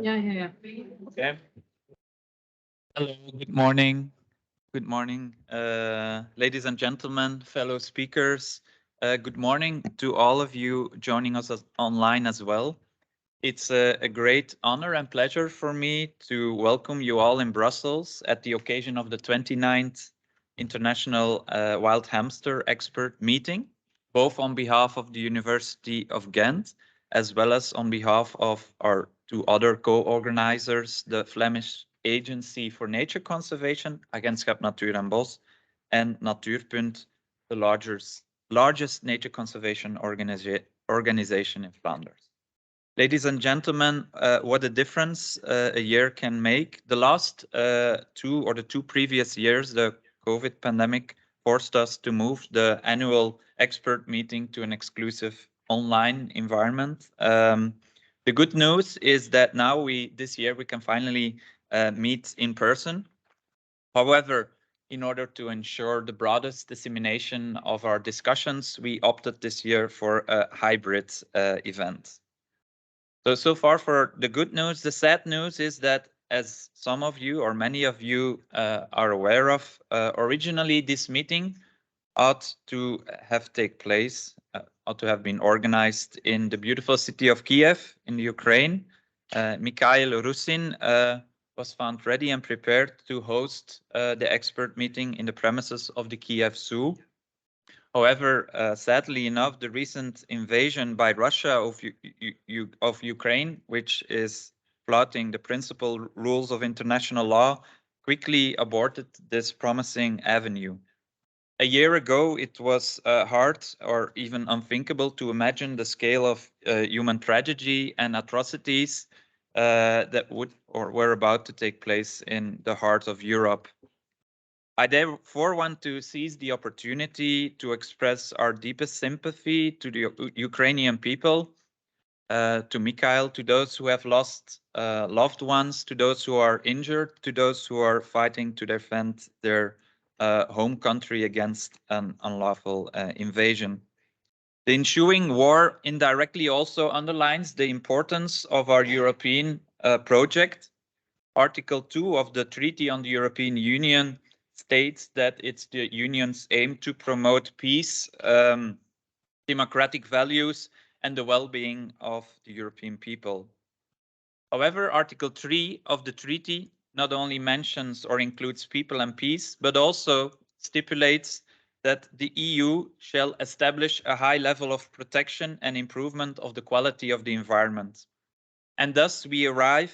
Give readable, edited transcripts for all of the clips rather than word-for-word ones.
Yeah. Okay. Hello, good morning. Good morning, ladies and gentlemen, fellow speakers. Good morning to all of you joining us online as well. It's a great honor and pleasure for me to welcome you all in Brussels at the occasion of the 29th International Wild Hamster Expert Meeting, both on behalf of the University of Ghent, as well as on behalf of our two other co-organizers, the Flemish Agency for Nature Conservation, Agentschap Natuur en Bos, and Natuurpunt, the largest nature conservation organization in Flanders. Ladies and gentlemen, what a difference a year can make. The last the two previous years, the COVID pandemic forced us to move the annual expert meeting to an exclusive online environment. The good news is that now this year we can finally meet in person. However, in order to ensure the broadest dissemination of our discussions, we opted this year for a hybrid event. So far for the good news. The sad news is that, as some of you or many of you are aware of, originally this meeting ought to have been organized in the beautiful city of Kiev in the Ukraine. Mikhail Rusin was found ready and prepared to host the expert meeting in the premises of the Kiev Zoo. However, sadly enough, the recent invasion by Russia of Ukraine, which is flouting the principal rules of international law, quickly aborted this promising avenue. A year ago, it was hard or even unthinkable to imagine the scale of human tragedy and atrocities that would or were about to take place in the heart of Europe. I therefore want to seize the opportunity to express our deepest sympathy to the Ukrainian people, to Mikhail, to those who have lost loved ones, to those who are injured, to those who are fighting to defend their home country against an unlawful invasion. The ensuing war indirectly also underlines the importance of our European project. Article 2 of the Treaty on the European Union states that it's the Union's aim to promote peace, democratic values, and the well-being of the European people. However, Article 3 of the treaty not only mentions or includes people and peace, but also stipulates that the EU shall establish a high level of protection and improvement of the quality of the environment. And thus we arrive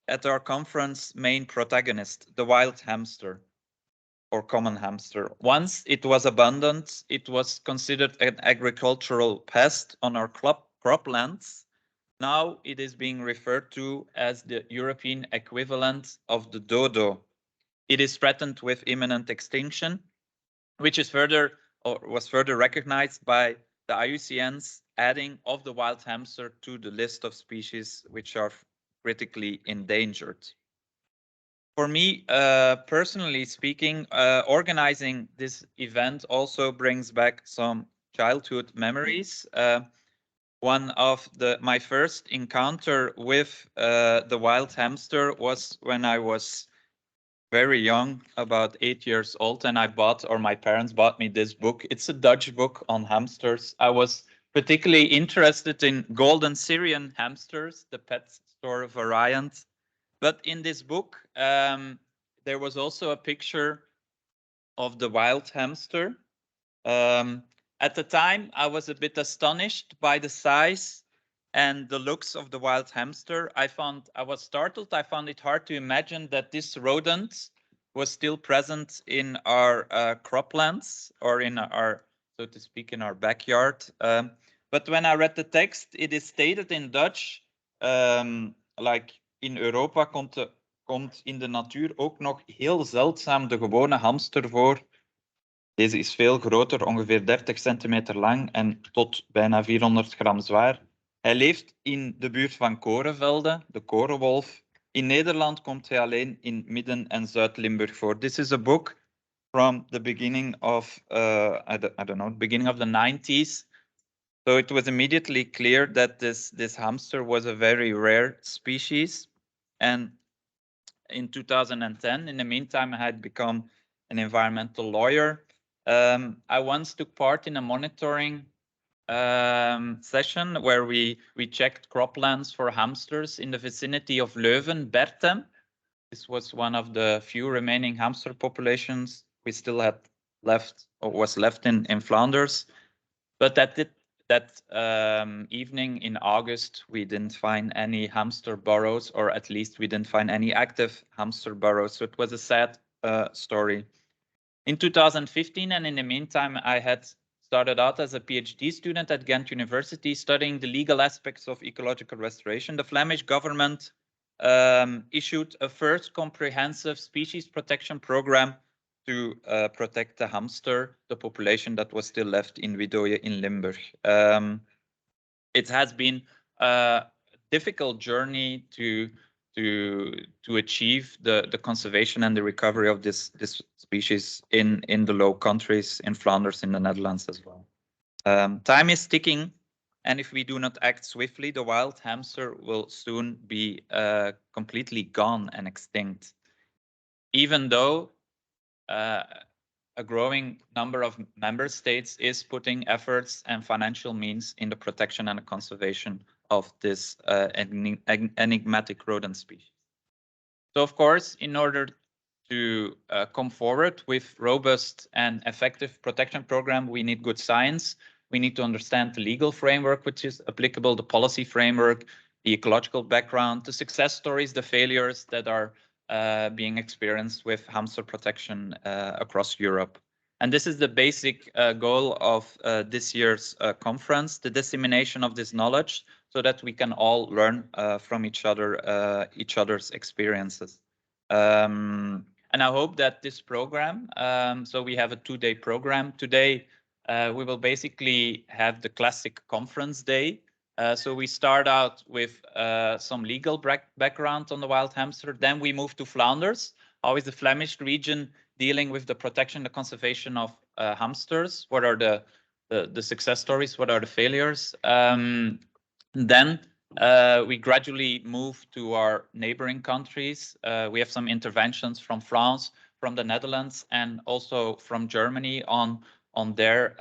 at our conference main protagonist, the wild hamster or common hamster. Once it was abundant, it was considered an agricultural pest on our croplands. Now it is being referred to as the European equivalent of the dodo. It is threatened with imminent extinction, which was further recognized by the IUCN's adding of the wild hamster to the list of species which are critically endangered. For me, personally speaking, organizing this event also brings back some childhood memories. One of my first encounter with the wild hamster was when I was very young, about 8 years old, and my parents bought me this book. It's a Dutch book on hamsters. I was particularly interested in golden Syrian hamsters, the pet store variant. But in this book, there was also a picture of the wild hamster. At the time, I was a bit astonished by the size and the looks of the wild hamster. I was startled. I found it hard to imagine that this rodent was still present in our croplands or in our, so to speak, in our backyard. But when I read the text, it is stated in Dutch, like in Europa komt in de natuur ook nog heel zeldzaam de gewone hamster voor. Deze is veel groter, ongeveer 30 centimeter lang en tot bijna 400 gram zwaar. Hij leeft in de buurt van korenvelden, de korenwolf. In Nederland komt hij alleen in Midden- en Zuid-Limburg voor. This is a book from the beginning of, I don't know, beginning of the 90s. So it was immediately clear that this hamster was a very rare species. And in 2010, in the meantime, I had become an environmental lawyer. I once took part in a monitoring session where we checked croplands for hamsters in the vicinity of Leuven, Bertem. This was one of the few remaining hamster populations we still had left or was left in Flanders. But that evening in August, we didn't find any hamster burrows, or at least we didn't find any active hamster burrows. So it was a sad story. In 2015, and in the meantime, I had started out as a PhD student at Ghent University, studying the legal aspects of ecological restoration. The Flemish government issued a first comprehensive species protection program to protect the hamster, the population that was still left in Widooje in Limburg. It has been a difficult journey to achieve the conservation and the recovery of this species in the Low Countries, in Flanders, in the Netherlands as well. Time is ticking, and if we do not act swiftly, the wild hamster will soon be completely gone and extinct. Even though a growing number of member states is putting efforts and financial means in the protection and the conservation of this enigmatic rodent species. So, of course, in order to come forward with robust and effective protection program, we need good science. We need to understand the legal framework which is applicable, the policy framework, the ecological background, the success stories, the failures that are being experienced with hamster protection across Europe. And this is the basic goal of this year's conference, the dissemination of this knowledge so that we can all learn from each other's experiences. And I hope that this program, so we have a 2-day program. Today, we will basically have the classic conference day. So we start out with some legal background on the wild hamster. Then we move to Flanders. How is the Flemish region dealing with the protection, the conservation of hamsters? What are the success stories? What are the failures? Then we gradually move to our neighboring countries. We have some interventions from France, from the Netherlands, and also from Germany on their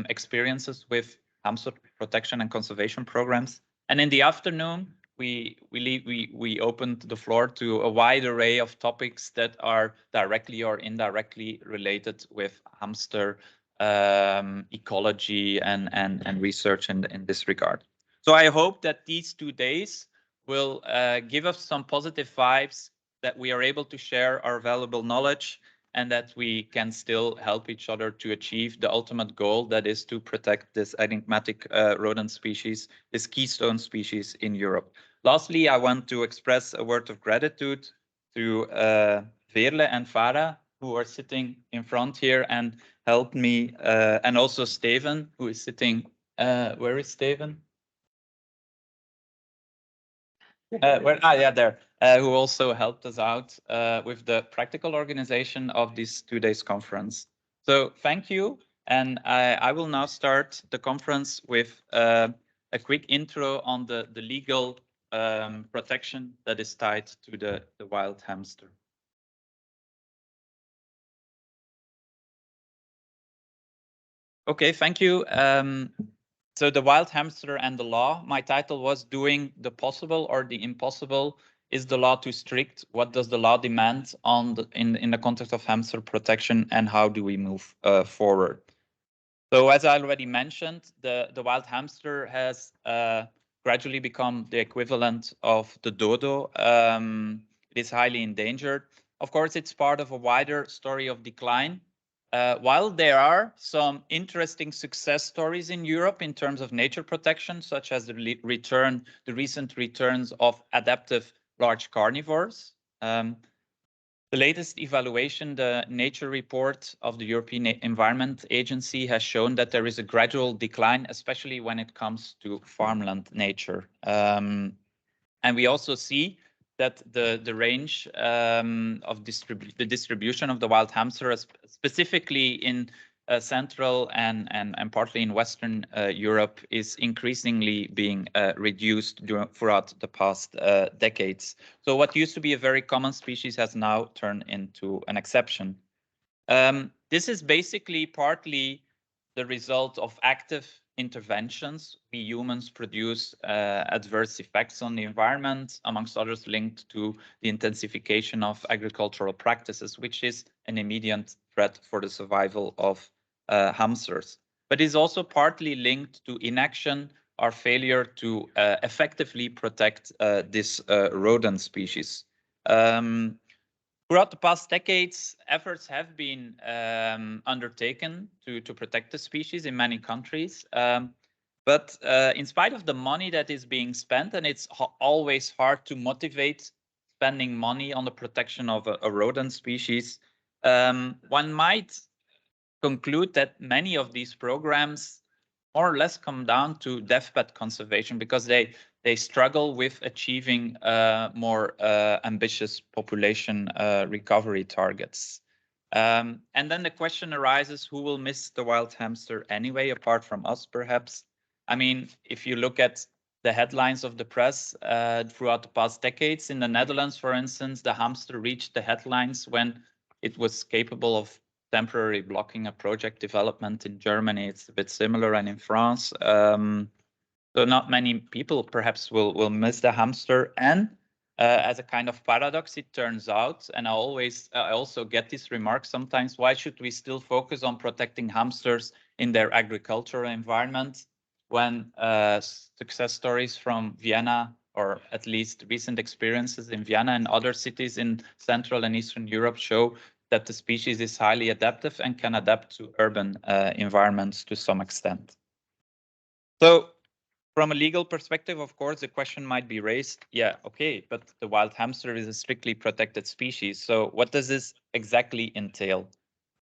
experiences with hamster protection and conservation programs. And in the afternoon, we opened the floor to a wide array of topics that are directly or indirectly related with hamster ecology and research in this regard. So I hope that these 2 days will give us some positive vibes, that we are able to share our valuable knowledge, and that we can still help each other to achieve the ultimate goal, that is to protect this enigmatic rodent species, this keystone species in Europe. Lastly, I want to express a word of gratitude to Veerle and Farah, who are sitting in front here and helped me, and also Steven, who is sitting, where is Steven? There, who also helped us out with the practical organization of this 2 days conference. So thank you. And I will now start the conference with a quick intro on the legal protection that is tied to the wild hamster. Okay, thank you. So the wild hamster and the law, my title was Doing the Possible or the Impossible. Is the law too strict? What does the law demand in the context of hamster protection, and how do we move forward? So as I already mentioned, the wild hamster has gradually become the equivalent of the dodo. It is highly endangered. Of course, it's part of a wider story of decline. While there are some interesting success stories in Europe in terms of nature protection, such as the recent returns of adaptive large carnivores. The latest evaluation, the Nature report of the European Environment Agency, has shown that there is a gradual decline, especially when it comes to farmland nature. And we also see that the range of the distribution of the wild hamster, specifically in Central and partly in Western Europe, is increasingly being reduced throughout the past decades. So what used to be a very common species has now turned into an exception. This is basically partly the result of active interventions. We humans produce adverse effects on the environment, amongst others linked to the intensification of agricultural practices, which is an immediate threat for the survival of hamsters. But is also partly linked to inaction or failure to effectively protect this rodent species. Throughout the past decades, efforts have been undertaken to protect the species in many countries. But in spite of the money that is being spent, and it's always hard to motivate spending money on the protection of a rodent species, one might conclude that many of these programs more or less come down to deathbed conservation because they struggle with achieving more ambitious population recovery targets. And then the question arises, who will miss the wild hamster anyway, apart from us, perhaps? I mean, if you look at the headlines of the press throughout the past decades, in the Netherlands, for instance, the hamster reached the headlines when it was capable of temporarily blocking a project development. In Germany, it's a bit similar, and in France. So not many people perhaps will miss the hamster. And as a kind of paradox, it turns out, and I also get this remark sometimes, why should we still focus on protecting hamsters in their agricultural environment when success stories from Vienna, or at least recent experiences in Vienna and other cities in Central and Eastern Europe, show that the species is highly adaptive and can adapt to urban environments to some extent. So from a legal perspective, of course, the question might be raised, yeah, okay, but the wild hamster is a strictly protected species. So what does this exactly entail?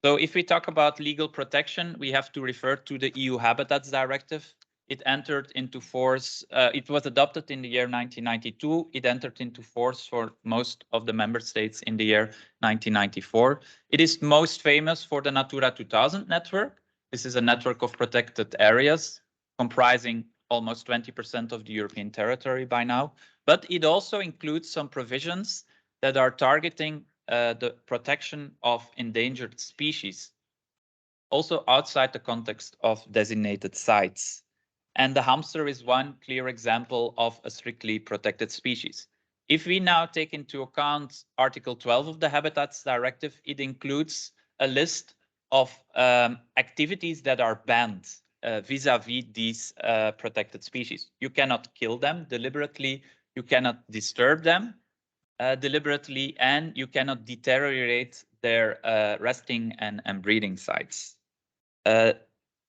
So if we talk about legal protection, we have to refer to the EU Habitats Directive. It entered into force, it was adopted in the year 1992. It entered into force for most of the member states in the year 1994. It is most famous for the Natura 2000 network. This is a network of protected areas comprising almost 20% of the European territory by now. But it also includes some provisions that are targeting the protection of endangered species, also outside the context of designated sites. And the hamster is one clear example of a strictly protected species. If we now take into account Article 12 of the Habitats Directive, it includes a list of activities that are banned vis-à-vis these protected species. You cannot kill them deliberately, you cannot disturb them deliberately, and you cannot deteriorate their resting and breeding sites.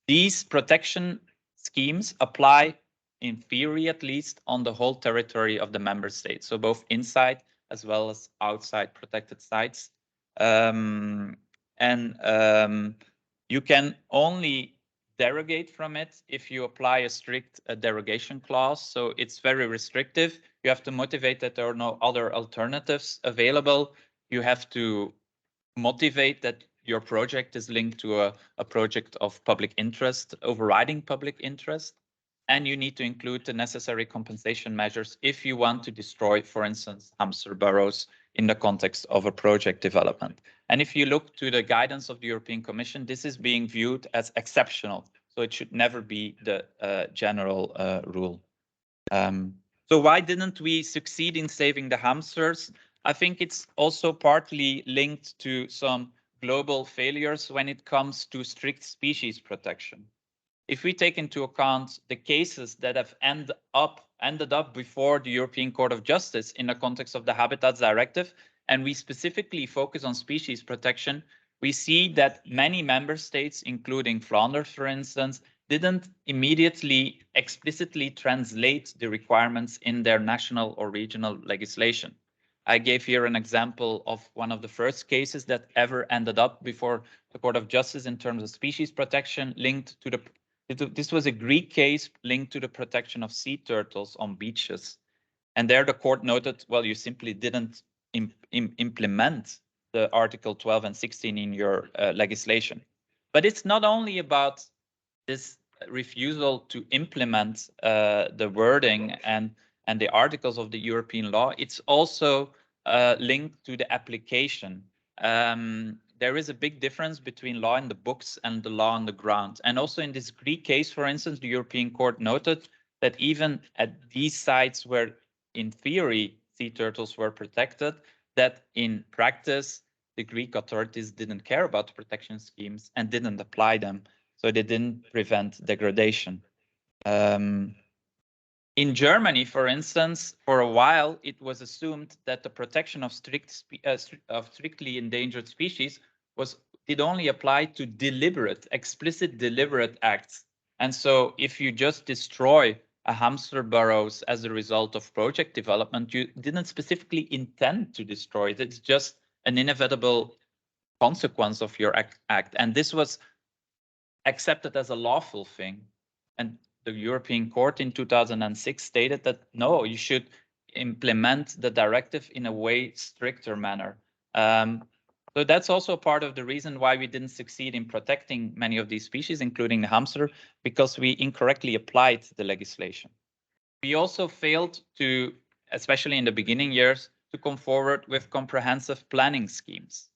These protection schemes apply, in theory at least, on the whole territory of the member states, so both inside as well as outside protected sites. You can only derogate from it if you apply a strict derogation clause. So it's very restrictive. You have to motivate that there are no other alternatives available. You have to motivate that your project is linked to a project of public interest, overriding public interest. And you need to include the necessary compensation measures if you want to destroy, for instance, hamster burrows in the context of a project development. And if you look to the guidance of the European Commission, this is being viewed as exceptional. So it should never be the general rule. So why didn't we succeed in saving the hamsters? I think it's also partly linked to some global failures when it comes to strict species protection. If we take into account the cases that have ended up before the European Court of Justice in the context of the Habitats Directive, and we specifically focus on species protection, we see that many member states, including Flanders, for instance, didn't immediately explicitly translate the requirements in their national or regional legislation. I gave here an example of one of the first cases that ever ended up before the Court of Justice in terms of species protection linked to this was a Greek case linked to the protection of sea turtles on beaches. And there the court noted, well, you simply didn't implement the Article 12 and 16 in your legislation. But it's not only about this refusal to implement the wording and the articles of the European law, it's also linked to the application. There is a big difference between law in the books and the law on the ground. And also in this Greek case, for instance, the European Court noted that even at these sites where in theory sea turtles were protected, that in practice the Greek authorities didn't care about the protection schemes and didn't apply them. So they didn't prevent degradation. In Germany, for instance, for a while, it was assumed that the protection of strictly endangered species did only apply to explicit deliberate acts. And so if you just destroy a hamster burrows as a result of project development, you didn't specifically intend to destroy it. It's just an inevitable consequence of your act. And this was accepted as a lawful thing. And the European Court in 2006 stated that, no, you should implement the directive in a way stricter manner. So that's also part of the reason why we didn't succeed in protecting many of these species, including the hamster, because we incorrectly applied the legislation. We also failed to, especially in the beginning years, to come forward with comprehensive planning schemes.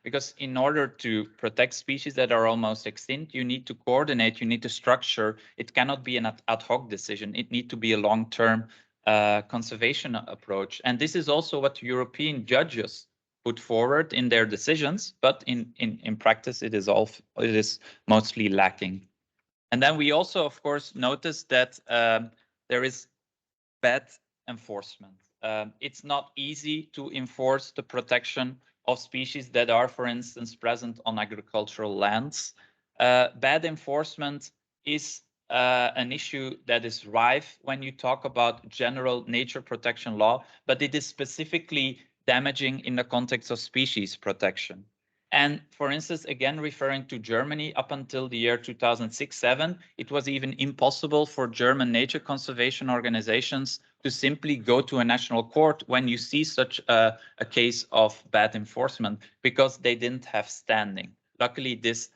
Because in order to protect species that are almost extinct, you need to coordinate, you need to structure. It cannot be an ad hoc decision. It needs to be a long-term conservation approach. And this is also what European judges put forward in their decisions, but in practice, it is mostly lacking. And then we also, of course, noticed that there is bad enforcement. It's not easy to enforce the protection of species that are, for instance, present on agricultural lands. Bad enforcement is an issue that is rife when you talk about general nature protection law, but it is specifically damaging in the context of species protection. And for instance, again, referring to Germany, up until the year 2006-07, it was even impossible for German nature conservation organizations to simply go to a national court when you see such a case of bad enforcement, because they didn't have standing. Luckily, this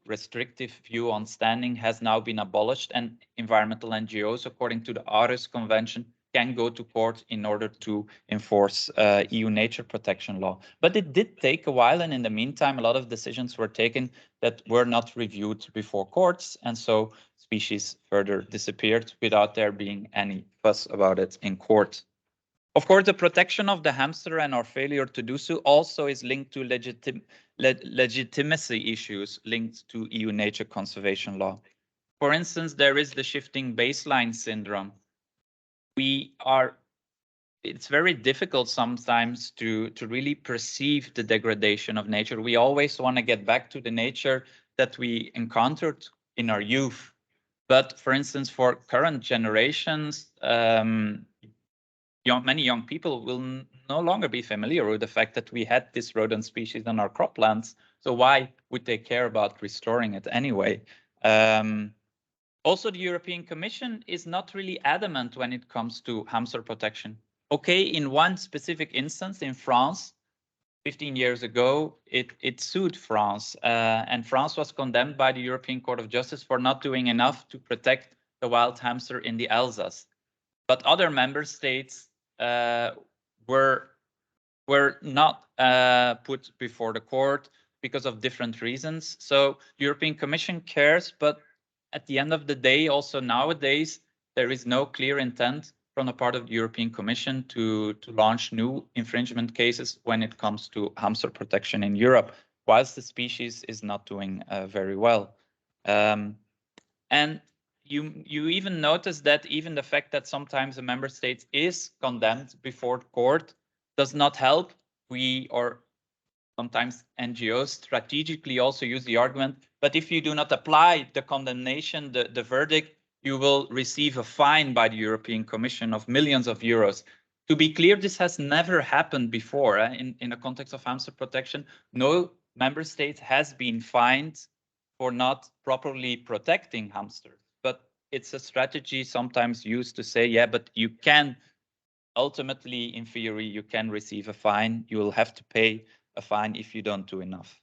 restrictive view on standing has now been abolished, and environmental NGOs, according to the Aarhus Convention, can go to court in order to enforce EU nature protection law. But it did take a while, and in the meantime, a lot of decisions were taken that were not reviewed before courts, and so species further disappeared without there being any fuss about it in court. Of course, the protection of the hamster and our failure to do so also is linked to legitimacy issues linked to EU nature conservation law. For instance, there is the shifting baseline syndrome. It's very difficult sometimes to really perceive the degradation of nature. We always want to get back to the nature that we encountered in our youth. But for instance, for current generations, many young people will no longer be familiar with the fact that we had this rodent species on our croplands. So why would they care about restoring it anyway? Also, the European Commission is not really adamant when it comes to hamster protection. Okay, in one specific instance in France, 15 years ago, it sued France, and France was condemned by the European Court of Justice for not doing enough to protect the wild hamster in the Alsace. But other member states were not put before the court because of different reasons. So the European Commission cares, but at the end of the day, also nowadays, there is no clear intent from the part of the European Commission to launch new infringement cases when it comes to hamster protection in Europe, whilst the species is not doing very well. And you even notice that even the fact that sometimes a member state is condemned before the court does not help. We, or sometimes NGOs, strategically also use the argument, but if you do not apply the condemnation, the verdict, you will receive a fine by the European Commission of millions of euros. To be clear, this has never happened before. In the context of hamster protection, no member state has been fined for not properly protecting hamsters. But it's a strategy sometimes used to say, yeah, but you can ultimately, in theory, you can receive a fine. You will have to pay a fine if you don't do enough.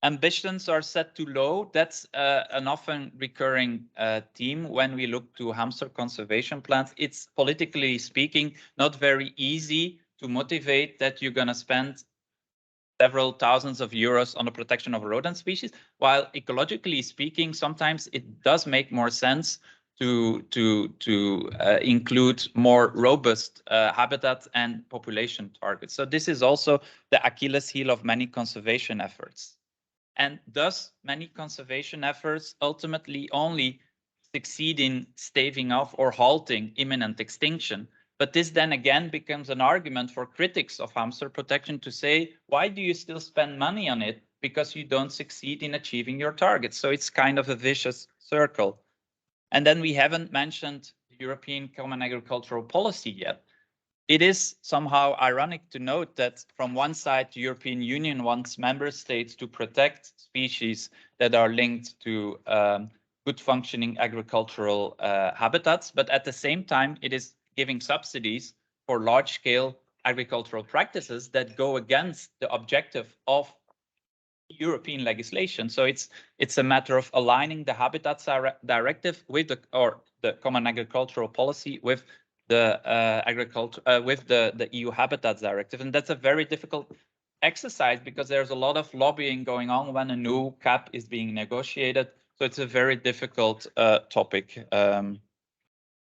Ambitions are set too low. That's an often recurring theme when we look to hamster conservation plans. It's, politically speaking, not very easy to motivate that you're going to spend several thousands of euros on the protection of a rodent species, while ecologically speaking, sometimes it does make more sense to include more robust habitat and population targets. So this is also the Achilles heel of many conservation efforts. And thus, many conservation efforts ultimately only succeed in staving off or halting imminent extinction. But this then again becomes an argument for critics of hamster protection to say, why do you still spend money on it? Because you don't succeed in achieving your targets. So it's kind of a vicious circle. And then we haven't mentioned the European Common Agricultural Policy yet. It is somehow ironic to note that from one side, the European Union wants member states to protect species that are linked to good functioning agricultural habitats, but at the same time, it is giving subsidies for large-scale agricultural practices that go against the objective of European legislation. So it's a matter of aligning the Habitats Directive with the Common Agricultural Policy with the the EU Habitats Directive, and that's a very difficult exercise because there's a lot of lobbying going on when a new CAP is being negotiated. So it's a very difficult topic.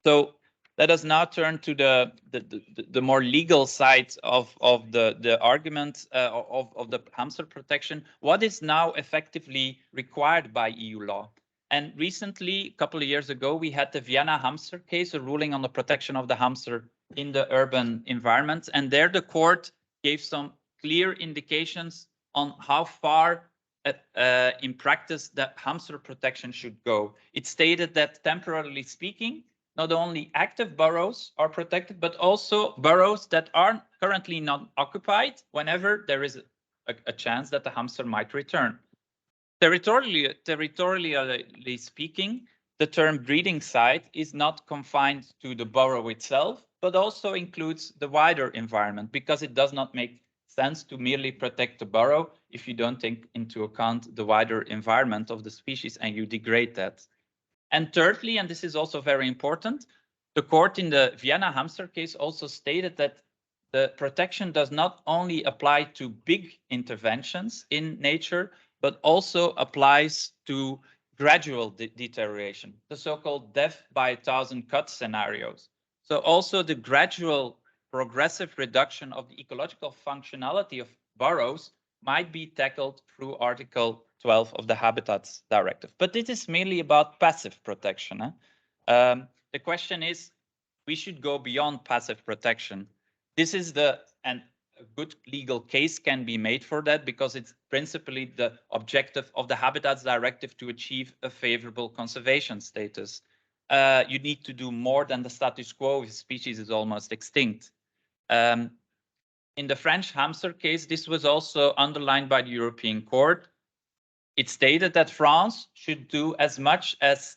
So let us now turn to the more legal side of the argument of the hamster protection. What is now effectively required by EU law? And recently, a couple of years ago, we had the Vienna hamster case, a ruling on the protection of the hamster in the urban environment. And there the court gave some clear indications on how far in practice that hamster protection should go. It stated that, temporarily speaking, not only active burrows are protected, but also burrows that are currently not occupied whenever there is a chance that the hamster might return. Territorially speaking, the term breeding site is not confined to the burrow itself, but also includes the wider environment, because it does not make sense to merely protect the burrow if you don't take into account the wider environment of the species and you degrade that. And thirdly, and this is also very important, the court in the Vienna hamster case also stated that the protection does not only apply to big interventions in nature, but also applies to gradual deterioration, the so-called death by 1,000 cuts scenarios. So also the gradual progressive reduction of the ecological functionality of burrows might be tackled through Article 12 of the Habitats Directive. But this is mainly about passive protection. The question is, we should go beyond passive protection. This is and a good legal case can be made for that, because it's principally the objective of the Habitats Directive to achieve a favorable conservation status. You need to do more than the status quo if a species is almost extinct. In the French hamster case, this was also underlined by the European Court. It stated that France should do as much as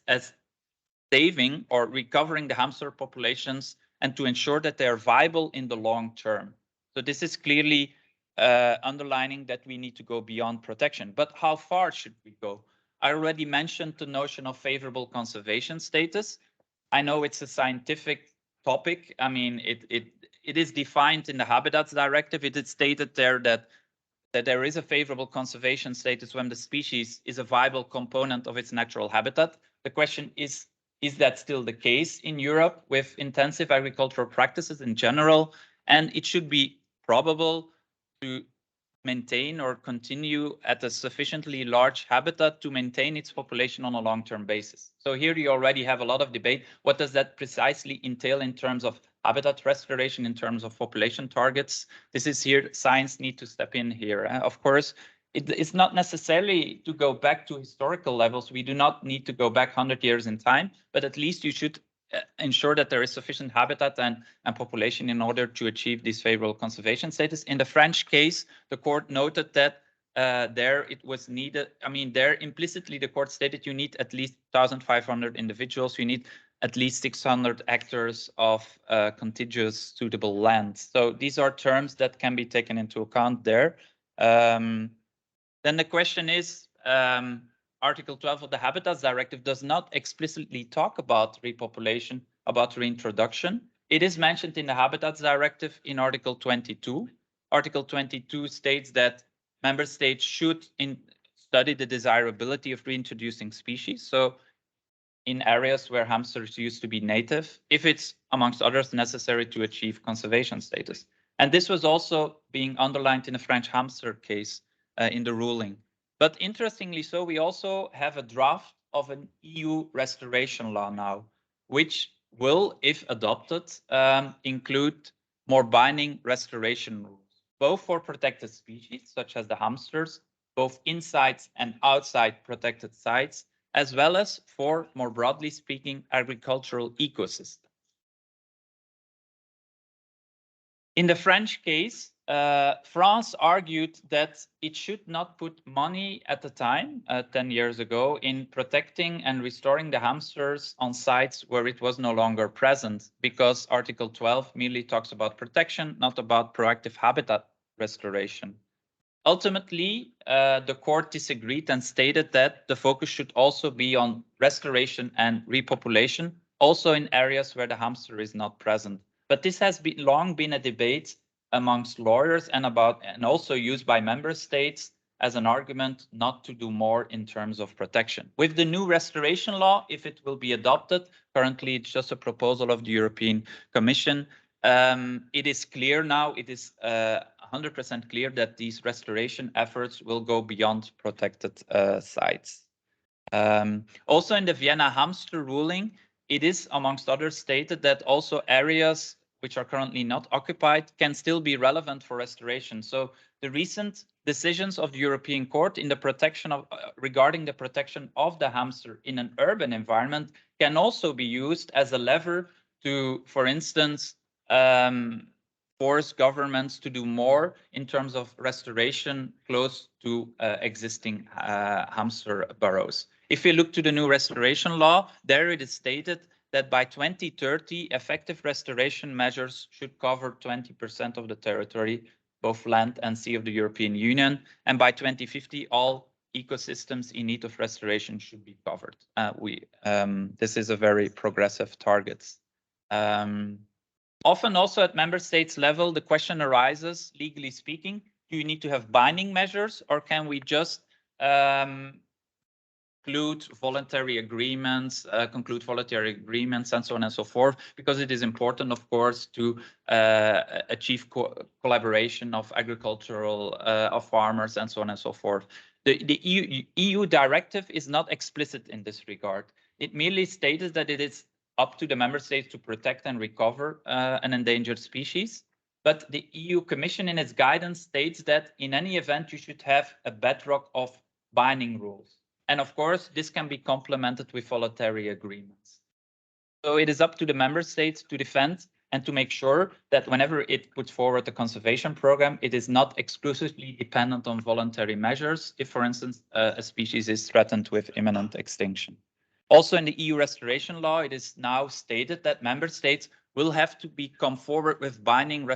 saving or recovering the hamster populations and to ensure that they are viable in the long term. So this is clearly underlining that we need to go beyond protection. But how far should we go? I already mentioned the notion of favorable conservation status. I know it's a scientific topic. I mean, it is defined in the Habitats Directive. It is stated there that there is a favorable conservation status when the species is a viable component of its natural habitat. The question is Is that still the case in Europe with intensive agricultural practices in general? And it should be probable to maintain or continue at a sufficiently large habitat to maintain its population on a long-term basis. So here you already have a lot of debate. What does that precisely entail in terms of habitat restoration, in terms of population targets? This is here, science need to step in here. Of course, it's not necessarily to go back to historical levels. We do not need to go back 100 years in time, but at least you should ensure that there is sufficient habitat and population in order to achieve this favorable conservation status. In the French case, the court noted that there it was needed. I mean, there implicitly the court stated you need at least 1,500 individuals. You need at least 600 hectares of contiguous suitable land. So these are terms that can be taken into account there. Then the question is, Article 12 of the Habitats Directive does not explicitly talk about repopulation, about reintroduction. It is mentioned in the Habitats Directive in Article 22. Article 22 states that member states should study the desirability of reintroducing species. So in areas where hamsters used to be native, if it's, amongst others, necessary to achieve conservation status. And this was also being underlined in the French hamster case in the ruling. But interestingly so, we also have a draft of an EU restoration law now, which will, if adopted, include more binding restoration rules, both for protected species, such as the hamsters, both inside and outside protected sites, as well as for, more broadly speaking, agricultural ecosystems. In the French case, France argued that it should not put money at the time, 10 years ago, in protecting and restoring the hamsters on sites where it was no longer present, because Article 12 merely talks about protection, not about proactive habitat restoration. Ultimately, the court disagreed and stated that the focus should also be on restoration and repopulation, also in areas where the hamster is not present. But this has long been a debate amongst lawyers and also used by member states as an argument not to do more in terms of protection. With the new restoration law, if it will be adopted, currently it's just a proposal of the European Commission, it is clear now, it is 100% clear that these restoration efforts will go beyond protected sites. Also in the Vienna hamster ruling, it is, amongst others, stated that also areas which are currently not occupied can still be relevant for restoration. So the recent decisions of the European Court in the protection of regarding the protection of the hamster in an urban environment can also be used as a lever to, for instance, force governments to do more in terms of restoration close to existing hamster burrows. If you look to the new restoration law, there it is stated that by 2030, effective restoration measures should cover 20% of the territory, both land and sea of the European Union. And by 2050, all ecosystems in need of restoration should be covered. This is a very progressive target. Often also at member states level, the question arises, legally speaking, do you need to have binding measures, or can we just conclude voluntary agreements, and so on and so forth, because it is important, of course, to achieve collaboration of agricultural, of farmers, and so on and so forth. The EU directive is not explicit in this regard. It merely states that it is up to the member states to protect and recover an endangered species. But the EU Commission in its guidance states that in any event, you should have a bedrock of binding rules. And of course, this can be complemented with voluntary agreements. So it is up to the member states to defend and to make sure that whenever it puts forward a conservation program, it is not exclusively dependent on voluntary measures if, for instance, a species is threatened with imminent extinction. Also in the EU restoration law, it is now stated that member states will have to come forward with binding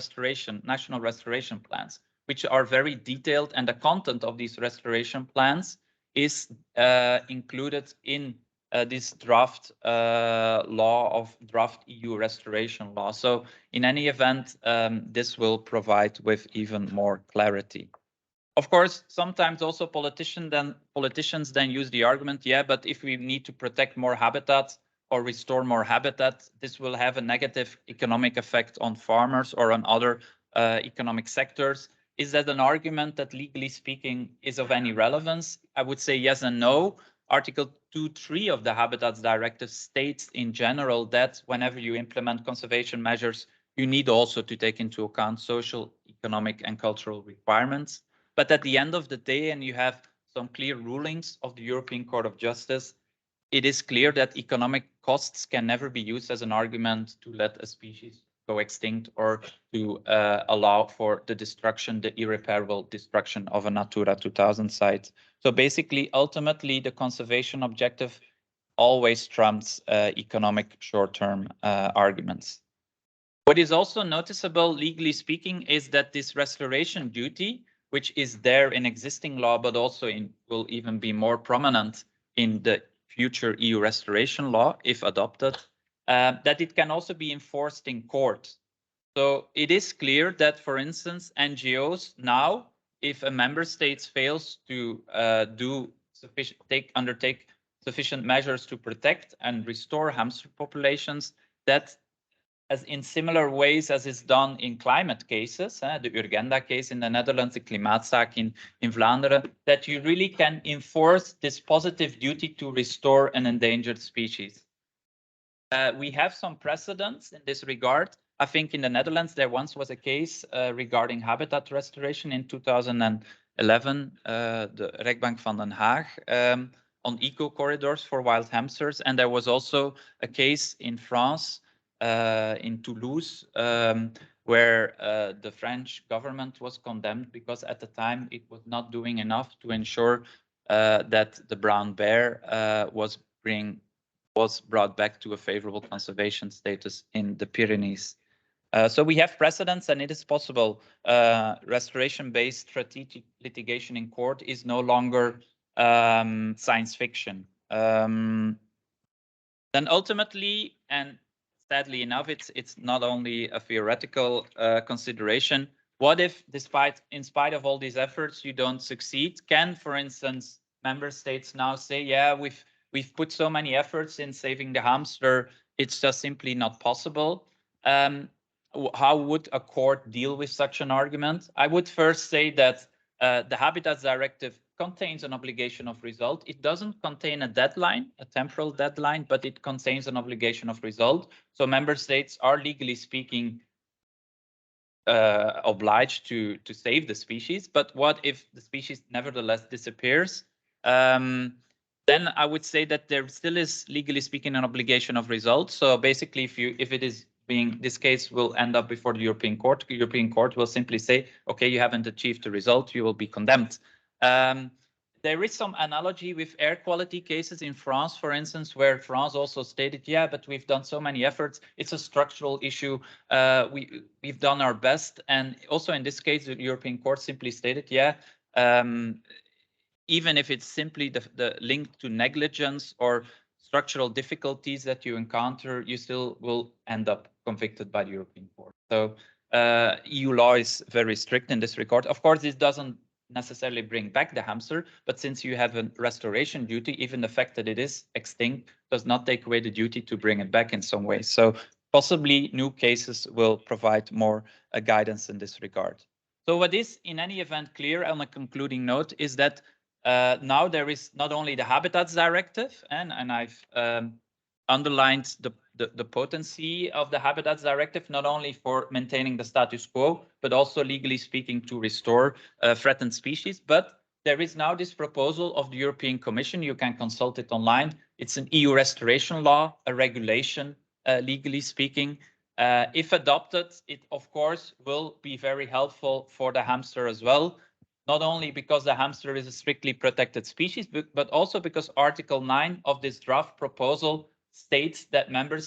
national restoration plans, which are very detailed, and the content of these restoration plans is included in this draft draft EU restoration law. So in any event, this will provide with even more clarity. Of course, sometimes also politicians then use the argument, yeah, but if we need to protect more habitats, or restore more habitat, this will have a negative economic effect on farmers or on other economic sectors. Is that an argument that, legally speaking, is of any relevance? I would say yes and no. Article 2.3 of the Habitats Directive states in general that whenever you implement conservation measures, you need also to take into account social, economic, and cultural requirements. But at the end of the day, and you have some clear rulings of the European Court of Justice, it is clear that economic costs can never be used as an argument to let a species go extinct or to allow for the destruction, the irreparable destruction of a Natura 2000 site. So basically, ultimately, the conservation objective always trumps economic short-term arguments. What is also noticeable, legally speaking, is that this restoration duty, which is there in existing law, but also will even be more prominent in the future EU restoration law, if adopted, that it can also be enforced in court. So it is clear that, for instance, NGOs now, if a member state fails to undertake sufficient measures to protect and restore hamster populations, that as in similar ways as is done in climate cases, the Urgenda case in the Netherlands, the Klimaatzaak in Vlaanderen, that you really can enforce this positive duty to restore an endangered species. We have some precedents in this regard. I think in the Netherlands, there once was a case regarding habitat restoration in 2011, the Rechtbank van Den Haag, on eco corridors for wild hamsters. And there was also a case in France, in Toulouse, where the French government was condemned because at the time it was not doing enough to ensure that the brown bear was brought back to a favorable conservation status in the Pyrenees. So we have precedents, and it is possible. Restoration-based strategic litigation in court is no longer science fiction. Then ultimately, and sadly enough, it's not only a theoretical consideration. What if, in spite of all these efforts, you don't succeed? Can, for instance, member states now say, yeah, we've put so many efforts in saving the hamster, it's just simply not possible? How would a court deal with such an argument? I would first say that the Habitats Directive contains an obligation of result. It doesn't contain a deadline, a temporal deadline, but it contains an obligation of result. So member states are, legally speaking, obliged to save the species. But what if the species nevertheless disappears? Then I would say that there still is, legally speaking, an obligation of result. So basically, if it is this case will end up before the European Court will simply say, okay, you haven't achieved the result, you will be condemned. There is some analogy with air quality cases in France, for instance, where France also stated, yeah, but we've done so many efforts. It's a structural issue. We've done our best. And also in this case, the European Court simply stated, yeah, even if it's simply the link to negligence or structural difficulties that you encounter, you still will end up convicted by the European Court. So EU law is very strict in this regard. Of course, this doesn't necessarily bring back the hamster, but since you have a restoration duty, even the fact that it is extinct does not take away the duty to bring it back in some way. So possibly new cases will provide more guidance in this regard. So what is in any event clear on a concluding note is that now there is not only the Habitats Directive, and I've underlined the potency of the Habitats Directive, not only for maintaining the status quo, but also, legally speaking, to restore threatened species. But there is now this proposal of the European Commission. You can consult it online. It's an EU restoration law, a regulation, legally speaking. If adopted, it, of course, will be very helpful for the hamster as well. Not only because the hamster is a strictly protected species, but also because Article 9 of this draft proposal states that member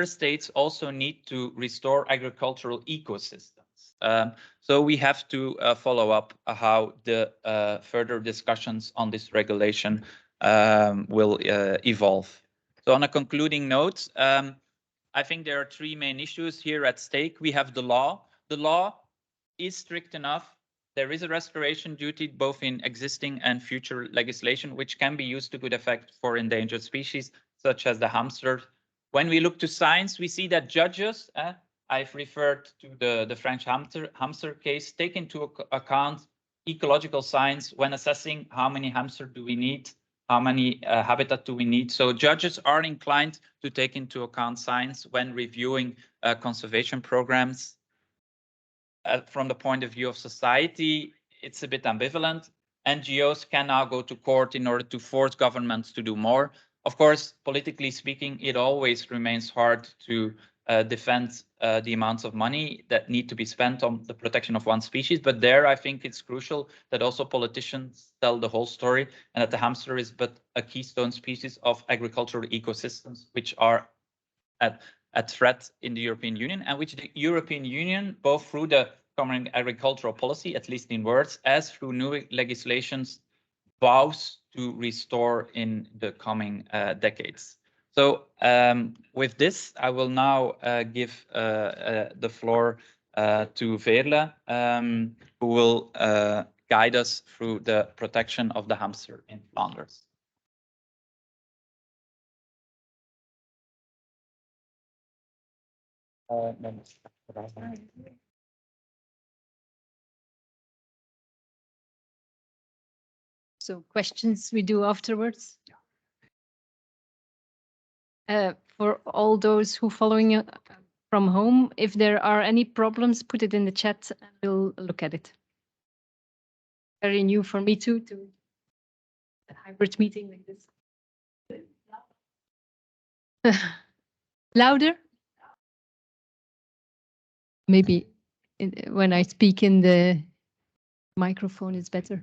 states also need to restore agricultural ecosystems. So we have to follow up how the further discussions on this regulation will evolve. So on a concluding note, I think there are three main issues here at stake. We have the law. The law is strict enough. There is a restoration duty both in existing and future legislation, which can be used to good effect for endangered species. such as the hamster. When we look to science, we see that judges, I've referred to the French hamster case, take into account ecological science when assessing how many hamster do we need, how many habitat do we need. So judges are inclined to take into account science when reviewing conservation programs. From the point of view of society, it's a bit ambivalent. NGOs can now go to court in order to force governments to do more. Of course, politically speaking, it always remains hard to defend the amounts of money that need to be spent on the protection of one species. But there, I think it's crucial that also politicians tell the whole story, and that the hamster is but a keystone species of agricultural ecosystems, which are at threat in the European Union, and which the European Union, both through the common agricultural policy, at least in words, as through new legislations, vows to restore in the coming decades. So with this, I will now give the floor to Veerle, who will guide us through the protection of the hamster in Flanders. So questions we do afterwards. For all those who following from home, if there are any problems, put it in the chat and we'll look at it. Very new for me too, to a hybrid meeting like this. Louder? Maybe when I speak in the microphone, it's better.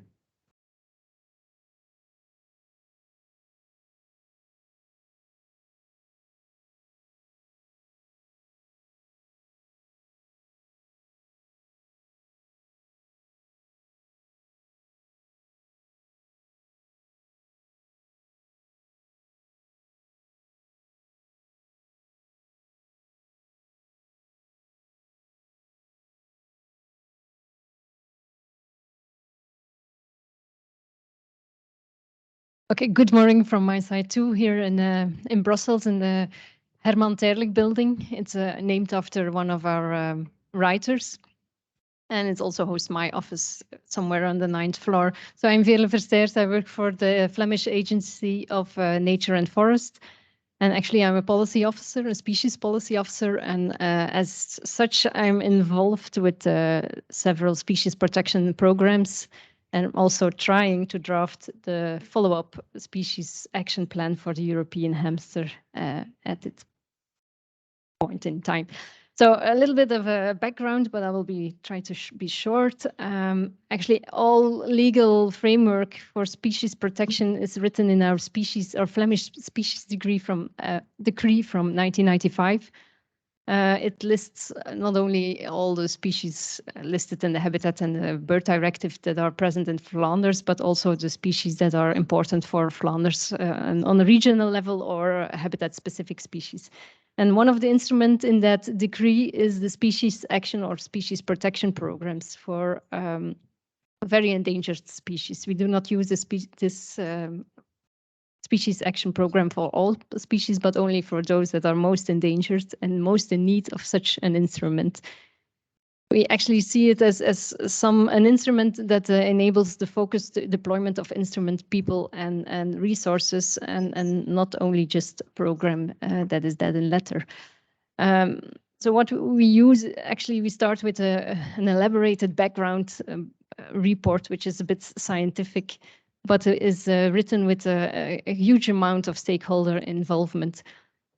Okay, good morning from my side too, here in Brussels in the Herman Terlich building. It's named after one of our writers. And it also hosts my office somewhere on the 9th floor. So I'm Veerle Versteers. I work for the Flemish Agency of Nature and Forest. And actually, I'm a policy officer, a species policy officer. And as such, I'm involved with several species protection programs, and also trying to draft the follow-up species action plan for the European hamster at its point in time. So a little bit of a background, but I will try to be short. Actually, all legal framework for species protection is written in our Flemish species decree from 1995. It lists not only all the species listed in the Habitat and the Bird Directive that are present in Flanders, but also the species that are important for Flanders on a regional level or habitat-specific species. And one of the instruments in that decree is the species action or species protection programs for very endangered species. We do not use this species action program for all species, but only for those that are most endangered and most in need of such an instrument. We actually see it as an instrument that enables the focused deployment of instrument, people, and resources, and not only just a program that is dead in letter. So what we use, actually, we start with an elaborated background report, which is a bit scientific, but is written with a huge amount of stakeholder involvement.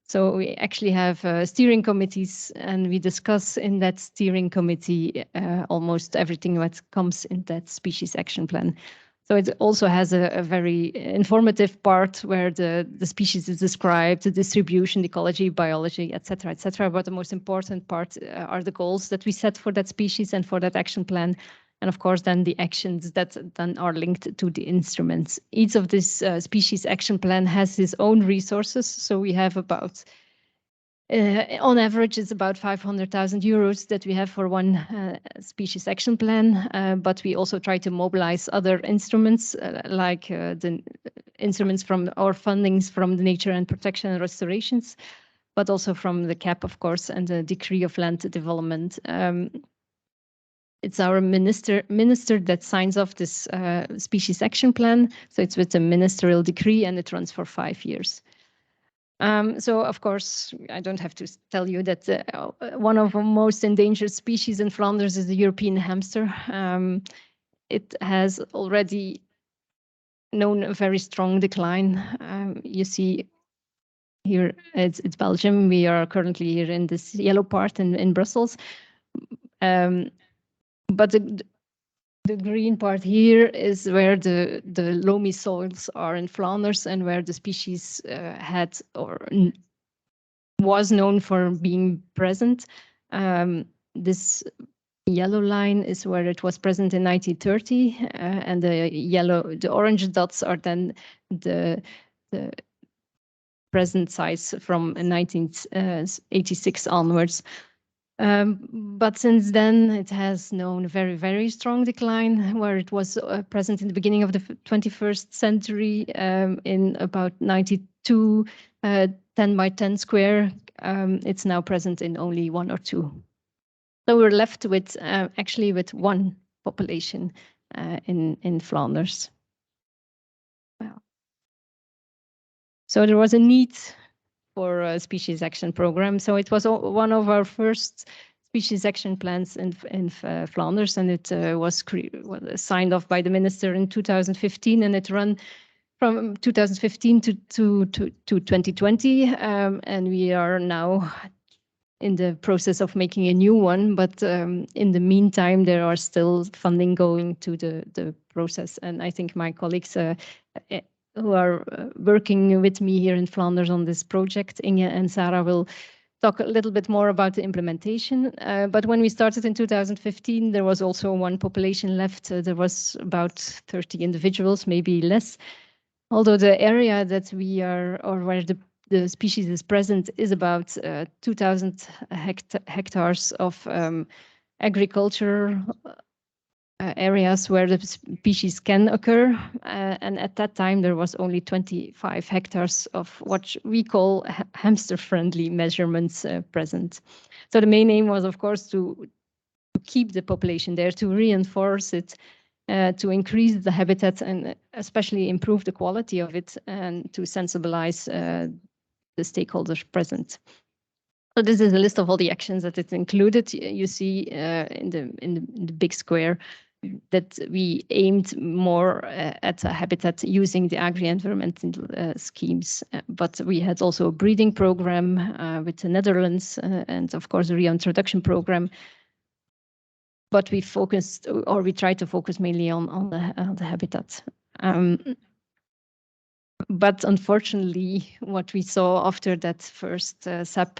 So we actually have steering committees, and we discuss in that steering committee almost everything that comes in that species action plan. So it also has a very informative part where the species is described, the distribution, ecology, biology, etc., etc. But the most important part are the goals that we set for that species and for that action plan. And of course, then the actions that then are linked to the instruments. Each of this species action plan has its own resources. So we have about, on average, it's about 500,000 euros that we have for one species action plan. But we also try to mobilize other instruments like the instruments from our fundings from the Nature and Protection and Restorations, but also from the CAP, of course, and the Decree of Land Development. It's our minister that signs off this species action plan. So it's with a ministerial decree and it runs for 5 years. So, of course, I don't have to tell you that one of the most endangered species in Flanders is the European hamster. It has already known a very strong decline. You see here, it's Belgium. We are currently here in this yellow part in Brussels. But the green part here is where the loamy soils are in Flanders and where the species had or was known for being present. This yellow line is where it was present in 1930, and the orange dots are then the present size from 1986 onwards. But since then, it has known a very, very strong decline, where it was present in the beginning of the 21st century in about 92 10 by 10 square. It's now present in only 1 or 2. So we're left with actually with 1 population in Flanders. Wow. So there was a need for a species action program. So it was one of our first species action plans in Flanders, and it was signed off by the minister in 2015, and it ran from 2015 to 2020, and we are now in the process of making a new one. But in the meantime, there are still funding going to the process, and I think my colleagues who are working with me here in Flanders on this project, Inge and Sarah, will talk a little bit more about the implementation. But when we started in 2015, there was also 1 population left. There was about 30 individuals, maybe less. Although the area that we are, or where the species is present, is about 2,000 hectares of agriculture areas where the species can occur. And at that time, there was only 25 hectares of what we call hamster-friendly measurements present. So the main aim was, of course, to keep the population there, to reinforce it, to increase the habitat and especially improve the quality of it, and to sensibilize the stakeholders present. So this is a list of all the actions that it included. You see in the big square that we aimed more at a habitat using the agri-environmental schemes. But we had also a breeding program with the Netherlands and, of course, a reintroduction program. But we focused, or we tried to focus mainly on the habitat. But unfortunately, what we saw after that first SAP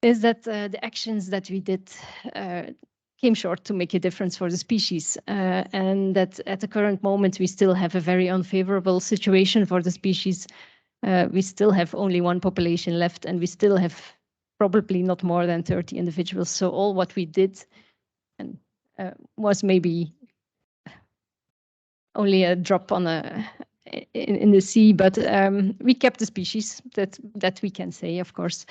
is that the actions that we did came short to make a difference for the species, and that at the current moment we still have a very unfavorable situation for the species. We still have only 1 population left, and we still have probably not more than 30 individuals. So all what we did was maybe only a drop on in the sea, but we kept the species, that we can say, of course.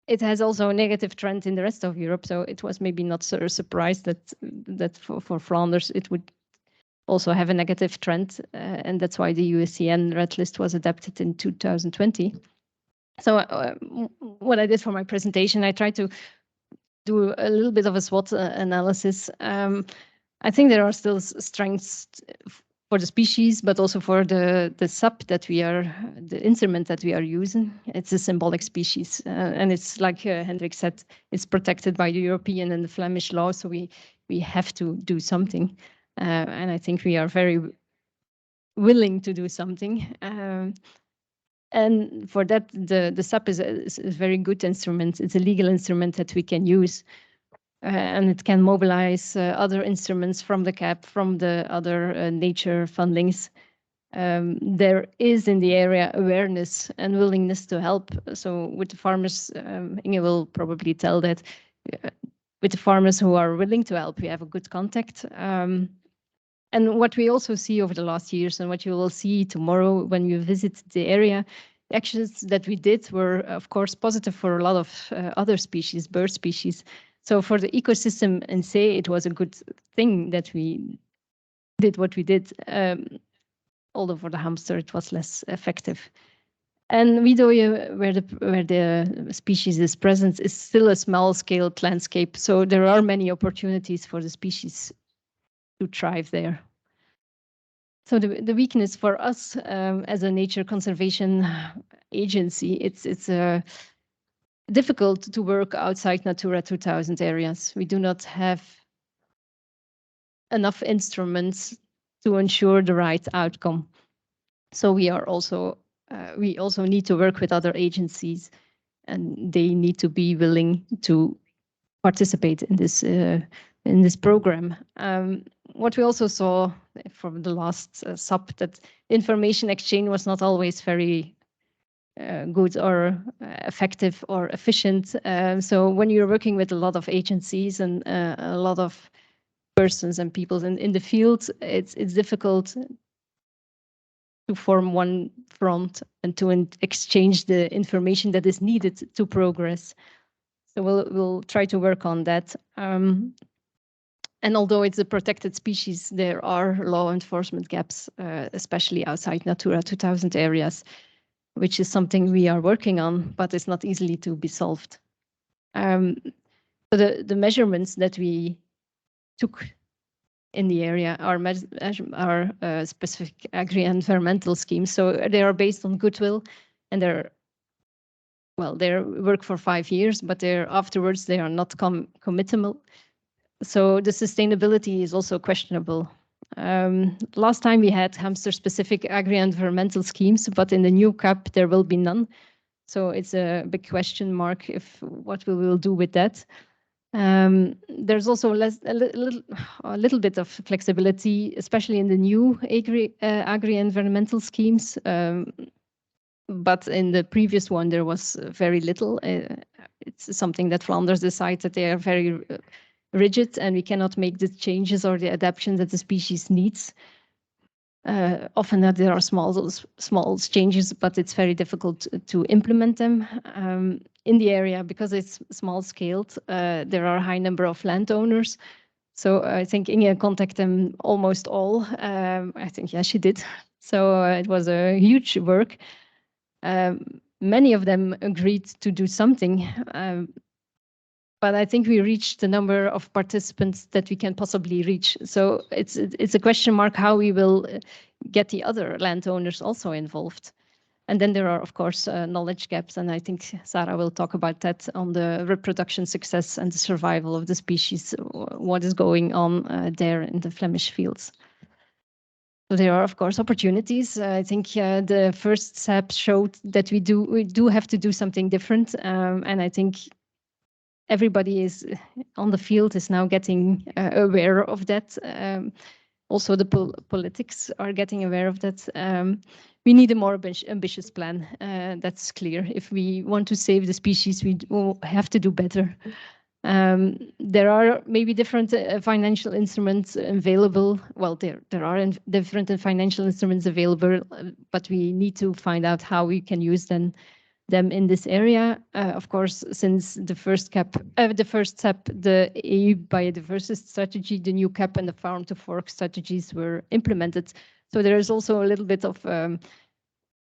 It has also a negative trend in the rest of Europe, so it was maybe not so a surprise that for Flanders it would also have a negative trend, and that's why the USCN red list was adapted in 2020. So what I did for my presentation, I tried to do a little bit of a SWOT analysis. I think there are still strengths for the species, but also for the SAP that we are, the instrument that we are using. It's a symbolic species, and it's like Hendrik said, it's protected by the European and the Flemish law, so we have to do something, and I think we are very willing to do something. And for that, the SAP is a very good instrument. It's a legal instrument that we can use. And it can mobilize other instruments from the CAP, from the other nature fundings. There is in the area awareness and willingness to help. So with the farmers, Inge will probably tell that with the farmers who are willing to help, we have a good contact. And what we also see over the last years, and what you will see tomorrow when you visit the area, actions that we did were, of course, positive for a lot of other species, bird species. So for the ecosystem in se, it was a good thing that we did what we did. Although for the hamster, it was less effective. And Widoje, where the species is present, is still a small-scale landscape. So there are many opportunities for the species to thrive there. So the weakness for us as a nature conservation agency, it's difficult to work outside Natura 2000 areas. We do not have enough instruments to ensure the right outcome. So we also need to work with other agencies, and they need to be willing to participate in this program. What we also saw from the last SUP, that information exchange was not always very good or effective or efficient. So when you're working with a lot of agencies and a lot of persons and people in the field, it's difficult to form one front and to exchange the information that is needed to progress. So we'll try to work on that. And although it's a protected species, there are law enforcement gaps, especially outside Natura 2000 areas, which is something we are working on, but it's not easily to be solved. So the measurements that we took in the area are specific agri-environmental schemes. So they are based on goodwill, and they're work for 5 years, but afterwards they are not committable. So the sustainability is also questionable. Last time we had hamster-specific agri-environmental schemes, but in the new CAP there will be none. So it's a big question mark if what we will do with that. There's also a little bit of flexibility, especially in the new agri-environmental schemes. But in the previous one, there was very little. It's something that Flanders decides that they are very rigid, and we cannot make the changes or the adaptation that the species needs. Often that there are small changes, but it's very difficult to implement them in the area because it's small scaled. There are a high number of landowners. So I think Inge contacted them almost all. I think, yeah, she did. So it was a huge work. Many of them agreed to do something. But I think we reached the number of participants that we can possibly reach. So it's a question mark how we will get the other landowners also involved. And then there are, of course, knowledge gaps. And I think Sarah will talk about that on the reproduction success and the survival of the species, what is going on there in the Flemish fields. So there are, of course, opportunities. I think the first SAP showed that we do have to do something different. And I think everybody is on the field is now getting aware of that. Also, the politics are getting aware of that. We need a more ambitious plan. That's clear. If we want to save the species, we will have to do better. There are maybe different financial instruments available. Well, there are different financial instruments available, but we need to find out how we can use them in this area. Of course, since the first SAP, the EU biodiversity strategy, the new CAP and the farm to fork strategies were implemented. So there is also a little bit of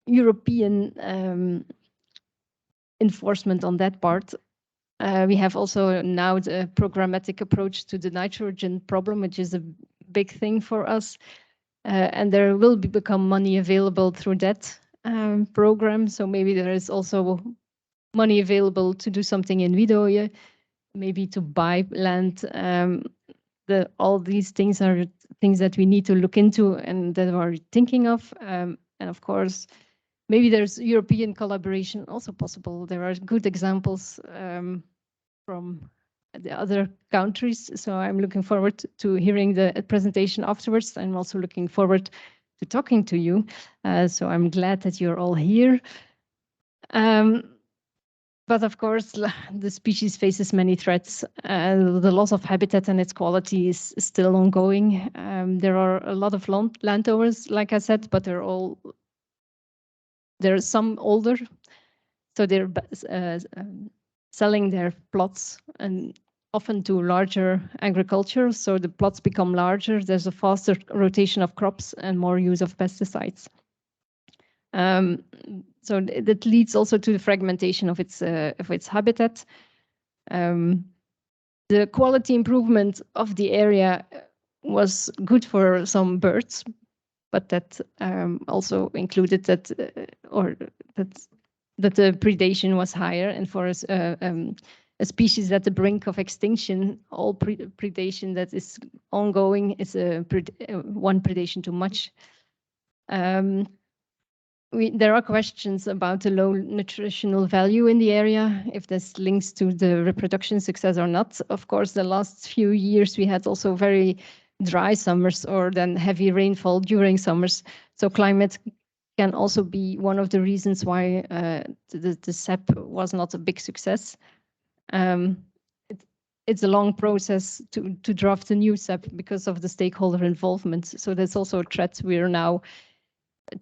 European enforcement on that part. We have also now the programmatic approach to the nitrogen problem, which is a big thing for us. And there will become money available through that program. So maybe there is also money available to do something in Widoje, maybe to buy land. All these things are things that we need to look into and that we're thinking of. And of course, maybe there's European collaboration also possible. There are good examples from the other countries. So I'm looking forward to hearing the presentation afterwards. I'm also looking forward to talking to you. So I'm glad that you're all here. But of course, the species faces many threats. The loss of habitat and its quality is still ongoing. There are a lot of landowners, like I said, but there are some older, so they're selling their plots and often to larger agriculture. So the plots become larger. There's a faster rotation of crops and more use of pesticides. So that leads also to the fragmentation of its habitat. The quality improvement of the area was good for some birds, but that also included that the predation was higher, and for a species at the brink of extinction, all predation that is ongoing is one predation too much. There are questions about the low nutritional value in the area, if this links to the reproduction success or not. Of course, the last few years we had also very dry summers or then heavy rainfall during summers. So climate can also be one of the reasons why the SEP was not a big success. It's a long process to draft a new SEP because of the stakeholder involvement. So that's also a threat. We are now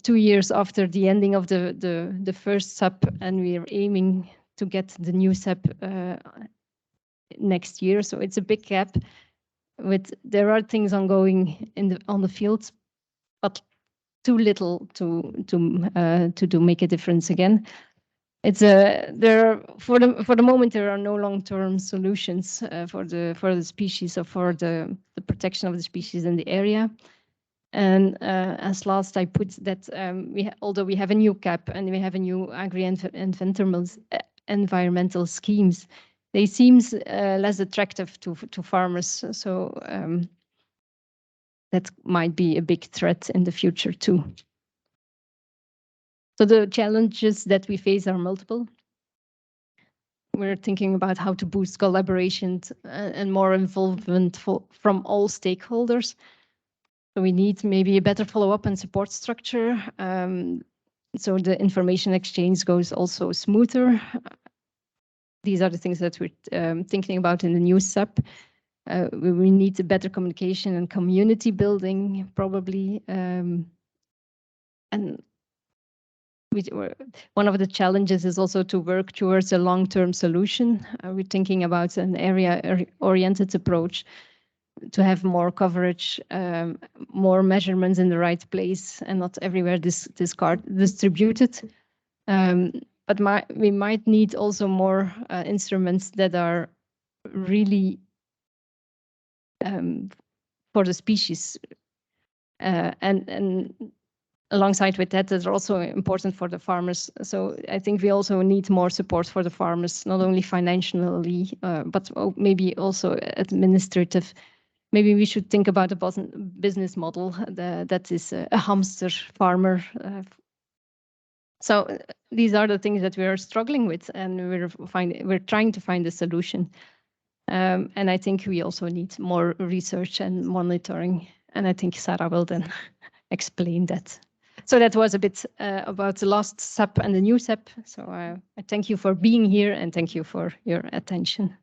2 years after the ending of the first SEP, and we are aiming to get the new SEP next year. So it's a big gap. There are things ongoing on the field, but too little to make a difference again. It's for the moment there are no long-term solutions for the species or for the protection of the species in the area. And as last I put that although we have a new CAP and we have a new environmental schemes, they seem less attractive to farmers. So that might be a big threat in the future too. So the challenges that we face are multiple. We're thinking about how to boost collaboration and more involvement from all stakeholders. So we need maybe a better follow-up and support structure. So the information exchange goes also smoother. These are the things that we're thinking about in the new SEP. We need a better communication and community building, probably. And one of the challenges is also to work towards a long-term solution. We're thinking about an area-oriented approach to have more coverage, more measurements in the right place, and not everywhere distributed. But we might need also more instruments that are really for the species. And alongside with that, they're also important for the farmers. So I think we also need more support for the farmers, not only financially, but maybe also administrative. Maybe we should think about a business model that is a hamster farmer. So these are the things that we are struggling with, and we're trying to find a solution. And I think we also need more research and monitoring. And I think Sarah will then explain that. So that was a bit about the last SEP and the new SEP. So I thank you for being here and thank you for your attention.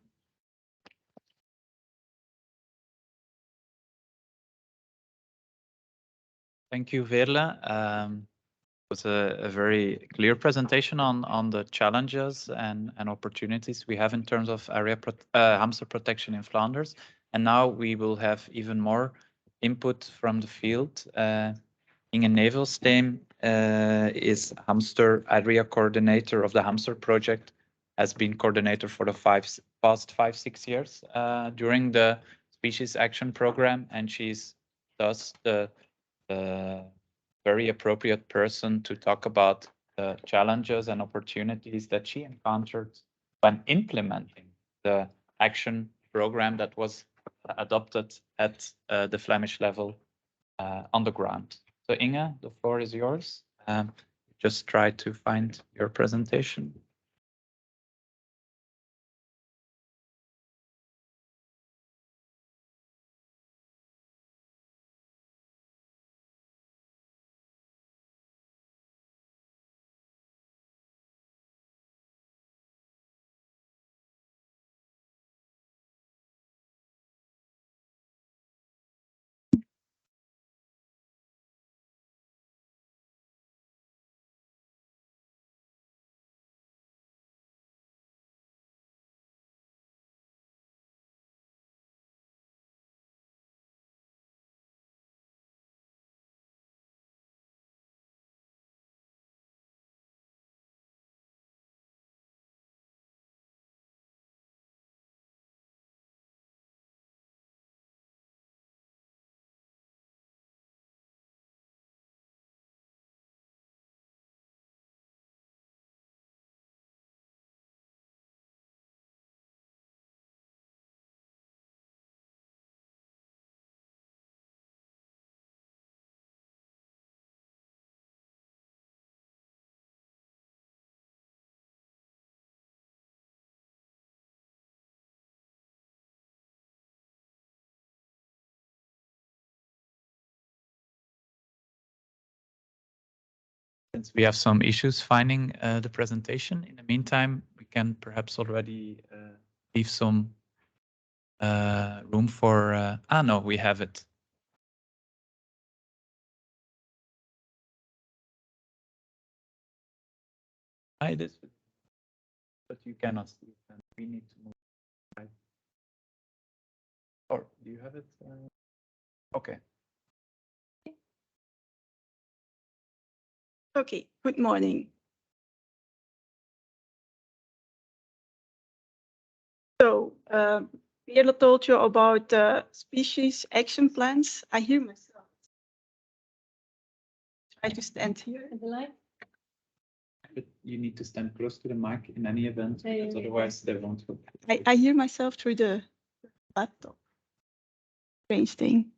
Thank you, Veerle. It was a very clear presentation on the challenges and opportunities we have in terms of hamster protection in Flanders. And now we will have even more input from the field. Inge Nevelsteen is hamster area coordinator of the hamster project, has been coordinator for the past 5-6 years during the species action program, and she's thus the very appropriate person to talk about the challenges and opportunities that she encountered when implementing the action program that was adopted at the Flemish level on the ground. So Inge, the floor is yours. Just try to find your presentation. since we have some issues finding the presentation, in the meantime, we can perhaps already leave some room for. No, we have it. I did, but you cannot see it. And we need to move. Right. Or do you have it? Okay. Okay, good morning. So, Deel told you about the species action plans. I hear myself. Try to stand here in the line. But you need to stand close to the mic in any event, because otherwise they won't work. I hear myself through the laptop. Strange thing.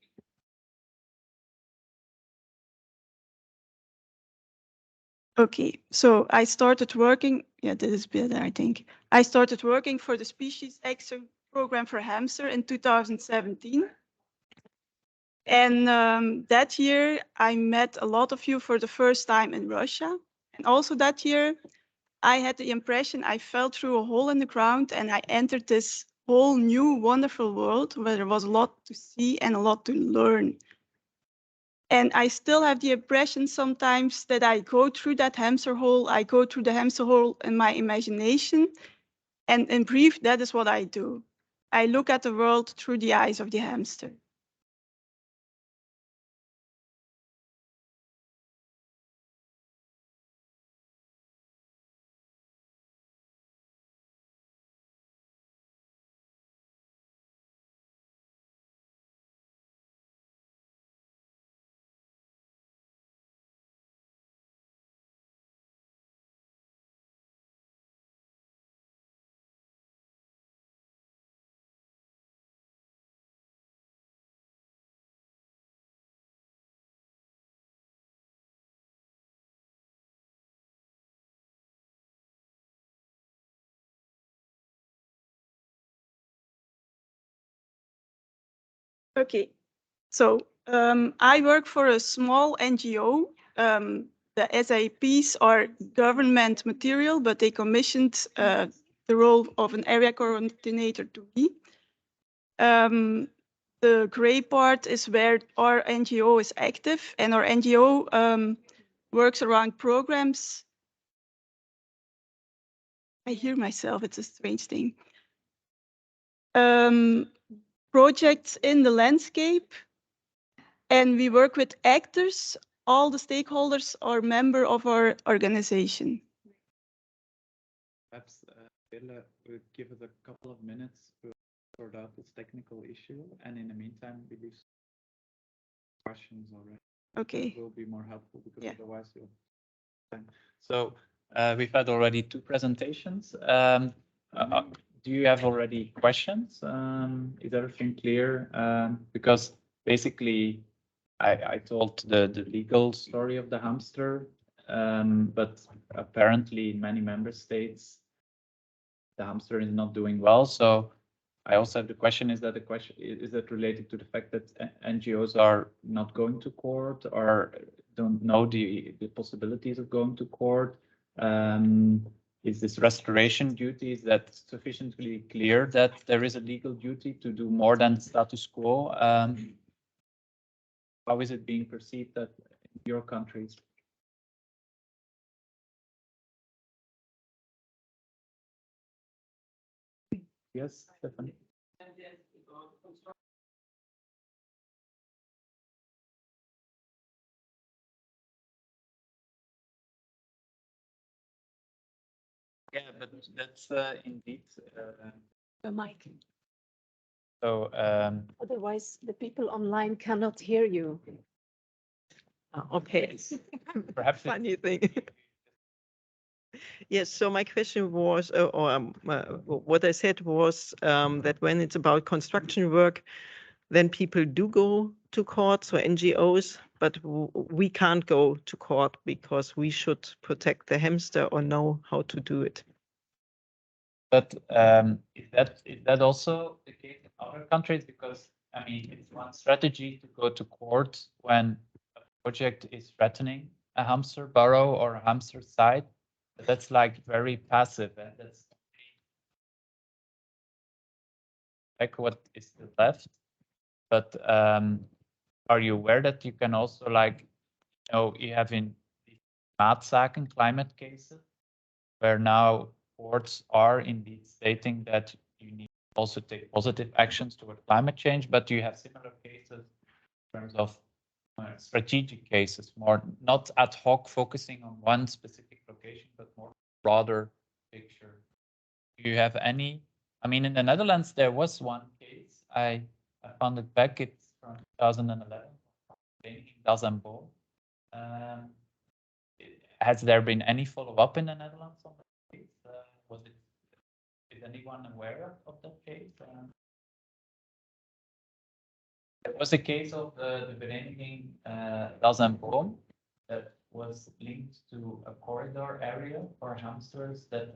Okay, so I started working. Yeah, this is better, I think. I started working for the Species Action Program for Hamster in 2017. And that year, I met a lot of you for the first time in Russia. And also that year, I had the impression I fell through a hole in the ground and I entered this whole new wonderful world where there was a lot to see and a lot to learn. And I still have the impression sometimes that I go through that hamster hole. I go through the hamster hole in my imagination. And in brief, that is what I do. I look at the world through the eyes of the hamster. Okay, so I work for a small NGO. The SAPs are government material, but they commissioned the role of an area coordinator to be. The gray part is where our NGO is active, and our NGO works around programs. I hear myself, it's a strange thing. Projects in the landscape, and we work with actors. All the stakeholders are member of our organization. Perhaps Deel will give us a couple of minutes to sort out this technical issue, and in the meantime, we leave questions already. Okay. It will be more helpful because otherwise you'll. So we've had already 2 presentations. Do you have already questions? Is everything clear? Because basically, I told the legal story of the hamster, but apparently in many member states, the hamster is not doing well. So I also have the question: is that related to the fact that NGOs are not going to court or don't know the possibilities of going to court? Is this restoration duty, is that sufficiently clear that there is a legal duty to do more than status quo? How is it being perceived in your countries? Yes, Stephanie. Yeah, but that's indeed. The mic. So Otherwise, the people online cannot hear you. Okay. perhaps Funny thing. Yes, so my question was, what I said was that when it's about construction work, then people do go to court, so NGOs, but we can't go to court because we should protect the hamster or know how to do it. But is that also the case in other countries? Because I mean, it's one strategy to go to court when a project is threatening a hamster burrow or a hamster site. That's like very passive, and that's like what is still left. But are you aware that you can also, like, you know, you have in Maatzaken climate cases where now courts are indeed stating that you need to also take positive actions toward climate change, but you have similar cases in terms of strategic cases, more not ad hoc focusing on one specific location, but more broader picture. Do you have any? I mean, in the Netherlands, there was one case. I found it back. It's from 2011, in Dazambo. Has there been any follow-up in the Netherlands on that case? Is anyone aware of that case? There was a case of the Vereniging Dazamboom that was linked to a corridor area for hamsters that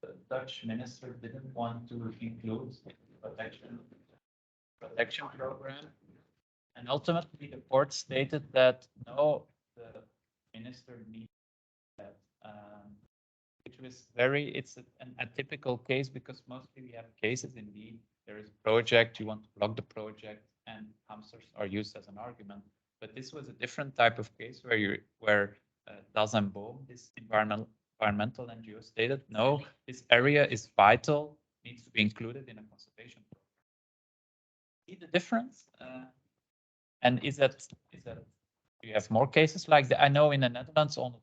the Dutch minister didn't want to include protection program. And ultimately, the court stated that no, the minister needs that, which was it's an atypical case because mostly we have cases indeed. There is a project, you want to block the project, and hamsters are used as an argument. But this was a different type of case where Dazambo, this environmental NGO, stated no, this area is vital, needs to be included in a conservation program. See the difference? And is that do you have more cases like that? I know in the Netherlands on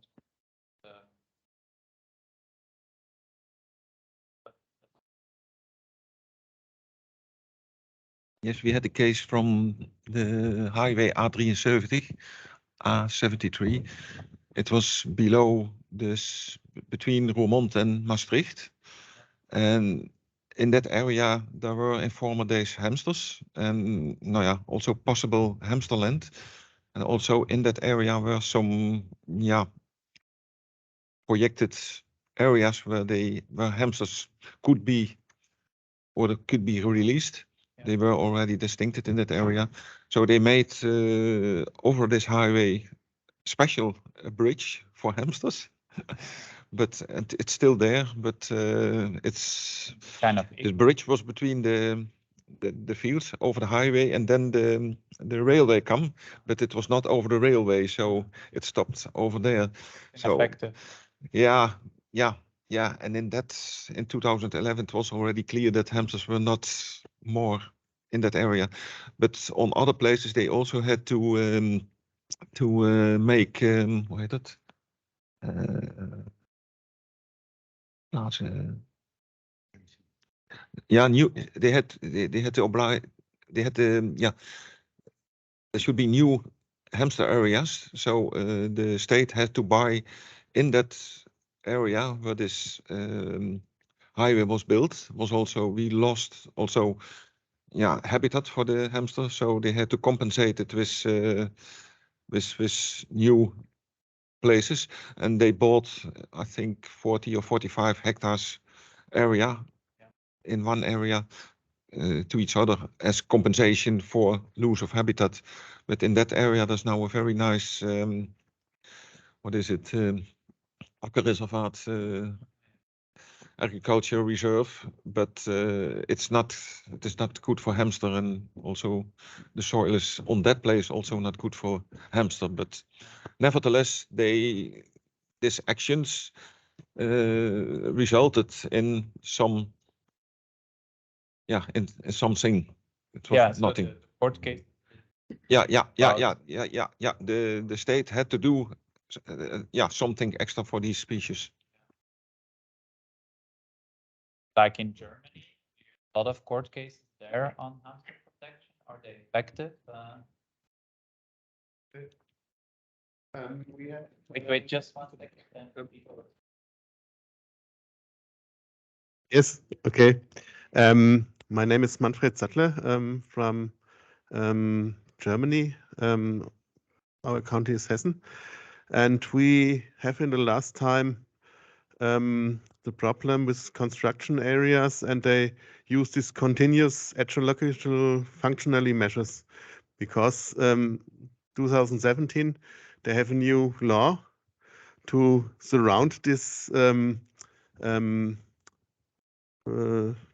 Yes, we had a case from the highway A73, A73. It was below this, between Roermond and Maastricht. And in that area, there were in former days hamsters and also possible hamster land. And also in that area were some, projected areas where hamsters could be released. Yeah. They were already distincted in that area. So they made over this highway special bridge for hamsters. But it's still there, but it's kind of the bridge was between the fields over the highway and then the railway come, but it was not over the railway, so it stopped over there. Ineffective. So yeah, and in 2011 it was already clear that hamsters were not more in that area, but on other places they also had to make hoe heet dat? New. They had to oblige. They had there should be new hamster areas. So the state had to buy in that area where this highway was built. We lost also habitat for the hamster. So they had to compensate it with new places, and they bought, I think, 40 or 45 hectares area in one area to each other as compensation for loss of habitat. But in that area, there's now a very nice, akkerreservaat, agriculture reserve, but it is not good for hamster, and also the soil is on that place also not good for hamster. But nevertheless, these actions resulted in some, in something. It was nothing. The court case. The state had to do something extra for these species. Like in Germany, a lot of court cases there on hamster protection. Are they effective? We have. Wait, just 1 second. Yes, okay. My name is Manfred Sattler from Germany. Our county is Hessen. And we have in the last time the problem with construction areas, and they use these continuous ecological functionally measures because 2017 they have a new law to surround this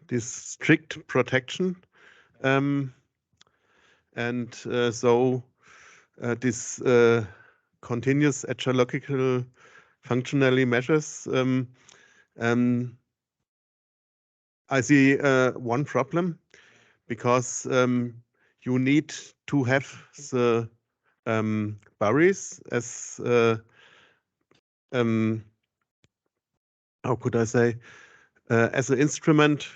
this strict protection, and so this continuous etiological functionally measures. I see one problem, because you need to have the Barrys as how could I say, as an instrument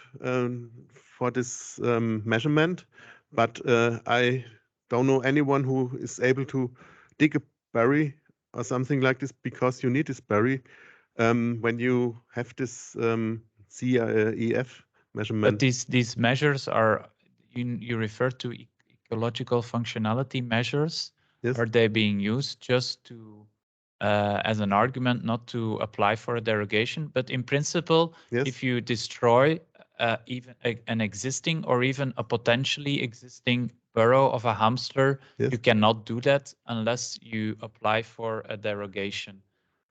for this measurement, but I don't know anyone who is able to dig a Barry or something like this, because you need this Barry when you have this CEF measurement. But these measures are, you refer to ecological functionality measures. Yes. Are they being used just to as an argument not to apply for a derogation? But in principle, Yes. if you destroy even an existing or even a potentially existing burrow of a hamster, Yes. you cannot do that unless you apply for a derogation.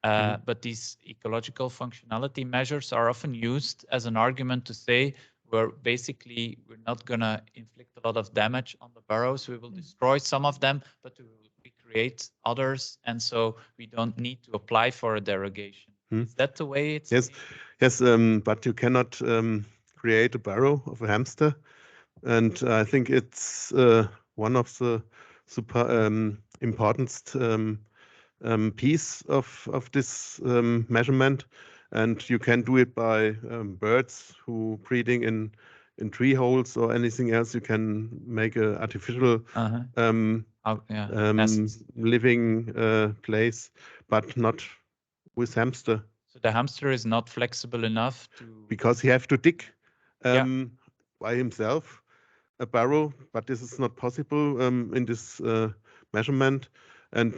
But these ecological functionality measures are often used as an argument to say we're not going to inflict a lot of damage on the burrows. We will destroy some of them, but we will recreate others, and so we don't need to apply for a derogation. Is that the way it's? Yes, yes, but you cannot create a burrow of a hamster, and I think it's one of the super important piece of this measurement, and you can do it by birds who breeding in tree holes or anything else. You can make an artificial living place, but not with hamster. So the hamster is not flexible enough to, because he have to dig by himself a burrow, but this is not possible in this measurement, and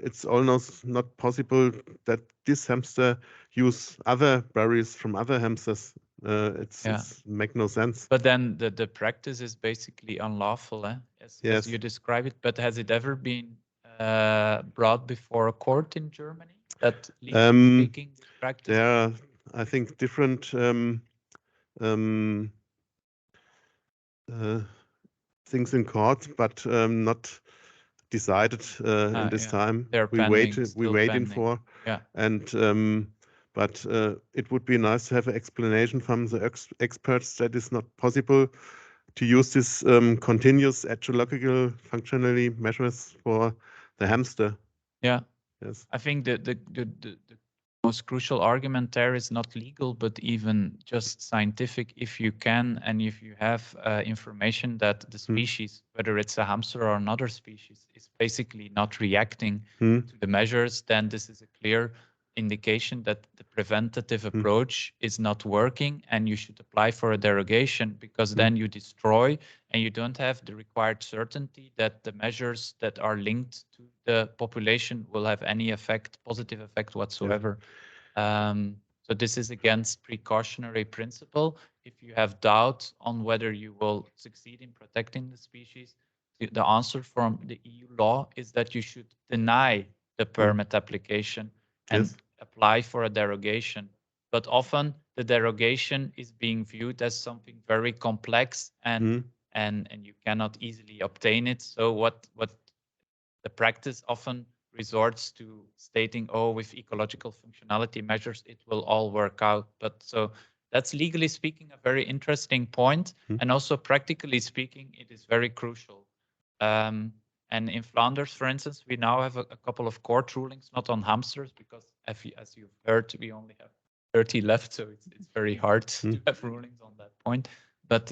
it's almost not possible that this hamster use other berries from other hamsters. It's make no sense. But then the practice is basically unlawful, as you describe it. But has it ever been brought before a court in Germany? That legally speaking, this practice? There are, I think, different things in court, but not decided in this time. They're we still waiting pending. for, and but it would be nice to have an explanation from the experts that it's not possible to use this continuous etiological functionally measures for the hamster. Yeah. Yes. I think the most crucial argument there is not legal, but even just scientific. If you can, and if you have information that the species, whether it's a hamster or another species, is basically not reacting to the measures, then this is a clear indication that the preventative approach is not working, and you should apply for a derogation, because then you destroy and you don't have the required certainty that the measures that are linked to the population will have any effect, positive effect whatsoever. So this is against precautionary principle. If you have doubt on whether you will succeed in protecting the species, the answer from the EU law is that you should deny the permit application and apply for a derogation. But often the derogation is being viewed as something very complex, and you cannot easily obtain it. So what the practice often resorts to stating, oh, with ecological functionality measures, it will all work out. But so that's legally speaking a very interesting point. And also practically speaking, it is very crucial. And in Flanders, for instance, we now have a couple of court rulings, not on hamsters, because as you've heard, we only have 30 left, so it's very hard to have rulings on that point. But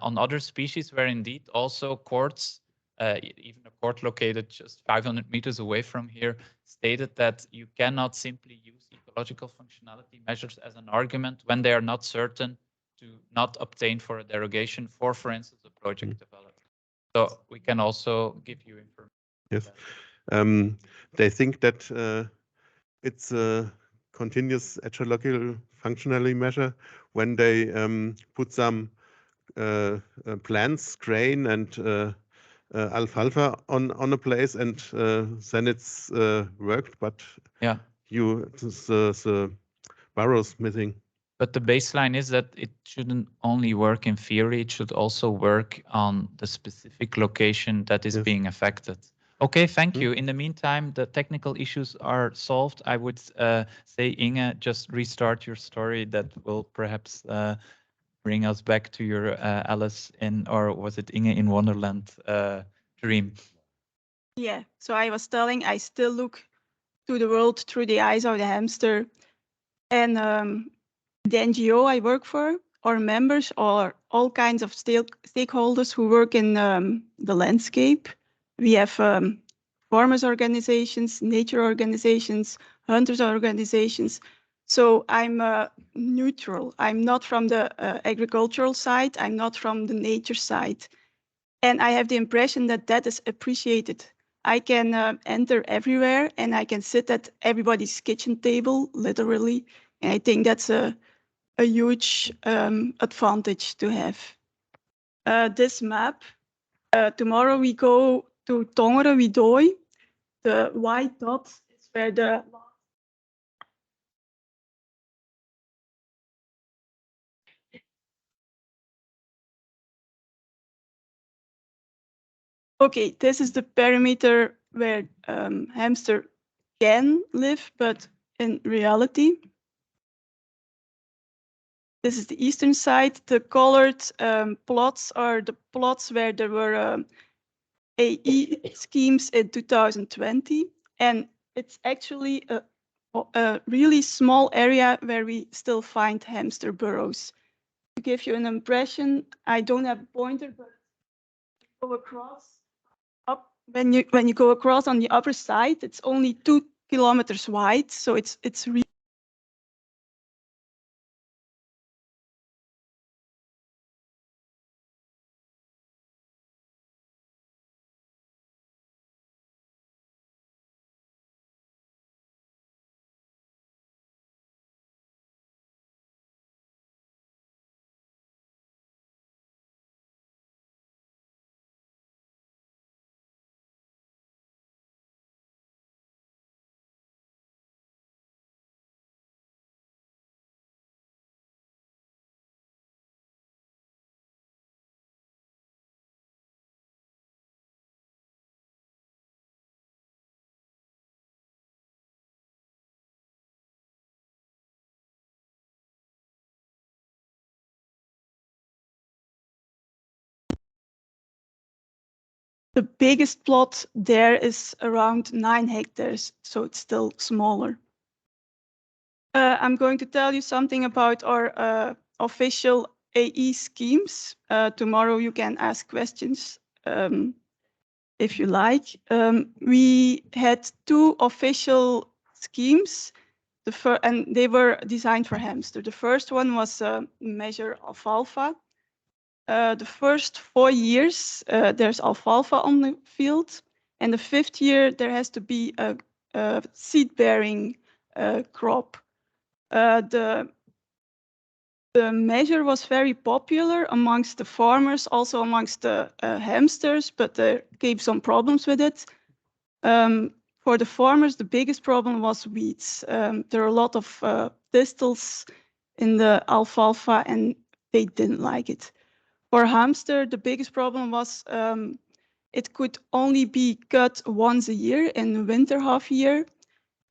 on other species where indeed also courts, even a court located just 500 meters away from here, stated that you cannot simply use ecological functionality measures as an argument when they are not certain to not obtain for a derogation for instance, a project development. So we can also give you information. Yes. They think that it's a continuous etiological functionality measure when they put some plants, grain, and alfalfa on a place, and then it's worked. But the burrows missing. But the baseline is that it shouldn't only work in theory, it should also work on the specific location that is Yes. being affected. Okay, thank Hmm. you. In the meantime, the technical issues are solved. I would say, Inge, just restart your story. That will perhaps bring us back to your Alice in, or was it Inge in Wonderland dream? Yeah, so I was telling, I still look to the world through the eyes of the hamster. And the NGO I work for, our members are all kinds of stakeholders who work in the landscape. We have farmers organizations, nature organizations, hunters organizations. So I'm neutral. I'm not from the agricultural side. I'm not from the nature side. And I have the impression that that is appreciated. I can enter everywhere and I can sit at everybody's kitchen table, literally. And I think that's a huge advantage to have. This map, tomorrow we go to Tongeren Widoi. The white dot is where the okay, this is the perimeter where hamster can live, but in reality, this is the eastern side. The colored plots are the plots where there were AE schemes in 2020, and it's actually a really small area where we still find hamster burrows. To give you an impression, I don't have a pointer, but go across up when you go across on the upper side, it's only 2 kilometers wide, so it's really the biggest plot there is around 9 hectares, so it's still smaller. I'm going to tell you something about our official AE schemes. Tomorrow you can ask questions if you like. We had 2 official schemes, and they were designed for hamster. The first one was measure alfalfa. The first 4 years, there's alfalfa on the field, and the 5th year there has to be a seed-bearing crop. The measure was very popular amongst the farmers, also amongst the hamsters, but there came some problems with it. For the farmers, the biggest problem was weeds. There are a lot of thistles in the alfalfa, and they didn't like it. For hamster, the biggest problem was it could only be cut once a year in the winter half year.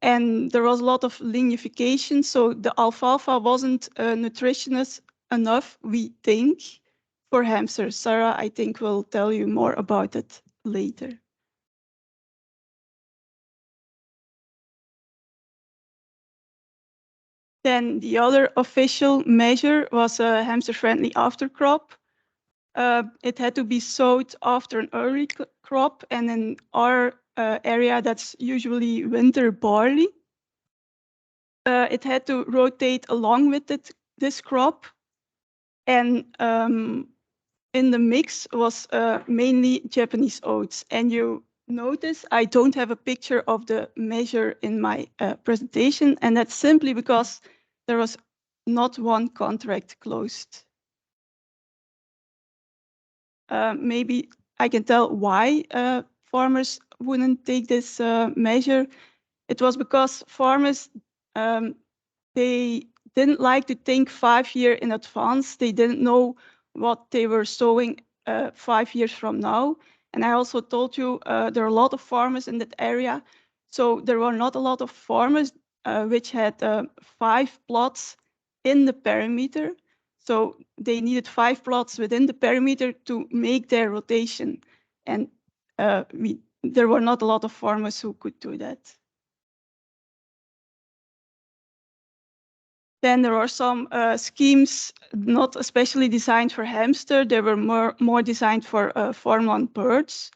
And there was a lot of lignification, so the alfalfa wasn't nutritious enough, we think, for hamsters. Sarah, I think, will tell you more about it later. Then the other official measure was a hamster-friendly aftercrop. It had to be sowed after an early crop, and in our area, that's usually winter barley. It had to rotate along with this crop, and in the mix was mainly Japanese oats. And you notice I don't have a picture of the measure in my presentation, and that's simply because there was not one contract closed. Maybe I can tell why farmers wouldn't take this measure. It was because farmers, they didn't like to think 5 years in advance. They didn't know what they were sowing 5 years from now. And I also told you there are a lot of farmers in that area. So there were not a lot of farmers which had 5 plots in the perimeter. So they needed 5 plots within the perimeter to make their rotation. And there were not a lot of farmers who could do that. Then there are some schemes not especially designed for hamster. They were more designed for farmland birds.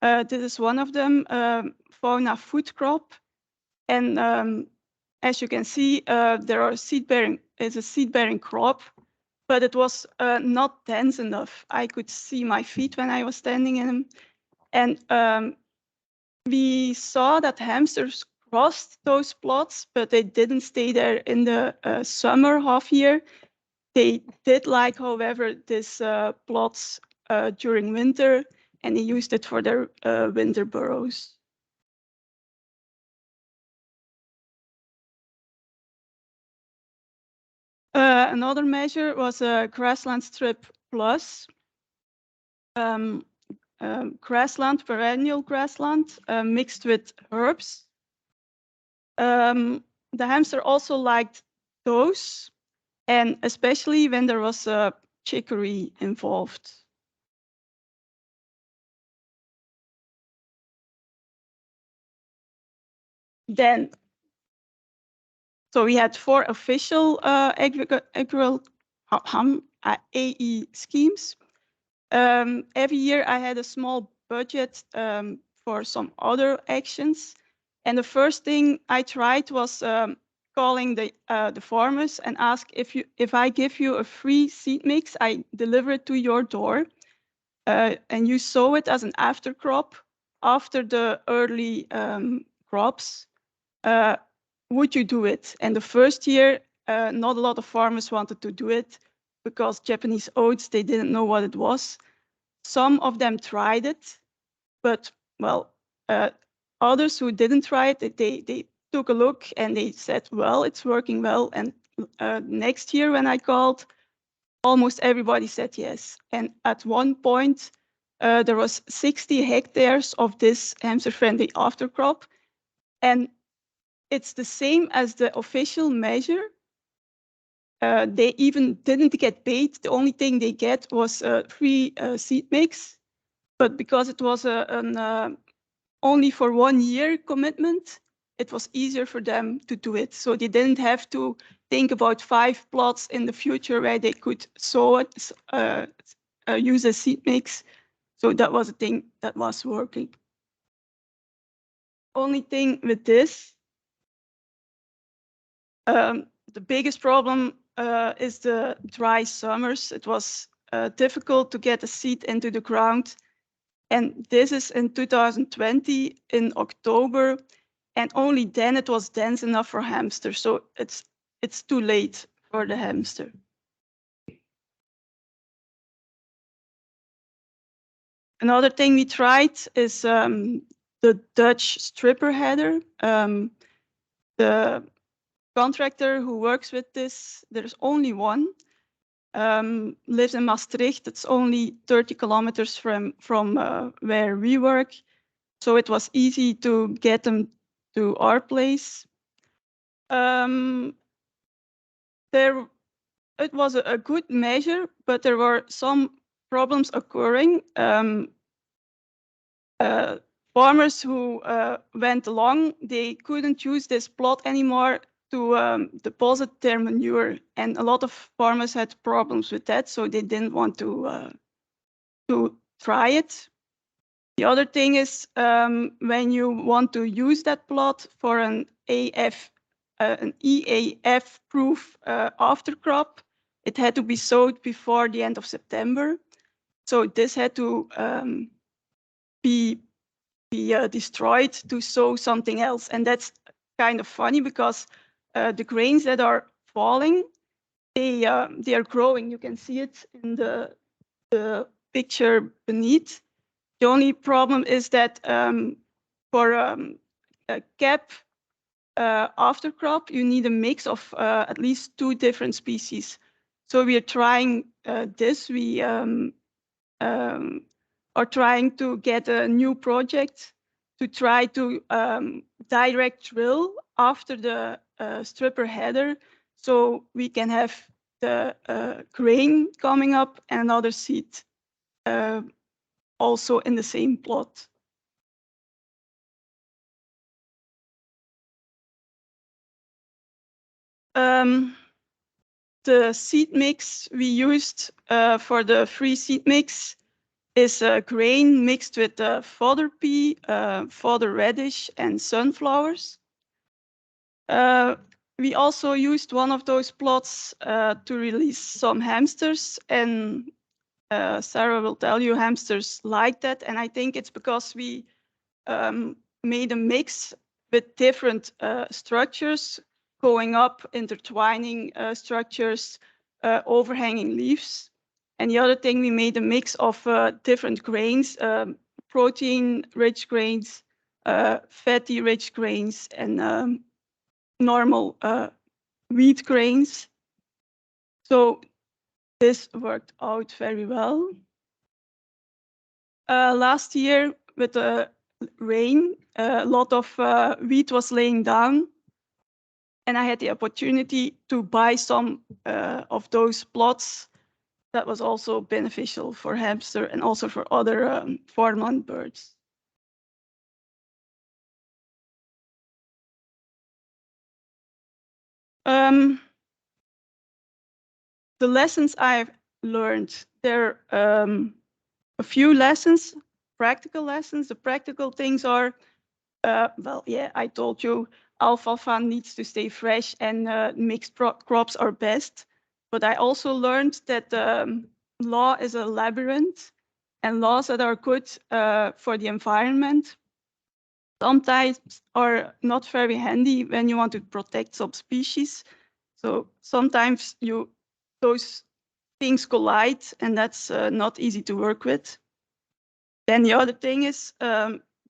This is one of them, fauna food crop. And as you can see, there are it's a seed-bearing crop, but it was not dense enough. I could see my feet when I was standing in them. And we saw that hamsters crossed those plots, but they didn't stay there in the summer half year. They did like, however, this plots during winter, and they used it for their winter burrows. Another measure was a grassland strip plus. Grassland, perennial grassland, mixed with herbs. The hamster also liked those, and especially when there was a chicory involved. Then, so we had 4 official AE schemes. Every year I had a small budget for some other actions. And the first thing I tried was calling the farmers and ask if I give you a free seed mix, I deliver it to your door, and you sow it as an after crop after the early crops. Would you do it? And the first year, not a lot of farmers wanted to do it because Japanese oats, they didn't know what it was. Some of them tried it, but well, others who didn't try it, they took a look and they said, well, it's working well. And next year when I called, almost everybody said yes. And at one point, there was 60 hectares of this hamster-friendly aftercrop. And it's the same as the official measure. They even didn't get paid. The only thing they get was a free seed mix. But because it was only for 1 year commitment, it was easier for them to do it. So they didn't have to think about 5 plots in the future where they could sow it, use a seed mix. So that was a thing that was working. Only thing with this, the biggest problem is the dry summers. It was difficult to get a seed into the ground. And this is in 2020 in October. And only then it was dense enough for hamsters. So it's too late for the hamster. Another thing we tried is the Dutch stripper header. The contractor who works with this, there's only one, lives in Maastricht. It's only 30 kilometers from where we work. So it was easy to get them to our place. It was a good measure, but there were some problems occurring. Farmers who went along, they couldn't use this plot anymore to deposit their manure, and a lot of farmers had problems with that, so they didn't want to try it. The other thing is when you want to use that plot for an EAF-proof aftercrop, it had to be sowed before the end of September. So this had to be destroyed to sow something else. And that's kind of funny because the grains that are falling, they are growing. You can see it in the picture beneath. The only problem is that for cap after crop, you need a mix of at least 2 different species. So we are trying this. We are trying to get a new project to try to direct drill after the stripper header, so we can have the grain coming up and another seed also in the same plot. The seed mix we used for the free seed mix is grain mixed with fodder pea, fodder radish, and sunflowers. We also used one of those plots to release some hamsters, and Sarah will tell you hamsters like that. And I think it's because we made a mix with different structures, going up, intertwining structures, overhanging leaves. And the other thing, we made a mix of different grains, protein-rich grains, fatty-rich grains, and normal wheat grains. So this worked out very well. Last year, with the rain, a lot of wheat was laying down, and I had the opportunity to buy some of those plots. That was also beneficial for hamster and also for other farmland birds. The lessons I've learned, there are a few lessons, practical lessons. The practical things are, well, yeah, I told you, alfalfa needs to stay fresh, and mixed crops are best. But I also learned that law is a labyrinth, and laws that are good for the environment sometimes are not very handy when you want to protect some species. So sometimes those things collide, and that's not easy to work with. Then the other thing is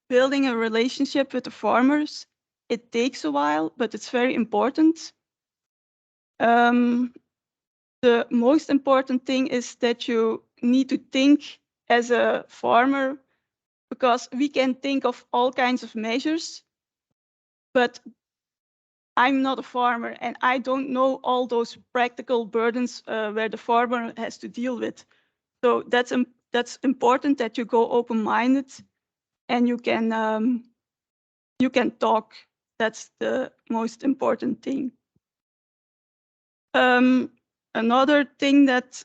building a relationship with the farmers. It takes a while, but it's very important. The most important thing is that you need to think as a farmer, because we can think of all kinds of measures, but I'm not a farmer and I don't know all those practical burdens where the farmer has to deal with. So that's important, that you go open-minded and you can talk. That's the most important thing. Another thing that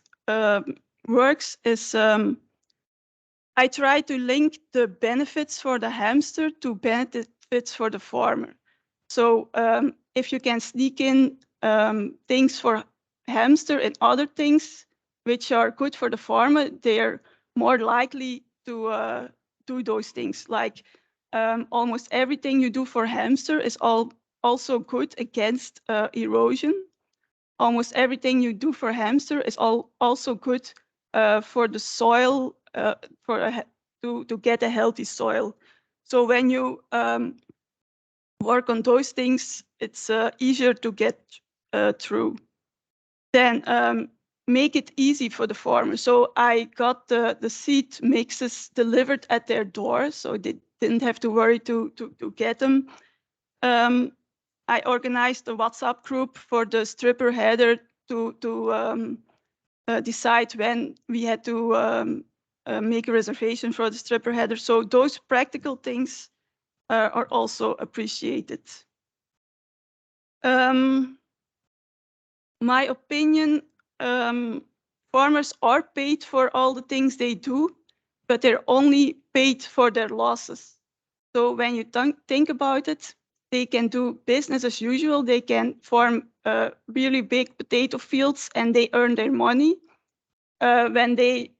works is I try to link the benefits for the hamster to benefits for the farmer. So if you can sneak in things for hamster and other things which are good for the farmer, they're more likely to do those things. Like almost everything you do for hamster is also good against erosion. Almost everything you do for hamster is also good for the soil, to get a healthy soil. So when you work on those things, it's easier to get through. Then make it easy for the farmer. So I got the seed mixes delivered at their door, so they didn't have to worry to get them. I organized a WhatsApp group for the stripper header to decide when we had to make a reservation for the stripper header. So those practical things are also appreciated. My opinion, farmers are paid for all the things they do, but they're only paid for their losses. So when you think about it, they can do business as usual. They can farm really big potato fields and they earn their money. When they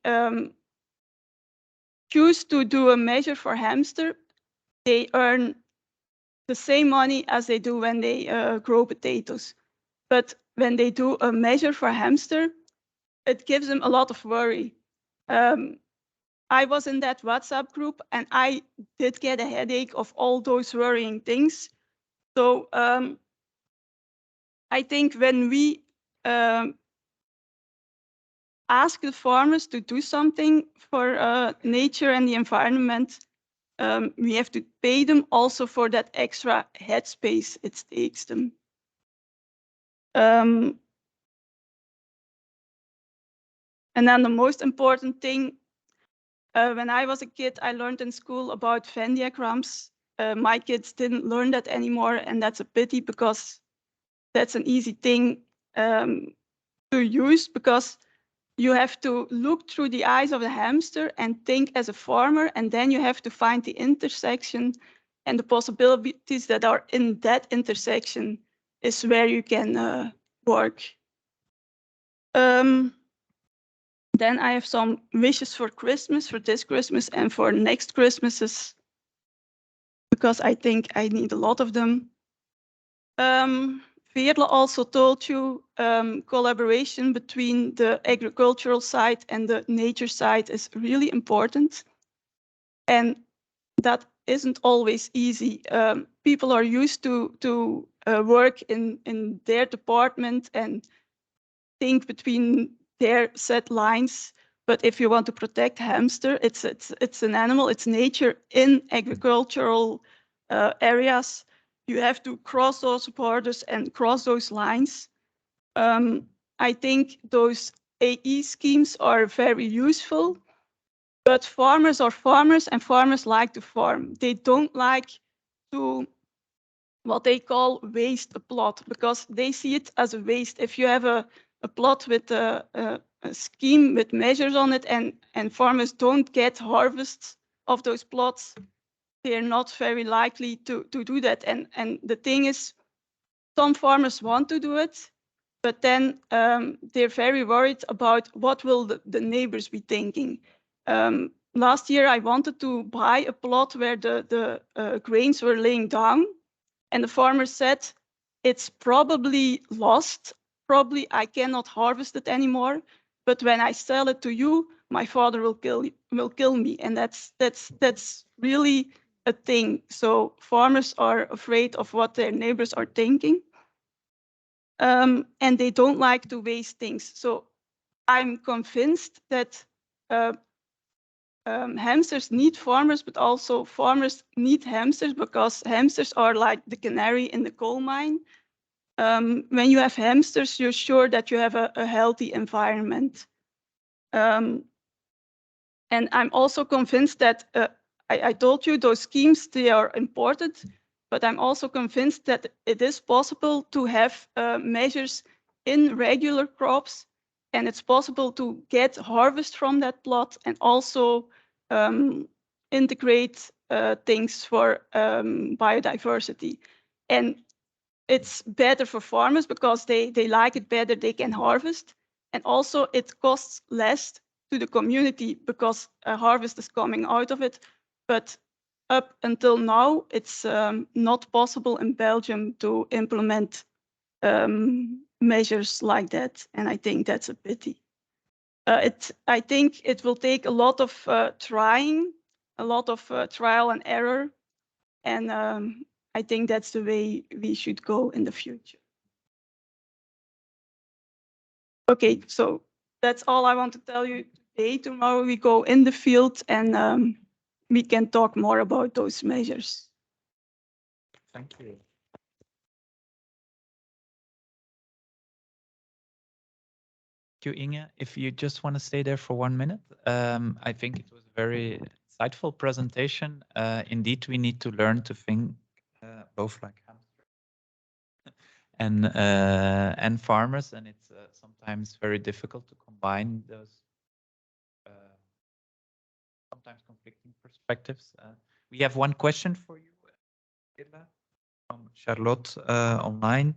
choose to do a measure for hamster, they earn the same money as they do when they grow potatoes. But when they do a measure for hamster, it gives them a lot of worry. I was in that WhatsApp group and I did get a headache of all those worrying things. So I think when we ask the farmers to do something for nature and the environment, we have to pay them also for that extra headspace it takes them. And then the most important thing, when I was a kid, I learned in school about Venn diagrams. My kids didn't learn that anymore, and that's a pity because that's an easy thing to use, because you have to look through the eyes of the hamster and think as a farmer, and then you have to find the intersection and the possibilities that are in that intersection is where you can work. Then I have some wishes for Christmas, for this Christmas and for next Christmases, because I think I need a lot of them. Veerle also told you collaboration between the agricultural side and the nature side is really important. And that isn't always easy. People are used to work in their department and think between their set lines. But if you want to protect hamster, it's an animal, it's nature in agricultural areas. You have to cross those borders and cross those lines. I think those AE schemes are very useful, but farmers are farmers and farmers like to farm. They don't like to what they call waste a plot, because they see it as a waste. If you have a plot with a scheme with measures on it and farmers don't get harvests of those plots, they're not very likely to do that. And the thing is, some farmers want to do it, but then they're very worried about what will the neighbors be thinking. Last year, I wanted to buy a plot where the grains were laying down, and the farmer said, it's probably lost. Probably I cannot harvest it anymore. But when I sell it to you, my father will kill me. And that's really a thing. So farmers are afraid of what their neighbors are thinking. And they don't like to waste things. So I'm convinced that hamsters need farmers, but also farmers need hamsters, because hamsters are like the canary in the coal mine. When you have hamsters, you're sure that you have a healthy environment. And I'm also convinced that, I told you those schemes, they are important, but I'm also convinced that it is possible to have measures in regular crops, and it's possible to get harvest from that plot and also integrate things for biodiversity. And it's better for farmers because they like it better, they can harvest. And also it costs less to the community because a harvest is coming out of it. But up until now, it's not possible in Belgium to implement measures like that. And I think that's a pity. I think it will take a lot of trying, a lot of trial and error. And I think that's the way we should go in the future. Okay, so that's all I want to tell you today. Tomorrow we go in the field and we can talk more about those measures. Thank you. Thank you, Inge. If you just want to stay there for 1 minute, I think it was a very insightful presentation. Indeed, we need to learn to think both like hamsters and farmers, and it's sometimes very difficult to combine those sometimes conflicting perspectives. We have one question for you, from Charlotte online.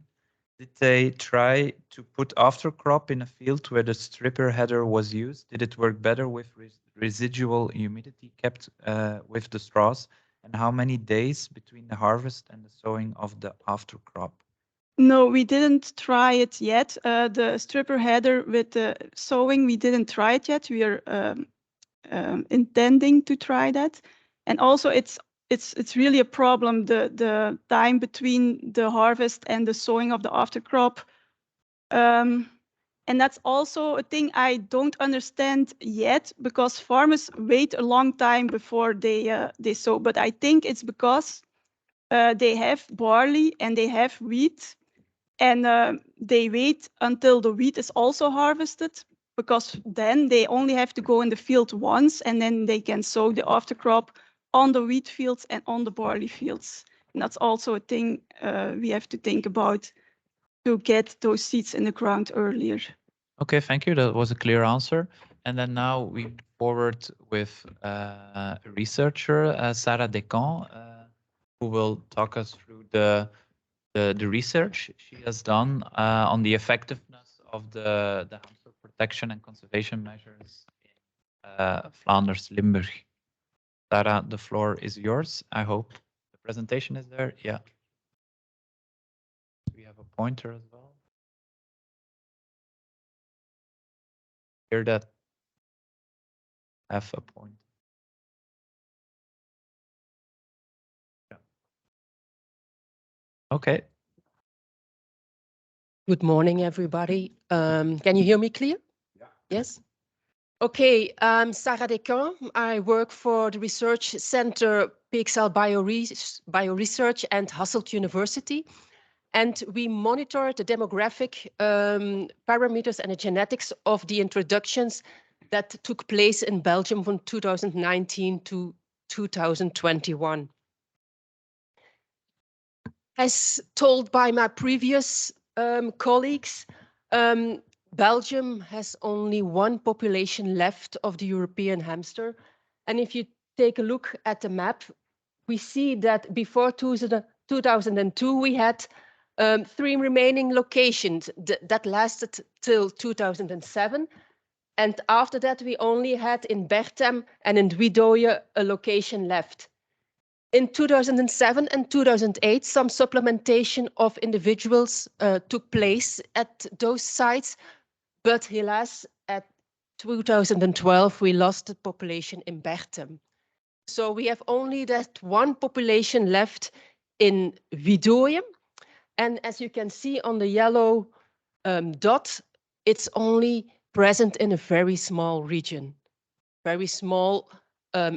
Did they try to put aftercrop in a field where the stripper header was used? Did it work better with residual humidity kept with the straws? And how many days between the harvest and the sowing of the aftercrop? No, we didn't try it yet. The stripper header with the sowing, we didn't try it yet. We are intending to try that. And also it's really a problem, the time between the harvest and the sowing of the aftercrop. And that's also a thing I don't understand yet, because farmers wait a long time before they sow. But I think it's because they have barley and they have wheat, and they wait until the wheat is also harvested, because then they only have to go in the field once, and then they can sow the aftercrop on the wheat fields and on the barley fields. And that's also a thing we have to think about, to get those seeds in the ground earlier. Okay, thank you. That was a clear answer. And then now we move forward with a researcher, Sarah Descamps, who will talk us through the research she has done on the effectiveness of the hamster protection and conservation measures in Flanders, Limburg. Sarah, the floor is yours. I hope the presentation is there. Yeah. We have a pointer as well. Hear that? Have a point. Yeah. Okay. Good morning, everybody. Can you hear me clear? Yeah. Yes? Okay, I'm Sarah Descamps. I work for the research center PXL Bioresearch and Hasselt University. And we monitor the demographic parameters and the genetics of the introductions that took place in Belgium from 2019 to 2021. As told by my previous colleagues, Belgium has only one population left of the European hamster. And if you take a look at the map, we see that before 2002, we had 3 remaining locations that lasted till 2007. And after that, we only had in Berchem and in Dwidooie a location left. In 2007 and 2008, some supplementation of individuals took place at those sites, but hélas, at 2012, we lost the population in Berchem. So we have only that one population left in Dwidooie. And as you can see on the yellow dot, it's only present in a very small region, very small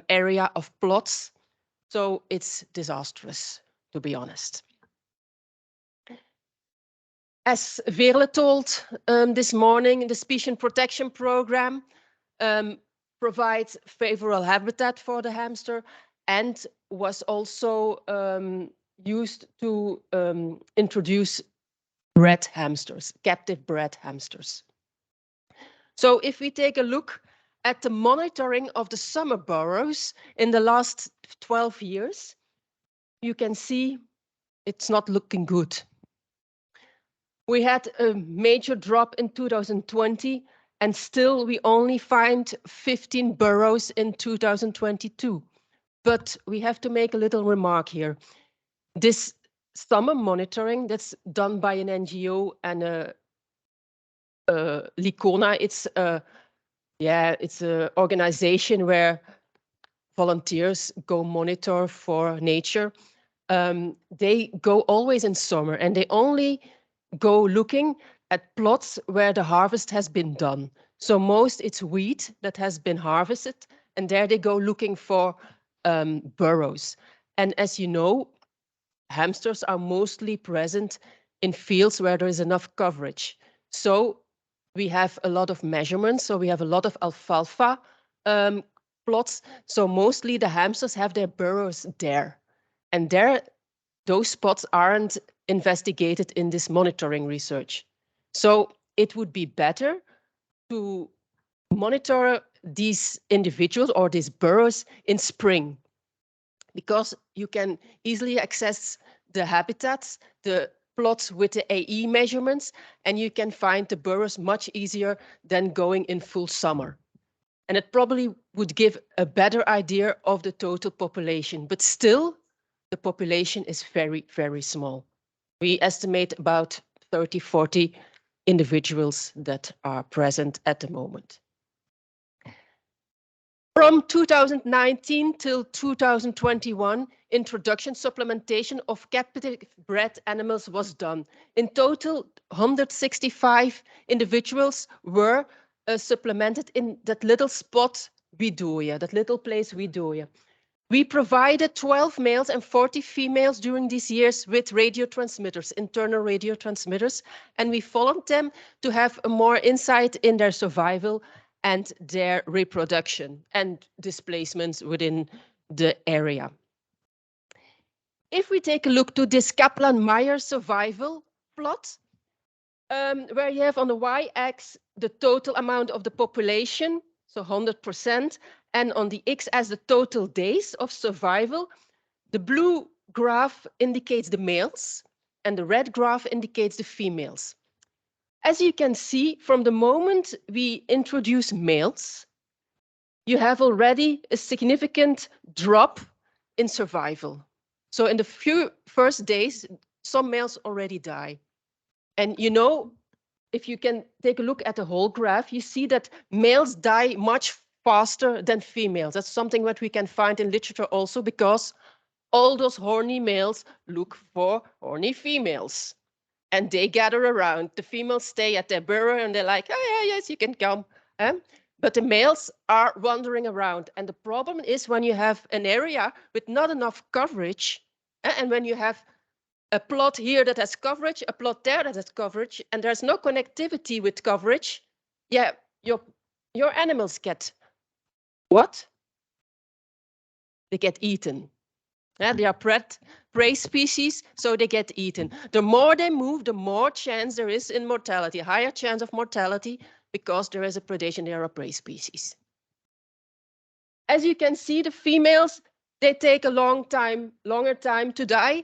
area of plots. So it's disastrous, to be honest. As Veerle told this morning, the Species Protection Program provides favorable habitat for the hamster and was also used to introduce bred hamsters, captive bred hamsters. So if we take a look at the monitoring of the summer burrows in the last 12 years, you can see it's not looking good. We had a major drop in 2020, and still we only find 15 burrows in 2022. But we have to make a little remark here. This summer monitoring that's done by an NGO and a Licona, it's an organization where volunteers go monitor for nature. They go always in summer, and they only go looking at plots where the harvest has been done. So most it's wheat that has been harvested, and there they go looking for burrows. And as you know, hamsters are mostly present in fields where there is enough coverage. So we have a lot of measurements. So we have a lot of alfalfa plots. So mostly the hamsters have their burrows there. And there, those spots aren't investigated in this monitoring research. So it would be better to monitor these individuals or these burrows in spring, because you can easily access the habitats, the plots with the AE measurements, and you can find the burrows much easier than going in full summer. And it probably would give a better idea of the total population, but still the population is very, very small. We estimate about 30, 40 individuals that are present at the moment. From 2019 till 2021, introduction supplementation of captive bred animals was done. In total, 165 individuals were supplemented in that little spot, Widoja, that little place, Widoja. We provided 12 males and 40 females during these years with radio transmitters, internal radio transmitters, and we followed them to have more insight in their survival and their reproduction and displacements within the area. If we take a look to this Kaplan-Meier survival plot, where you have on the y-axis the total amount of the population, so 100%, and on the x-axis the total days of survival, the blue graph indicates the males, and the red graph indicates the females. As you can see, from the moment we introduce males, you have already a significant drop in survival. So in the few first days, some males already die. And you know, if you can take a look at the whole graph, you see that males die much faster than females. That's something that we can find in literature also, because all those horny males look for horny females. And they gather around. The females stay at their burrow and they're like, oh yeah, yes, you can come. But the males are wandering around. And the problem is when you have an area with not enough coverage, and when you have a plot here that has coverage, a plot there that has coverage, and there's no connectivity with coverage, yeah, your animals get what? They get eaten. They are prey species, so they get eaten. The more they move, the more chance there is in mortality, higher chance of mortality, because there is a predation, they are a prey species. As you can see, the females, they take a longer time to die,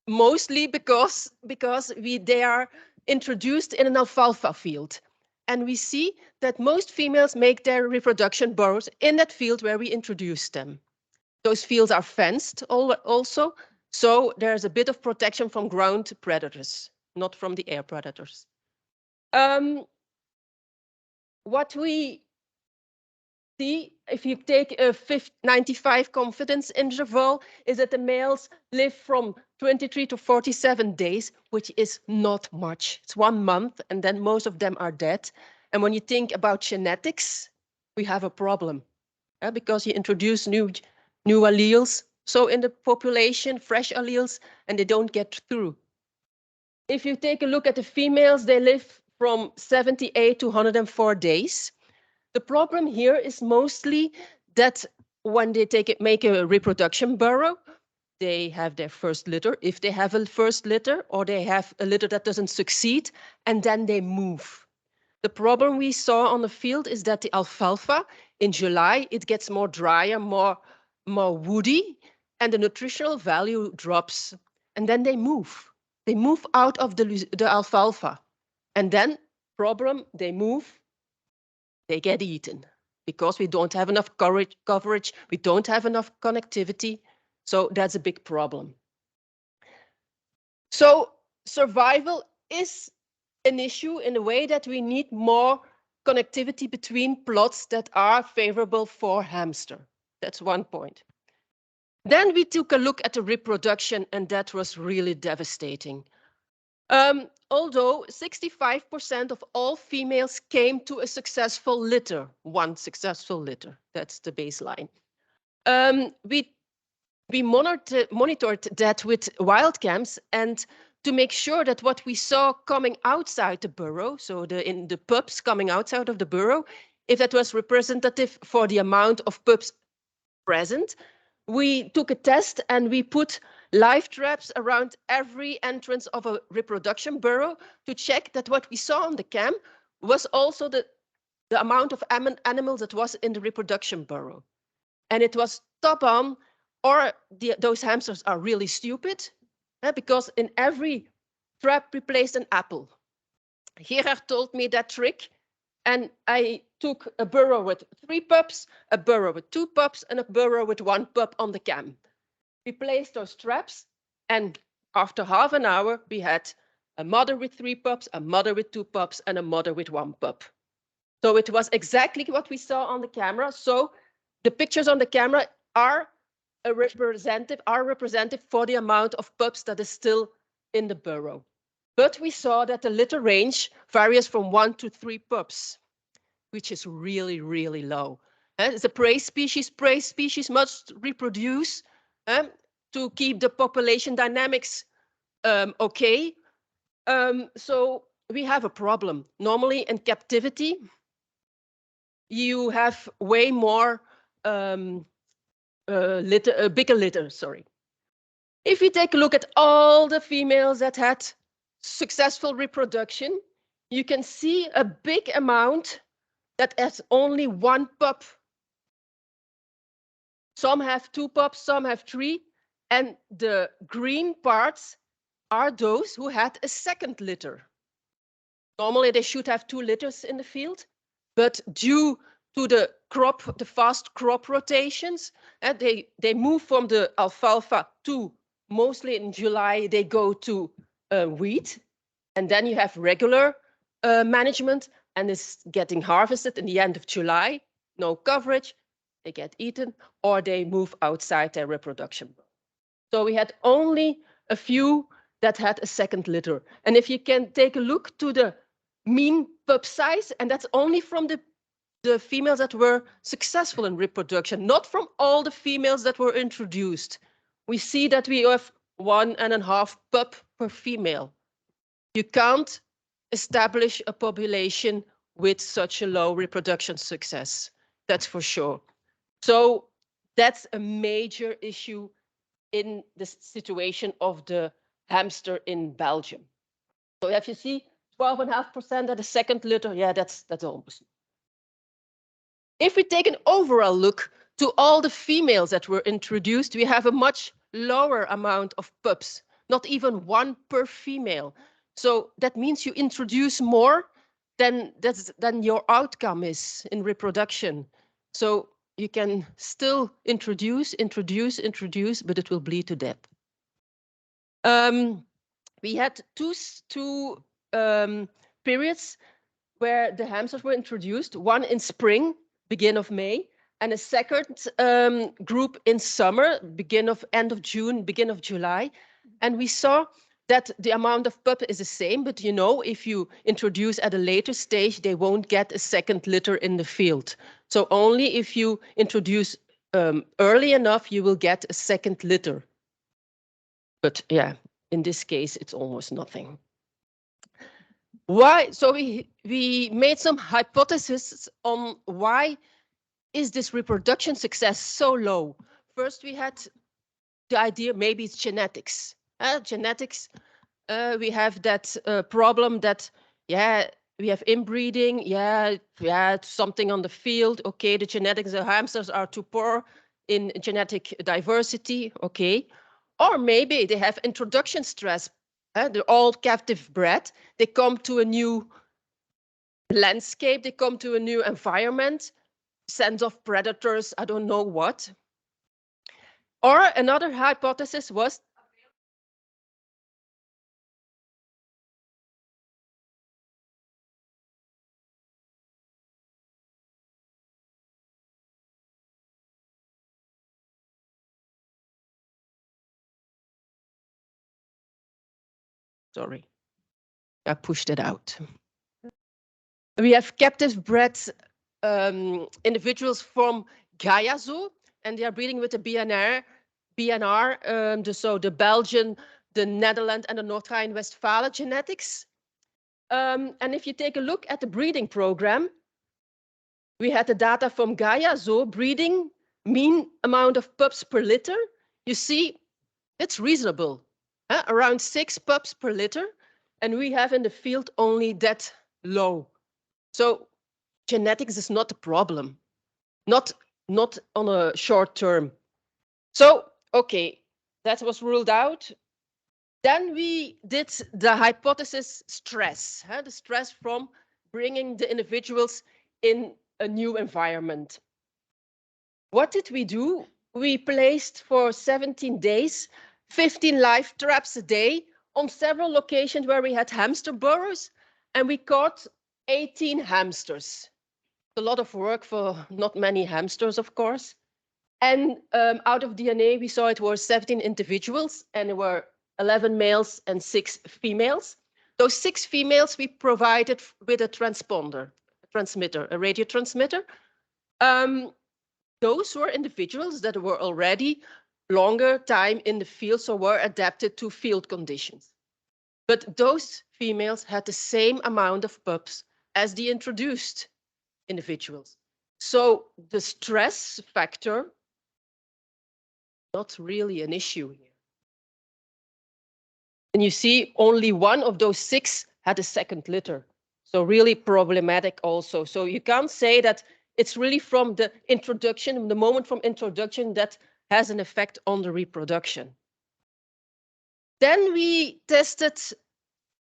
mostly because they are introduced in an alfalfa field. And we see that most females make their reproduction burrows in that field where we introduced them. Those fields are fenced also, so there's a bit of protection from ground predators, not from the air predators. What we see, if you take a 95 confidence interval, is that the males live from 23 to 47 days, which is not much. It's 1 month, and then most of them are dead. And when you think about genetics, we have a problem, because you introduce new alleles, so in the population, fresh alleles, and they don't get through. If you take a look at the females, they live from 78 to 104 days. The problem here is mostly that when they make a reproduction burrow, they have their first litter, if they have a first litter, or they have a litter that doesn't succeed, and then they move. The problem we saw on the field is that the alfalfa, in July, it gets more drier, more woody, and the nutritional value drops. And then they move. They move out of the alfalfa. And then, problem, they move, they get eaten, because we don't have enough coverage, we don't have enough connectivity. So that's a big problem. So survival is an issue in a way that we need more connectivity between plots that are favorable for hamster. That's one point. Then we took a look at the reproduction, and that was really devastating. Although 65% of all females came to a successful litter, one successful litter, that's the baseline. We monitored that with wild cams, and to make sure that what we saw coming outside the burrow, so in the pups coming outside of the burrow, if that was representative for the amount of pups present, we took a test and we put live traps around every entrance of a reproduction burrow to check that what we saw on the cam was also the amount of animals that was in the reproduction burrow. And it was top on, or those hamsters are really stupid, because in every trap we placed an apple. Gerard told me that trick, and I took a burrow with 3 pups, a burrow with 2 pups, and a burrow with 1 pup on the cam. We placed those traps, and after half an hour, we had a mother with 3 pups, a mother with 2 pups, and a mother with 1 pup. So it was exactly what we saw on the camera. So the pictures on the camera are representative for the amount of pups that is still in the burrow. But we saw that the litter range varies from 1 to 3 pups, which is really, really low. It's a prey species. Prey species must reproduce to keep the population dynamics okay. So we have a problem. Normally in captivity, you have way more bigger litter, sorry. If you take a look at all the females that had successful reproduction, you can see a big amount that has only 1 pup. Some have 2 pups, some have 3, and the green parts are those who had a second litter. Normally they should have 2 litters in the field, but due to the fast crop rotations, and they move from the alfalfa to, mostly in July, they go to wheat, and then you have regular management, and it's getting harvested in the end of July, no coverage, they get eaten, or they move outside their reproduction. So we had only a few that had a second litter. And if you can take a look to the mean pup size, and that's only from the females that were successful in reproduction, not from all the females that were introduced. We see that we have 1.5 pup per female. You can't establish a population with such a low reproduction success, that's for sure. So that's a major issue in the situation of the hamster in Belgium. So if you see 12.5% at the second litter, yeah, that's almost. If we take an overall look to all the females that were introduced, we have a much lower amount of pups, not even 1 per female. So that means you introduce more than your outcome is in reproduction. So you can still introduce, but it will bleed to death. We had two periods where the hamsters were introduced, one in spring, beginning of May, and a second group in summer, end of June, beginning of July. And we saw that the amount of pup is the same, but you know, if you introduce at a later stage, they won't get a second litter in the field. So only if you introduce early enough, you will get a second litter. But yeah, in this case, it's almost nothing. Why? So we made some hypotheses on why is this reproduction success so low. First, we had the idea maybe it's genetics. Genetics, we have that problem that, yeah, we have inbreeding, yeah, something on the field. Okay, the genetics of hamsters are too poor in genetic diversity. Okay, or maybe they have introduction stress. They're all captive bred. They come to a new landscape. They come to a new environment, sense of predators, I don't know what. Or another hypothesis was sorry, I pushed it out. We have captive bred individuals from Gaia Zoo, and they are breeding with the BNR, so the Belgian, the Netherlands, and the North Rhine-Westphalia genetics. And if you take a look at the breeding program, we had the data from Gaia Zoo breeding mean amount of pups per litter. You see, it's reasonable, around 6 pups per litter, and we have in the field only that low. So genetics is not a problem, not on a short term. So, okay, that was ruled out. Then we did the hypothesis stress, the stress from bringing the individuals in a new environment. What did we do? We placed for 17 days, 15 live traps a day on several locations where we had hamster burrows, and we caught 18 hamsters. a lot of work for not many hamsters, of course. And out of DNA, we saw it were 17 individuals, and there were 11 males and 6 females. Those 6 females we provided with a transponder, a transmitter, a radio transmitter. Those were individuals that were already longer time in the field, so were adapted to field conditions. But those females had the same amount of pups as the introduced individuals. So the stress factor, not really an issue here. And you see only one of those 6 had a second litter. So really problematic also. So you can't say that it's really from the introduction, the moment from introduction that has an effect on the reproduction. Then we tested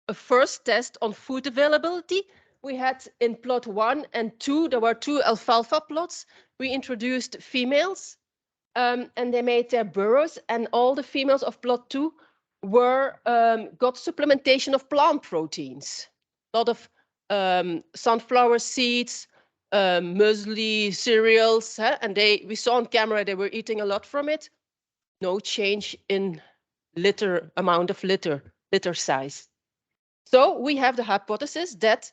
a first test on food availability. We had in plot 1 and 2, there were 2 alfalfa plots. We introduced females and they made their burrows, and all the females of plot 2 were got supplementation of plant proteins. A lot of sunflower seeds, muesli, cereals, and we saw on camera they were eating a lot from it. No change in amount of litter size. So we have the hypothesis that,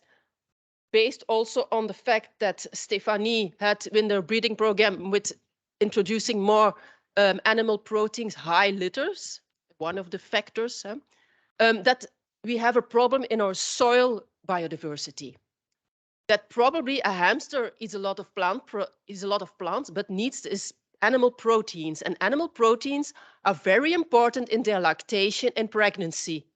based also on the fact that Stephanie had in their breeding program with introducing more animal proteins, high litters, one of the factors, that we have a problem in our soil biodiversity. That probably a hamster eats a lot of plants, but needs is animal proteins, and animal proteins are very important in their lactation and pregnancy.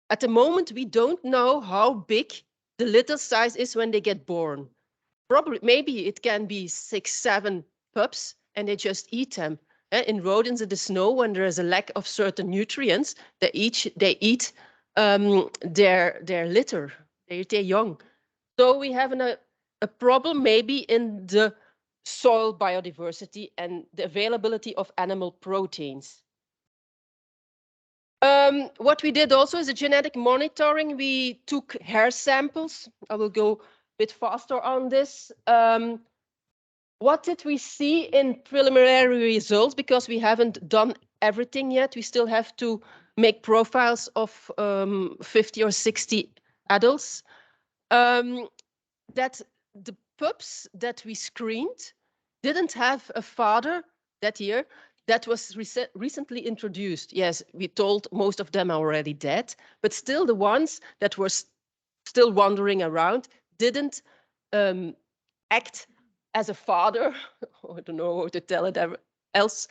At the moment, we don't know how big the litter size is when they get born. Probably, maybe it can be 6, 7 pups, and they just eat them. In rodents in the snow, when there is a lack of certain nutrients, they eat their litter, their young. So we have a problem maybe in the soil biodiversity and the availability of animal proteins. What we did also is a genetic monitoring. We took hair samples. I will go a bit faster on this. What did we see in preliminary results? Because we haven't done everything yet. We still have to make profiles of 50 or 60 adults. That the pups that we screened didn't have a father that year that was recently introduced. Yes, we told most of them are already dead, but still the ones that were still wandering around didn't act as a father. I don't know how to tell it else,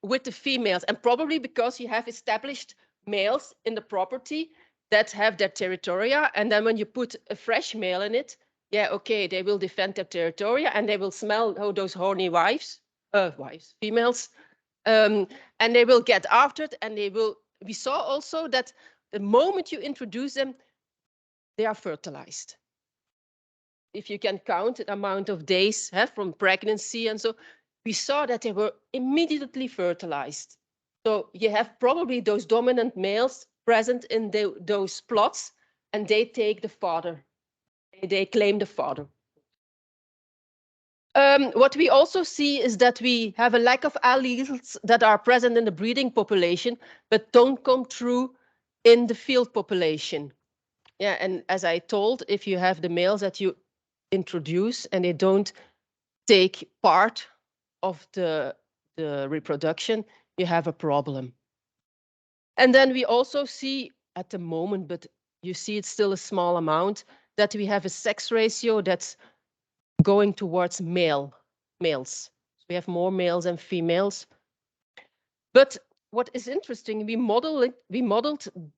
with the females. And probably because you have established males in the property that have their territoria, and then when you put a fresh male in it, yeah, okay, they will defend their territoria and they will smell those horny females, and they will get after it, and we saw also that the moment you introduce them, they are fertilized. If you can count the amount of days from pregnancy, and so we saw that they were immediately fertilized. So you have probably those dominant males present in those plots, and they take the father. They claim the father. What we also see is that we have a lack of alleles that are present in the breeding population, but don't come through in the field population. Yeah, and as I told, if you have the males that you introduce and they don't take part of the reproduction, you have a problem. And then we also see at the moment, but you see it's still a small amount, that we have a sex ratio that's going towards males. So we have more males than females. But what is interesting, we modeled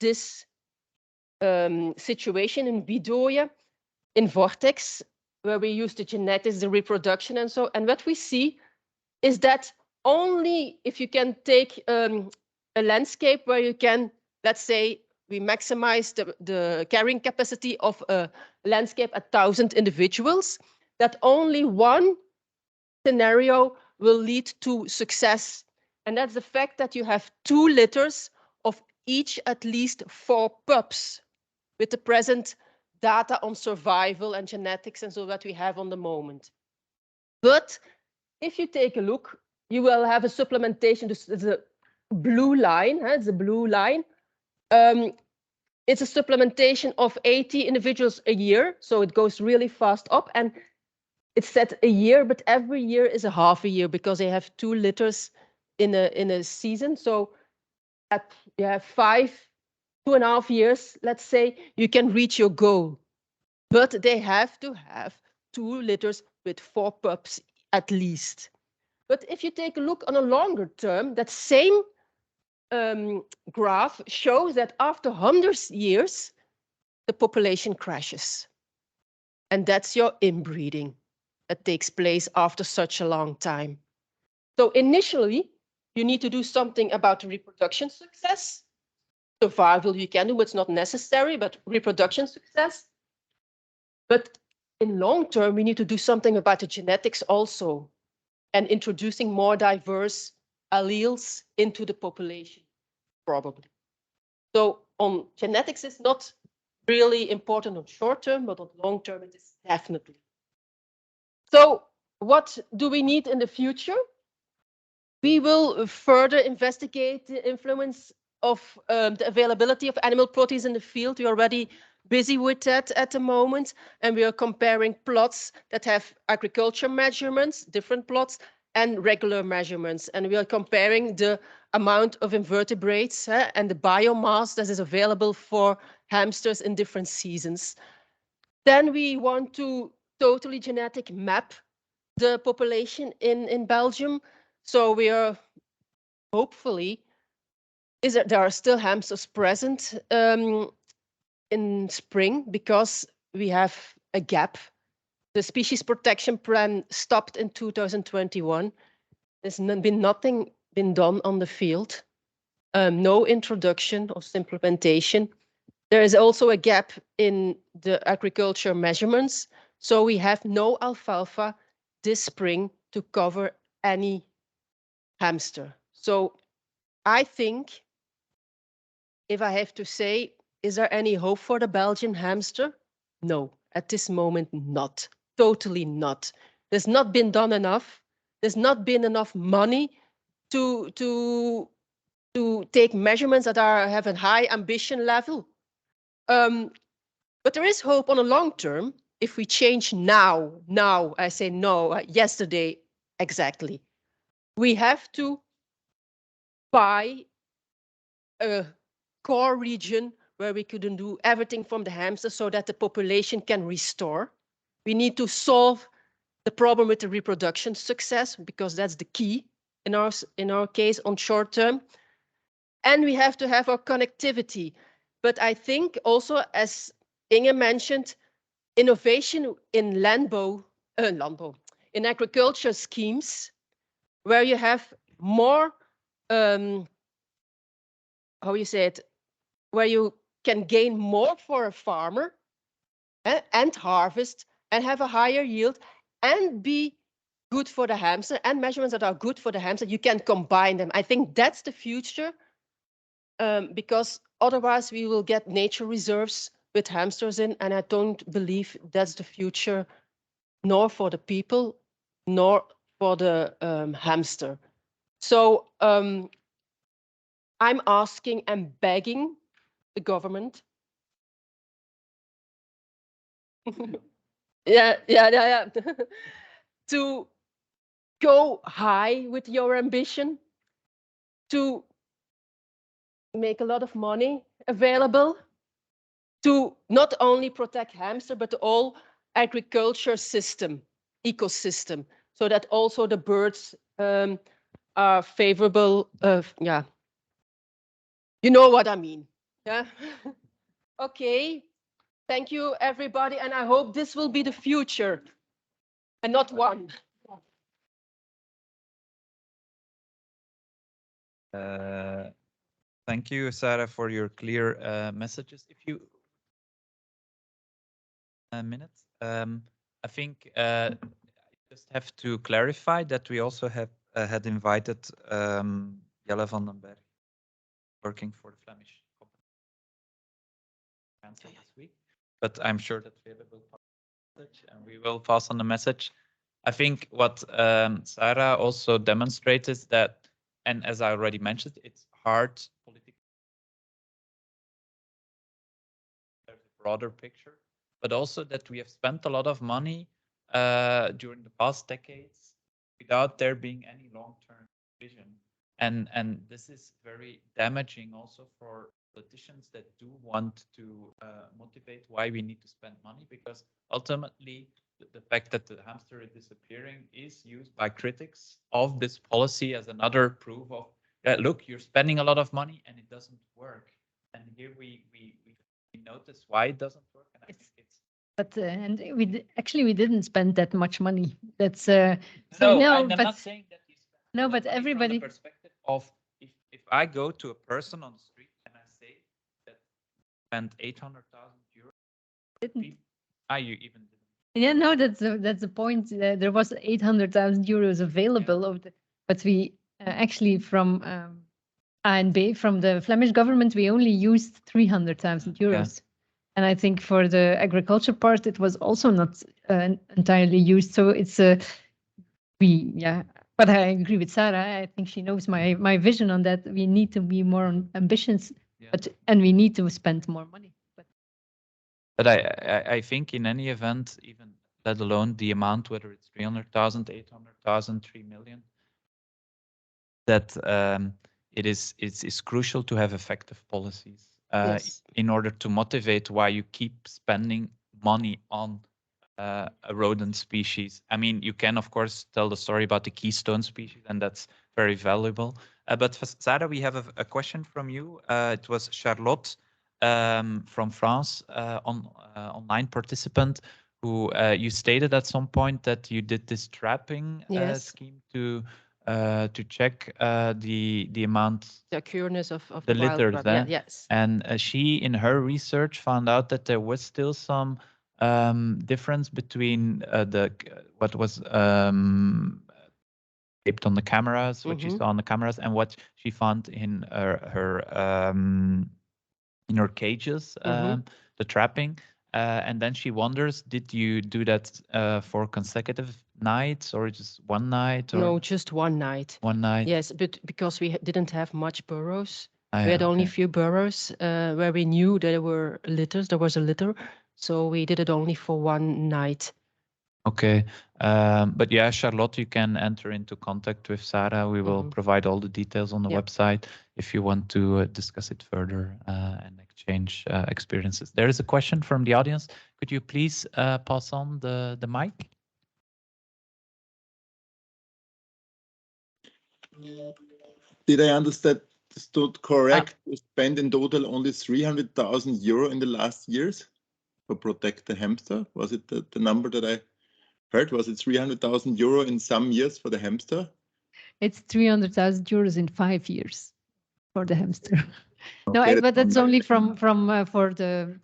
this situation in Bidoye, in Vortex, where we use the genetics, the reproduction, and so. And what we see is that only if you can take a landscape where you can, let's say, we maximize the carrying capacity of a landscape at 1,000 individuals, that only one scenario will lead to success. And that's the fact that you have 2 litters of each at least 4 pups with the present data on survival and genetics and so that we have on the moment. But if you take a look, you will have a supplementation. This is a blue line. It's a blue line. It's a supplementation of 80 individuals a year. So it goes really fast up. And it's set a year, but every year is a half a year because they have 2 litters in a season. So at you have 2.5 years, let's say, you can reach your goal. But they have to have 2 litters with 4 pups at least. But if you take a look on a longer term, that same graph shows that after 100 years, the population crashes. And that's your inbreeding that takes place after such a long time. So initially, you need to do something about reproduction success. Survival you can do, it's not necessary, but reproduction success. But in long term, we need to do something about the genetics also, and introducing more diverse alleles into the population, probably. So on genetics is not really important on short term, but on long term it is definitely. So what do we need in the future? We will further investigate the influence of the availability of animal proteins in the field. We're already busy with that at the moment, and we are comparing plots that have agriculture measurements, different plots, and regular measurements. And we are comparing the amount of invertebrates and the biomass that is available for hamsters in different seasons. Then we want to totally genetic map the population in Belgium. So we are hopefully, there are still hamsters present in spring because we have a gap. The species protection plan stopped in 2021. There's nothing been done on the field. No introduction or implementation. There is also a gap in the agriculture measurements. So we have no alfalfa this spring to cover any hamster. So I think, if I have to say, is there any hope for the Belgian hamster? No, at this moment, not. Totally not. There's not been done enough. There's not been enough money to take measurements that have a high ambition level. But there is hope on a long term if we change now, I say no, yesterday, exactly. We have to buy a core region where we could do everything from the hamster so that the population can restore. We need to solve the problem with the reproduction success because that's the key in our case on short term. And we have to have our connectivity. But I think also, as Inge mentioned, innovation in in agriculture schemes where you have more, how you say it, where you can gain more for a farmer and harvest and have a higher yield and be good for the hamster and measurements that are good for the hamster. You can combine them. I think that's the future because otherwise we will get nature reserves with hamsters in, and I don't believe that's the future, nor for the people, nor for the hamster. So I'm asking and begging the government. Yeah. To go high with your ambition, to make a lot of money available, to not only protect hamster, but the whole agriculture system, ecosystem, so that also the birds are favorable. Yeah, you know what I mean. Yeah. Okay. Thank you, everybody, and I hope this will be the future and not one. Thank you, Sarah, for your clear messages. If you minutes, I think I just have to clarify that we also have had invited Jelle van den Berg, working for the Flemish company, this week. but I'm sure that Philip will pass the message and we will pass on the message. I think what Sarah also demonstrated is that, and as I already mentioned, it's hard politically. There's a broader picture, but also that we have spent a lot of money during the past decades without there being any long-term vision. And this is very damaging also for politicians that do want to motivate why we need to spend money, because ultimately the fact that the hamster is disappearing is used by critics of this policy as another proof of that, look, you're spending a lot of money and it doesn't work. And here we notice why it doesn't work. And I think it's But and actually we didn't spend that much money. That's no, no, I'm but not saying that you spend no, but money from everybody. the perspective of if I go to a person on the street and I say that spent 800,000 euros, Didn't. You even didn't. Yeah, no, that's the point. There was 800,000 euros available, but we actually from ANB, from the Flemish government, we only used 300,000 euros. And I think for the agriculture part, it was also not entirely used. So it's but I agree with Sarah. I think she knows my vision on that. We need to be more ambitious, and we need to spend more money. But I think in any event, even let alone the amount, whether it's 300,000, 800,000, 3 million, that it's crucial to have effective policies in order to motivate why you keep spending money on a rodent species. I mean, you can of course tell the story about the keystone species, and that's very valuable. But for Sarah, we have a question from you. It was Charlotte from France, online participant, who you stated at some point that you did this trapping scheme to check the amount, the occurrence of the wild litters. rabbit. Yes. And she, in her research, found out that there was still some difference between what was taped on the cameras, what she saw on the cameras, and what she found in her cages, the trapping. And then she wonders, did you do that for consecutive nights or just one night? Or? No, just one night. One night. Yes, but because we didn't have much burrows, we had only a few burrows where we knew there were litters. There was a litter, so we did it only for one night. Okay, but yeah, Charlotte, you can enter into contact with Sarah. We will provide all the details on the website if you want to discuss it further and exchange experiences. There is a question from the audience. Could you please pass on the mic? Did I understand correct? You spent in total only 300,000 euro in the last years to protect the hamster. Was it the number that I heard? Was it 300,000 euro in some years for the hamster? It's 300,000 euros in 5 years for the hamster. No, but that's only from for the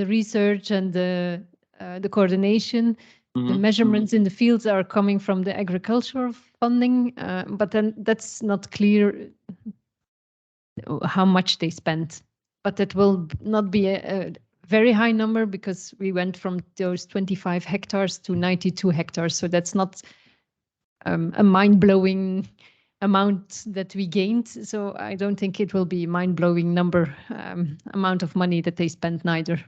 research and the coordination. The measurements in the fields are coming from the agricultural funding, but then that's not clear how much they spent. But that will not be a very high number, because we went from those 25 hectares to 92 hectares. So that's not a mind-blowing amount that we gained. So I don't think it will be a mind-blowing amount of money that they spent neither.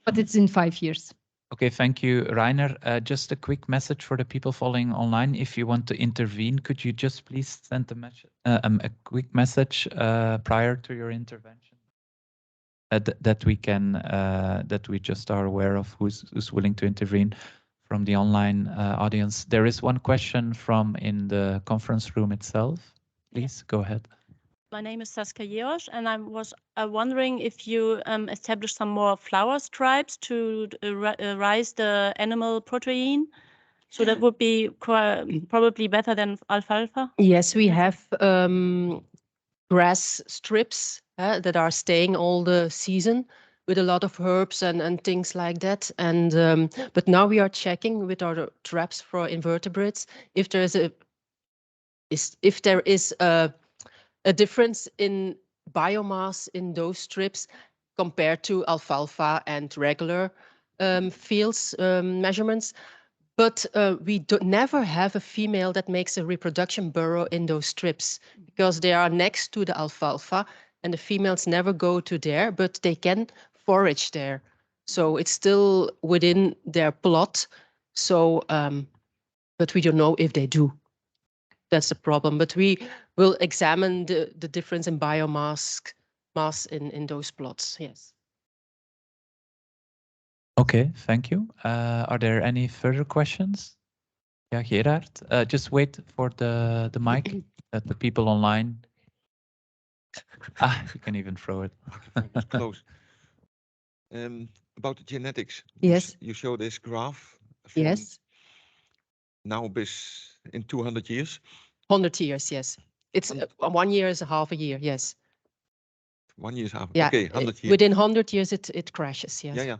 But it's in 5 years. Okay, thank you, Rainer. Just a quick message for the people following online. If you want to intervene, could you just please send a quick message prior to your intervention? That we just are aware of who's willing to intervene from the online audience. There is one question from in the conference room itself. Please go ahead. My name is Saskia Jeosch, and I was wondering if you established some more flower stripes to rise the animal protein. So that would be probably better than alfalfa. Yes, we have grass strips that are staying all the season, with a lot of herbs and things like that. And but now we are checking with our traps for invertebrates if there is a difference in biomass in those strips, compared to alfalfa and regular fields measurements. But we never have a female that makes a reproduction burrow in those strips because they are next to the alfalfa and the females never go to there, but they can forage there. So it's still within their plot. So, but we don't know if they do. That's the problem. But we will examine the difference in biomass in those plots. Yes. Okay, thank you. Are there any further questions? Yeah, Gerard, just wait for the mic that the people online. You can even throw it. It's close. About the genetics. Yes. You show this graph from Yes. now in 200 years. 100 years, yes. It's 1 year is a half a year, yes. 1 year is half. Yeah. Okay, 100 years. Within 100 years, it crashes, yes. Yeah.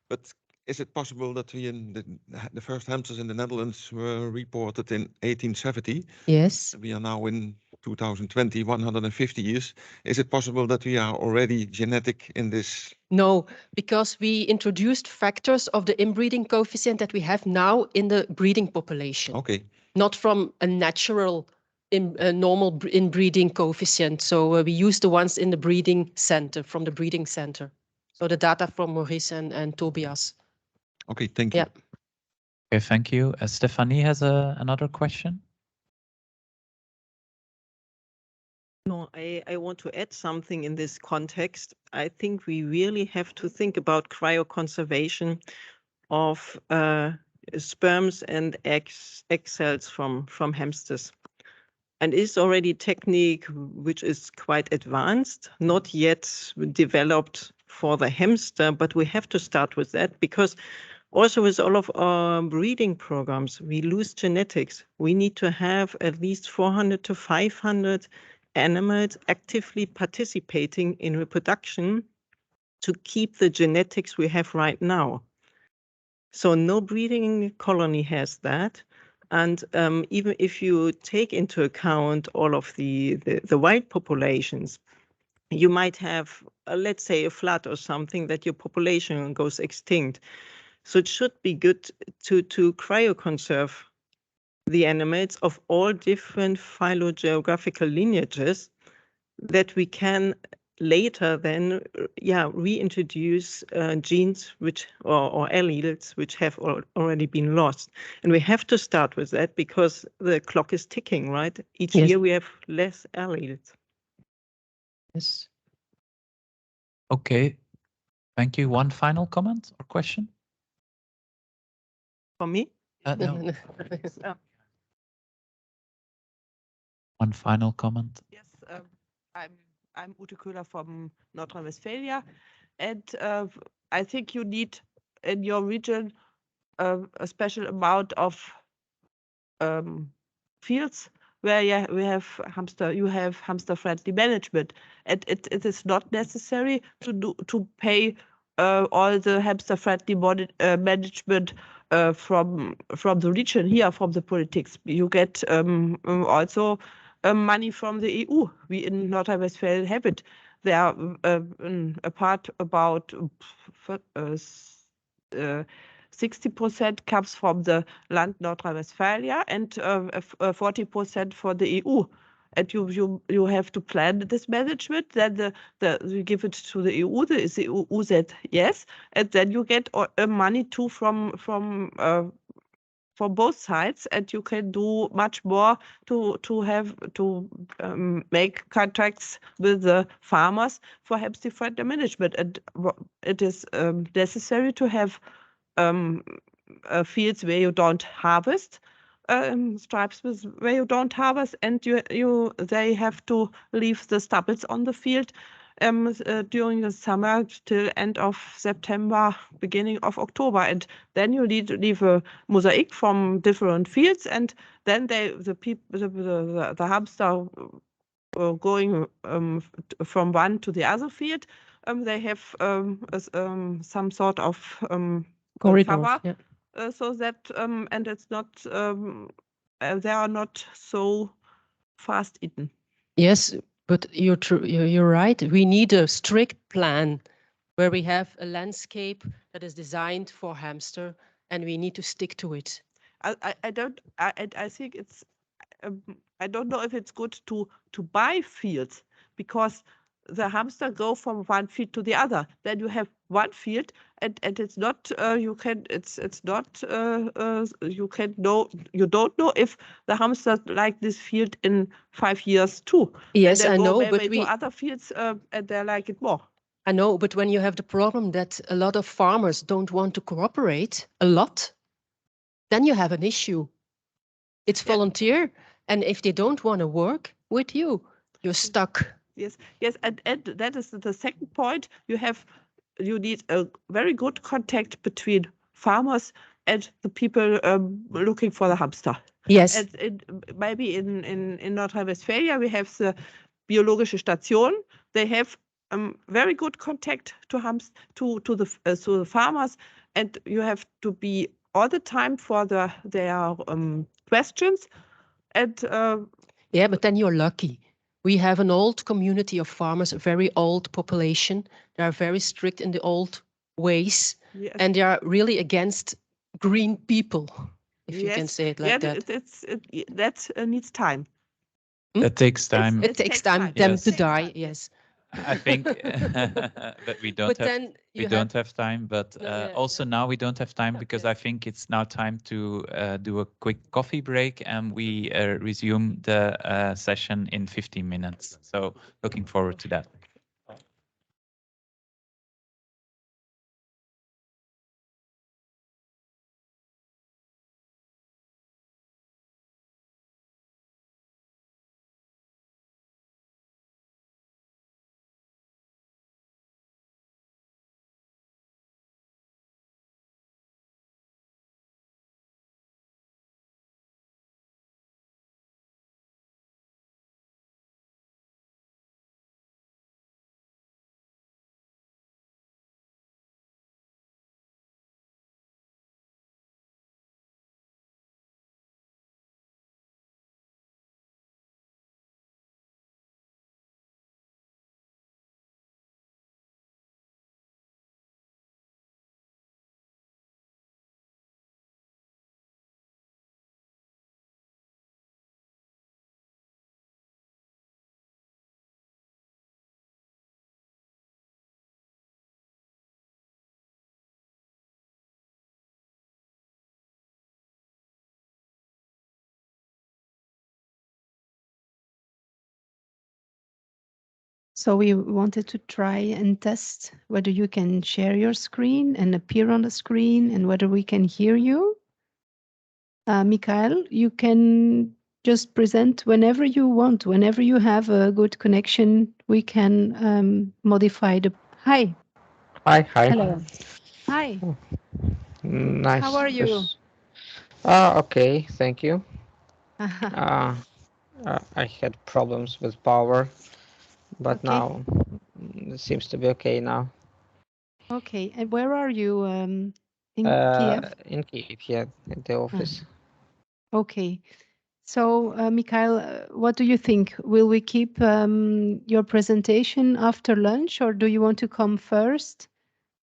But is it possible that the first hamsters in the Netherlands were reported in 1870? Yes. We are now in 2020, 150 years. Is it possible that we are already genetic in this? No, because we introduced factors of the inbreeding coefficient that we have now in the breeding population. Okay. Not from a natural normal inbreeding coefficient. So we use the ones in the breeding center, from the breeding center. So the data from Maurice and Tobias. Okay, thank you. Yeah. Okay, thank you. Stephanie has another question. No, I want to add something in this context. I think we really have to think about cryoconservation of sperms and egg cells from hamsters. And it's already technique which is quite advanced, not yet developed for the hamster, but we have to start with that because also with all of our breeding programs, we lose genetics. We need to have at least 400 to 500 animals actively participating in reproduction to keep the genetics we have right now. So no breeding colony has that. And even if you take into account all of the wild populations, you might have, let's say, a flood or something that your population goes extinct. So it should be good to cryoconserve the animals of all different phylogeographical lineages that we can later then reintroduce genes which or alleles which have already been lost. And we have to start with that because the clock is ticking, right? Each Yes. year we have less alleles. Yes. Okay, thank you. One final comment or question? For me? No. One final comment. Yes, I'm Ute Köhler from North Rhine-Westphalia, and I think you need in your region a special amount of fields where you have hamster-friendly management, and it is not necessary to pay all the hamster-friendly management from the region here, from the politics. You get also money from the EU. We in North Rhine-Westphalia have it. There are a part about 60% comes from the Land North Rhine-Westphalia and 40% for the EU. And you have to plan this management. Then you give it to the EU. The EU said yes, and then you get money too from both sides, and you can do much more to make contracts with the farmers for hamster-friendly management. And it is necessary to have fields where you don't harvest, stripes where you don't harvest, and they have to leave the stubbles on the field during the summer till end of September, beginning of October, and then you leave a mosaic from different fields, and then the hamster going from one to the other field. They have some sort of Corridor, cover, yeah. so that and it's not they are not so fast eaten. Yes, but you're right. We need a strict plan where we have a landscape that is designed for hamster, and we need to stick to it. I think it's I don't know if it's good to buy fields, because the hamster go from one field to the other. Then you have one field, and it's not you don't know if the hamster like this field in 5 years too. Yes, and I they know, go but maybe to other fields and they like it more. I know, but when you have the problem that a lot of farmers don't want to cooperate a lot, then you have an issue. It's volunteer, and if they don't want to work with you, you're stuck. Yes, and that is the second point. You need a very good contact between farmers and the people looking for the hamster. Yes. And maybe in North Rhine-Westphalia we have the biologische Station. They have very good contact to the farmers, and you have to be all the time for their questions. And yeah, but then you're lucky. We have an old community of farmers, a very old population. They are very strict in the old ways, yes. and they are really against green people, if you can say it like that. That needs time. That takes time. It takes time them Yes. to die. Yes. I think that we don't have time, but also now we don't have time because I think it's now time to do a quick coffee break, and we resume the session in 15 minutes. So looking forward to that. So we wanted to try and test whether you can share your screen and appear on the screen and whether we can hear you. Mikael, you can just present whenever you want. Whenever you have a good connection, we can modify the... Hi. Hi. Hello. Hi. Nice. How are you? Okay, thank you. I had problems with power, but Okay. now it seems to be okay now. Okay, and where are you? In Kiev? In Kiev, yeah, at the office. Okay. So, Mikael, what do you think? Will we keep your presentation after lunch, or do you want to come first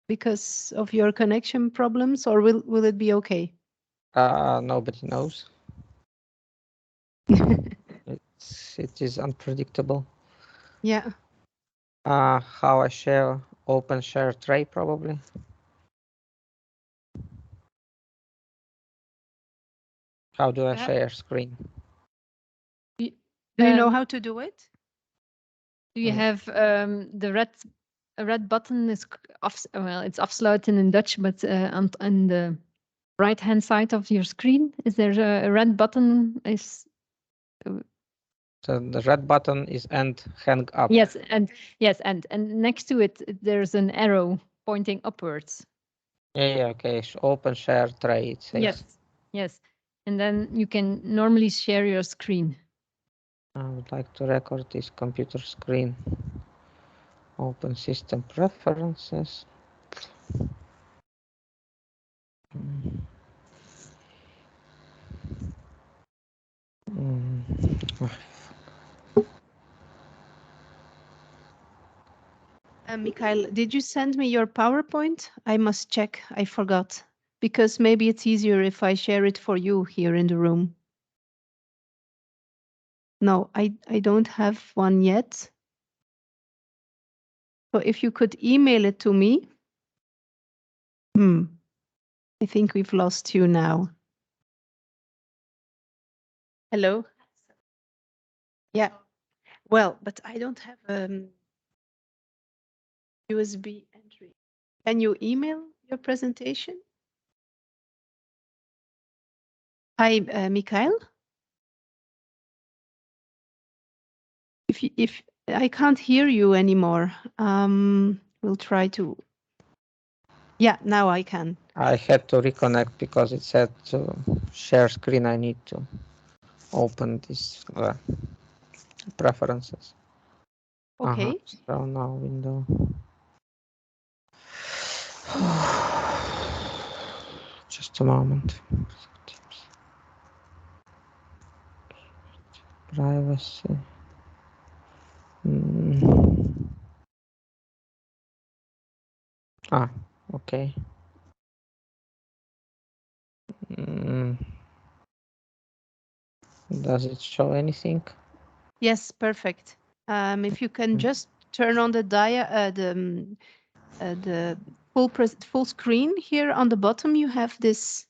because of your connection problems, or will it be okay? Nobody knows. It is unpredictable. Yeah. How I share open share tray probably. How do I share screen? Do you know how to do it? Do you have the red button is it's afsluiten in Dutch, but on the right hand side of your screen, is there a red button? The red button is end hang up. Yes, and next to it there's an arrow pointing upwards. Yeah, okay. Open share tray, it says. Yes, and then you can normally share your screen. I would like to record this computer screen. Open system preferences. Mikhail, did you send me your PowerPoint? I must check. I forgot. Because maybe it's easier if I share it for you here in the room. No, I don't have one yet. So if you could email it to me. I think we've lost you now. Hello? Yeah. Well, but I don't have USB entry. Can you email your presentation? Hi, Mikhail. If I can't hear you anymore, we'll try to. Yeah, now I can. I had to reconnect because it said to share screen. I need to open this preferences. Okay. So now window. Just a moment. Privacy. Okay. Does it show anything? Yes, perfect. If you can just turn on the full screen here on the bottom, you have this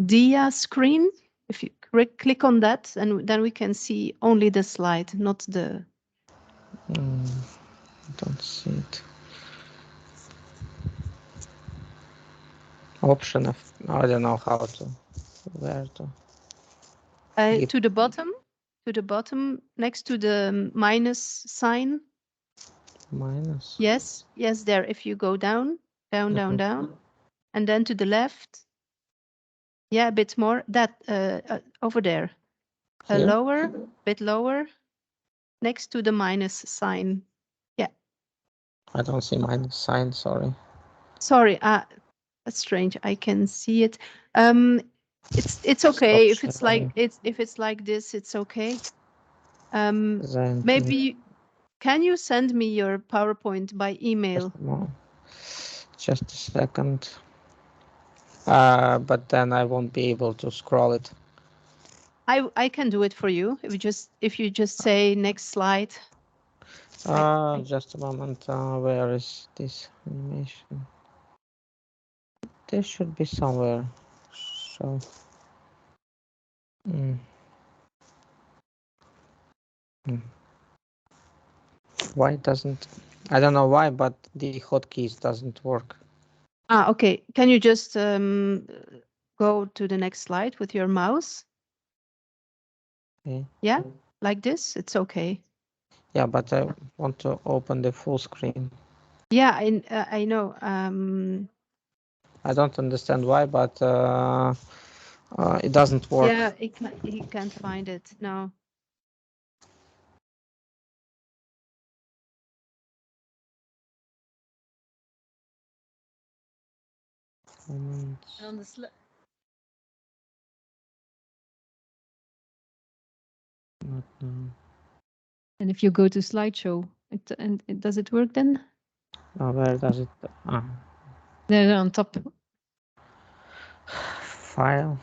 dia screen. If you click on that, and then we can see only the slide, not the. Don't see it. Option of I don't know how to where to. To the bottom, next to the minus sign. Minus. Yes, there. If you go down, down, and then to the left. Yeah, a bit more. That over there. Lower, bit lower, next to the minus sign. Yeah. I don't see minus sign. Sorry. Sorry. That's strange. I can see it. It's okay if it's like this. It's okay. Maybe can you send me your PowerPoint by email? Just a second. But then I won't be able to scroll it. I can do it for you. If you just say next slide. Just a moment. Where is this animation? There should be somewhere. So. Why doesn't? I don't know why, but the hotkeys doesn't work. Okay. Can you just go to the next slide with your mouse? Okay. Yeah, like this. It's okay. Yeah, but I want to open the full screen. Yeah, I know. I don't understand why, but it doesn't work. Yeah, he can't find it. No. On the Not now. And if you go to slideshow, does it work then? Where does it? There on top. File.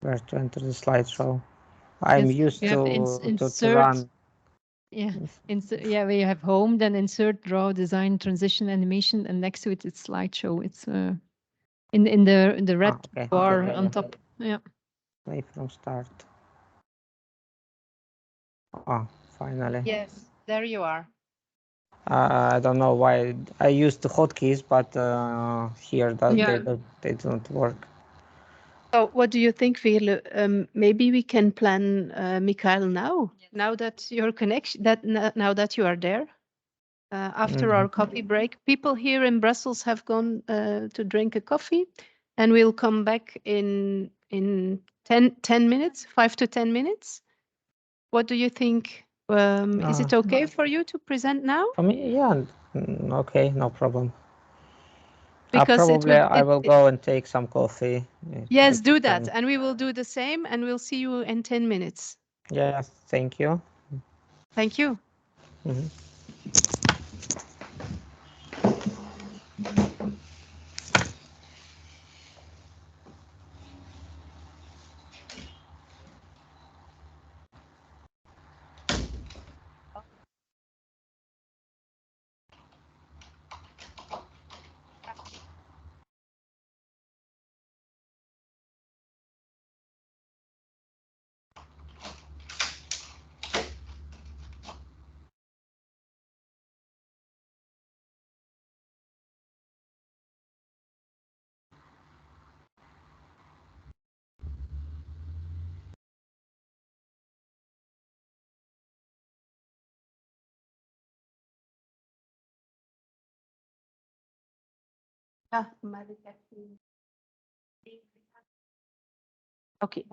Where to enter the slideshow? I'm used to run. Yeah, yeah, where you have home, then insert, draw, design, transition, animation, and next to it, it's slideshow. It's in the red bar on top. Yeah. Play from start. Finally. Yes, there you are. I don't know why I used the hotkeys, but here they don't work. So what do you think, Veerle? Maybe we can plan Mikhail now. Yes. Now that your connection, now that you are there, after our coffee break, people here in Brussels have gone to drink a coffee, and we'll come back in 10 minutes, 5 to 10 minutes. What do you think? Is it okay for you to present now? For me, yeah, okay, no problem. Because I will go and take some coffee. Yes, do that, and we will do the same, and we'll see you in 10 minutes. Yeah, thank you. Thank you. Mhm. Yeah, okay.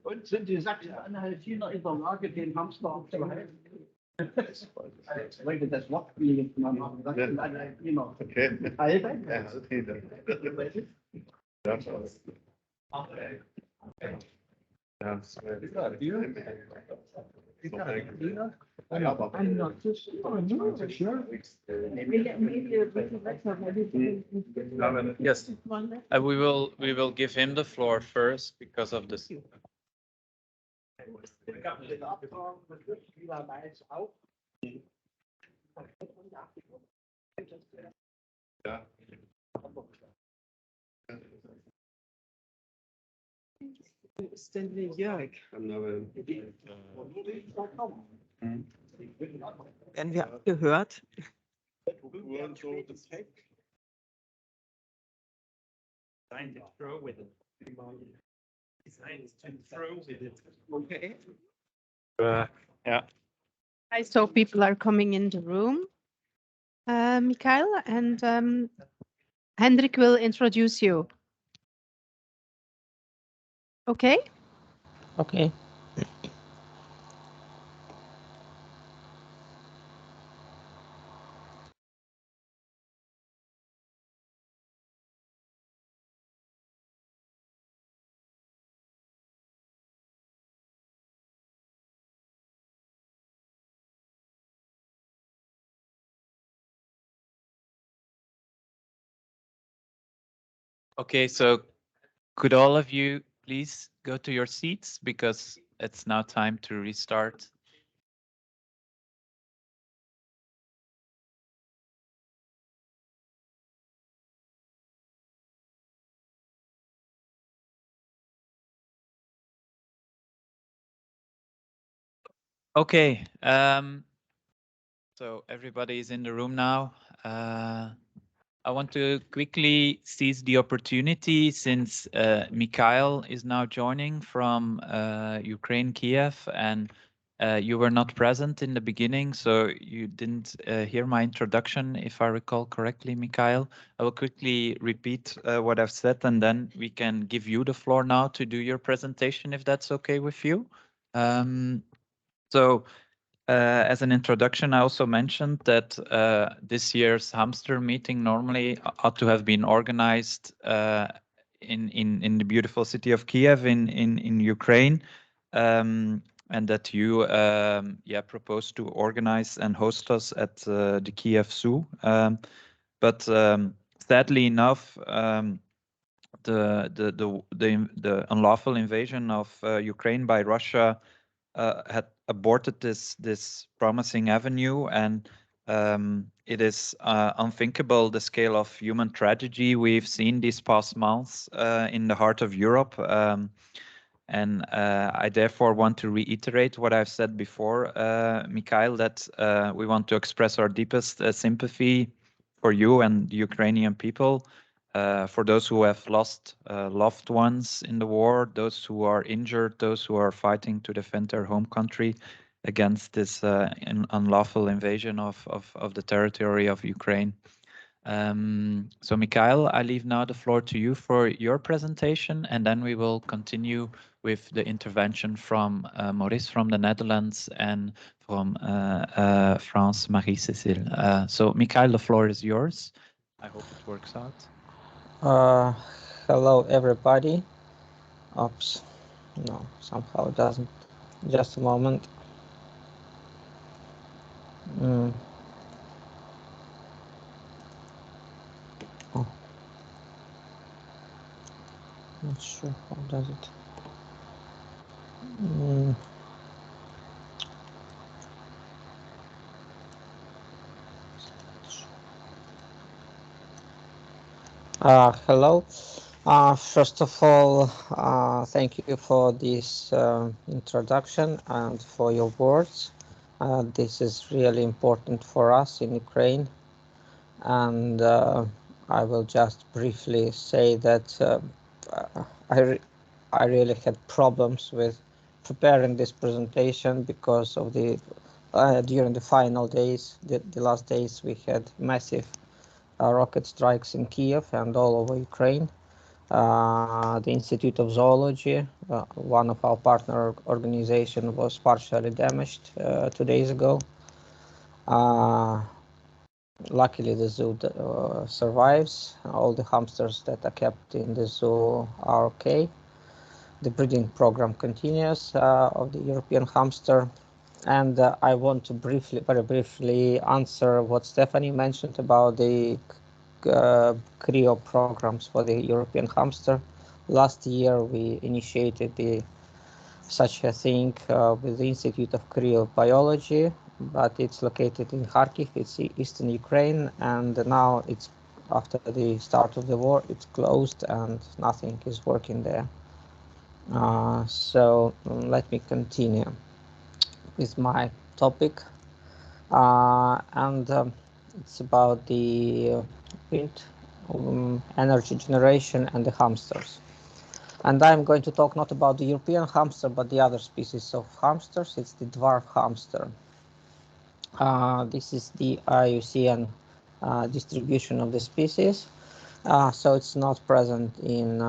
Und sind die Sachsen-Anhaltiner in der Lage, den Hamster aufzuhalten? Leute, das Wort jetzt mal machen. Sachsen-Anhaltiner. Okay. Halten. Yes, we will give him the floor first because of this. Wo ist denn der Jörg? Werden wir abgehört? Okay. Yeah. I saw people are coming in the room. Mikhail and Hendrik will introduce you. Okay? Okay. Okay, so could all of you please go to your seats because it's now time to restart. Okay, so everybody is in the room now. I want to quickly seize the opportunity since Mikhail is now joining from Ukraine, Kiev, and you were not present in the beginning, so you didn't hear my introduction, if I recall correctly, Mikhail. I will quickly repeat what I've said, and then we can give you the floor now to do your presentation, if that's okay with you. So as an introduction, I also mentioned that this year's Hamster meeting normally ought to have been organized in the beautiful city of Kiev in Ukraine, and that you proposed to organize and host us at the Kiev Zoo. But sadly enough, the unlawful invasion of Ukraine by Russia had aborted this promising avenue, and it is unthinkable the scale of human tragedy we've seen these past months in the heart of Europe. And I therefore want to reiterate what I've said before, Mikhail, that we want to express our deepest sympathy for you and the Ukrainian people, for those who have lost loved ones in the war, those who are injured, those who are fighting to defend their home country against this unlawful invasion of the territory of Ukraine. So Mikhail, I leave now the floor to you for your presentation, and then we will continue with the intervention from Maurice from the Netherlands and from France, Marie-Cécile. So Mikhail, the floor is yours. I hope it works out. Hello everybody. Oops, no, somehow it doesn't. Just a moment. Oh. Not sure how does it. Hello. First of all, thank you for this introduction and for your words. This is really important for us in Ukraine, and I will just briefly say that I really had problems with preparing this presentation because of the during the final days, the last days, we had massive rocket strikes in Kiev and all over Ukraine. The Institute of Zoology, one of our partner organization, was partially damaged 2 days ago. Luckily, the zoo survives. All the hamsters that are kept in the zoo are okay. The breeding program continues of the European hamster. And I want to very briefly answer what Stephanie mentioned about the CRIO programs for the European hamster. Last year, we initiated such a thing with the Institute of Cryobiology, but it's located in Kharkiv, it's eastern Ukraine, and now it's after the start of the war, it's closed and nothing is working there. So let me continue with my topic, and it's about the wind energy generation and the hamsters. And I'm going to talk not about the European hamster, but the other species of hamsters. It's the dwarf hamster. This is the IUCN distribution of the species. So it's not present in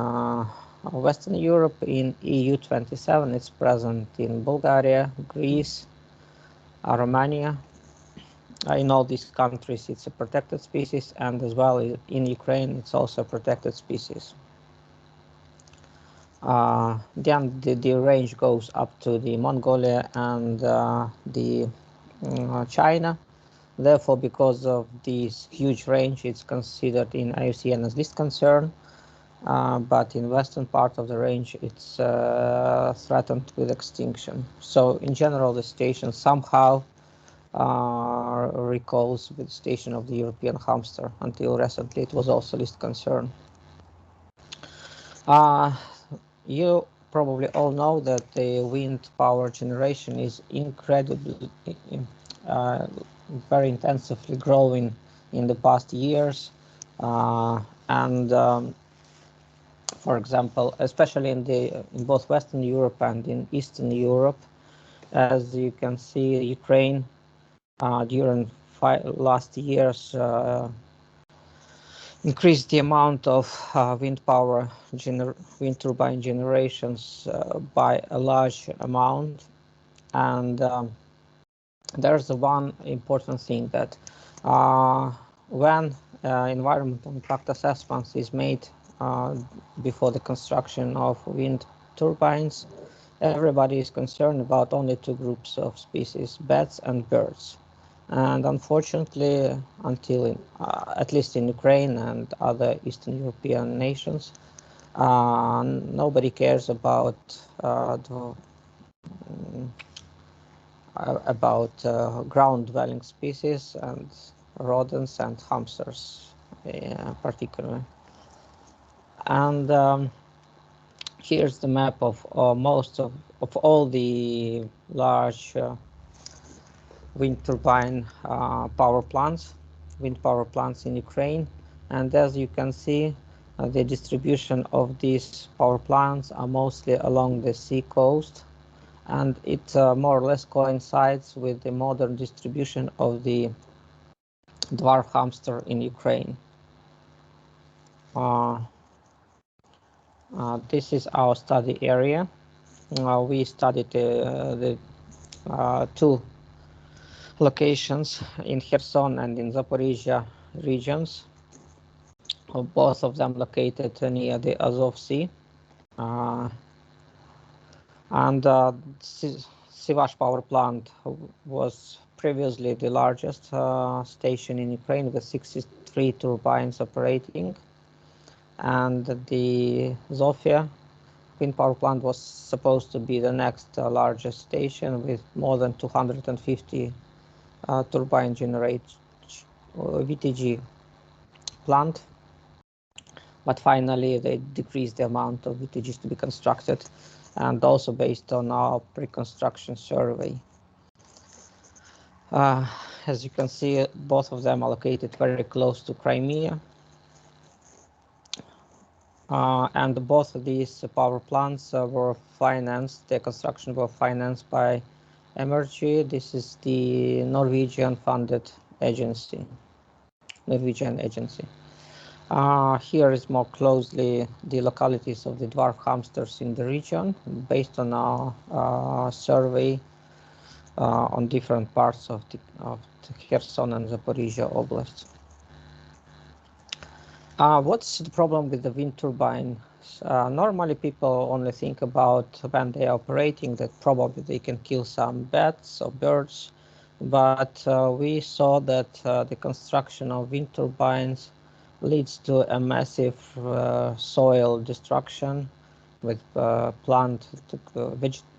Western Europe. In EU 27, it's present in Bulgaria, Greece, Romania. In all these countries, it's a protected species, and as well in Ukraine, it's also a protected species. Then the range goes up to the Mongolia and the China. Therefore, because of this huge range, it's considered in IUCN as least concern. But in western part of the range, it's threatened with extinction. So in general, the situation somehow recalls with the station of the European hamster. Until recently, it was also least concern. You probably all know that the wind power generation is incredibly, very intensively growing in the past years. For example, especially in both Western Europe and in Eastern Europe, as you can see, Ukraine during last years increased the amount of wind turbine generations by a large amount. And there's one important thing that when environmental impact assessments is made before the construction of wind turbines, everybody is concerned about only two groups of species, bats and birds. And unfortunately, until at least in Ukraine and other Eastern European nations, nobody cares about ground-dwelling species and rodents and hamsters, particularly. And here's the map of most of all the large wind turbine wind power plants in Ukraine. And as you can see, the distribution of these power plants are mostly along the sea coast, and it more or less coincides with the modern distribution of the dwarf hamster in Ukraine. This is our study area. We studied the two locations in Kherson and in Zaporizhia regions, both of them located near the Azov Sea. And Sivash power plant was previously the largest station in Ukraine with 63 turbines operating. And the Zofia wind power plant was supposed to be the next largest station with more than 250 turbine generate VTG plant. But finally, they decreased the amount of VTGs to be constructed, and also based on our pre-construction survey. As you can see, both of them are located very close to Crimea. And both of these power plants were financed, their construction were financed by Emergy. This is the Norwegian funded agency, Norwegian agency. Here is more closely the localities of the dwarf hamsters in the region, based on our survey on different parts of the Kherson and Zaporizhia Oblast. What's the problem with the wind turbine? Normally people only think about when they are operating that probably they can kill some bats or birds, but we saw that the construction of wind turbines leads to a massive soil destruction with plant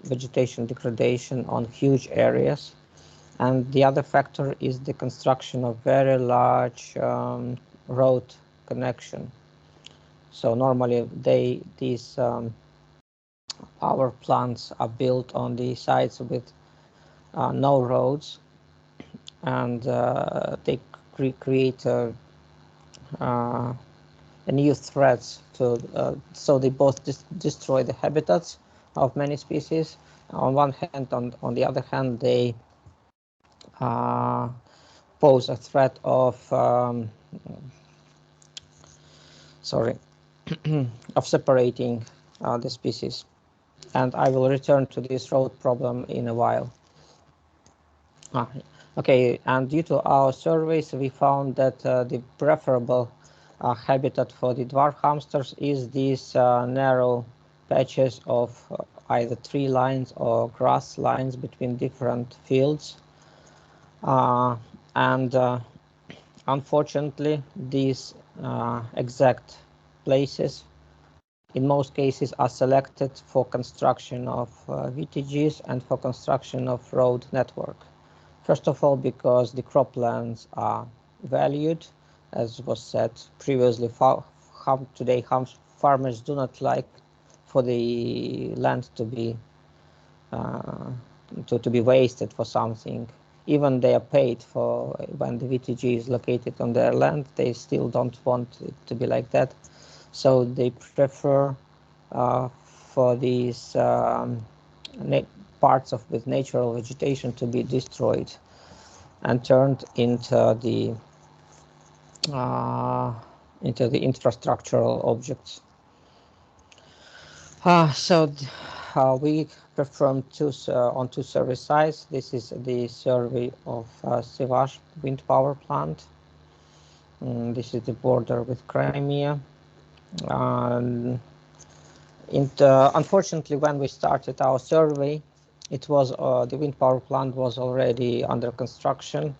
vegetation degradation on huge areas. And the other factor is the construction of very large road connection. So normally these power plants are built on the sites with no roads, and they create a new threats to so they both destroy the habitats of many species on one hand. On the other hand, they pose a threat of of separating the species, and I will return to this road problem in a while. Okay, and due to our surveys, we found that the preferable habitat for the dwarf hamsters is these narrow patches of either tree lines or grass lines between different fields. And unfortunately, these exact places in most cases are selected for construction of VTGs and for construction of road network. First of all, because the croplands are valued, as was said previously. Today, farmers do not like for the land to be wasted for something. Even they are paid for when the VTG is located on their land, they still don't want it to be like that. So they prefer for these parts with natural vegetation to be destroyed and turned into the infrastructural objects. We performed on two survey sites. This is the survey of Sivash wind power plant. This is the border with Crimea. Unfortunately, when we started our survey, it was the wind power plant was already under construction,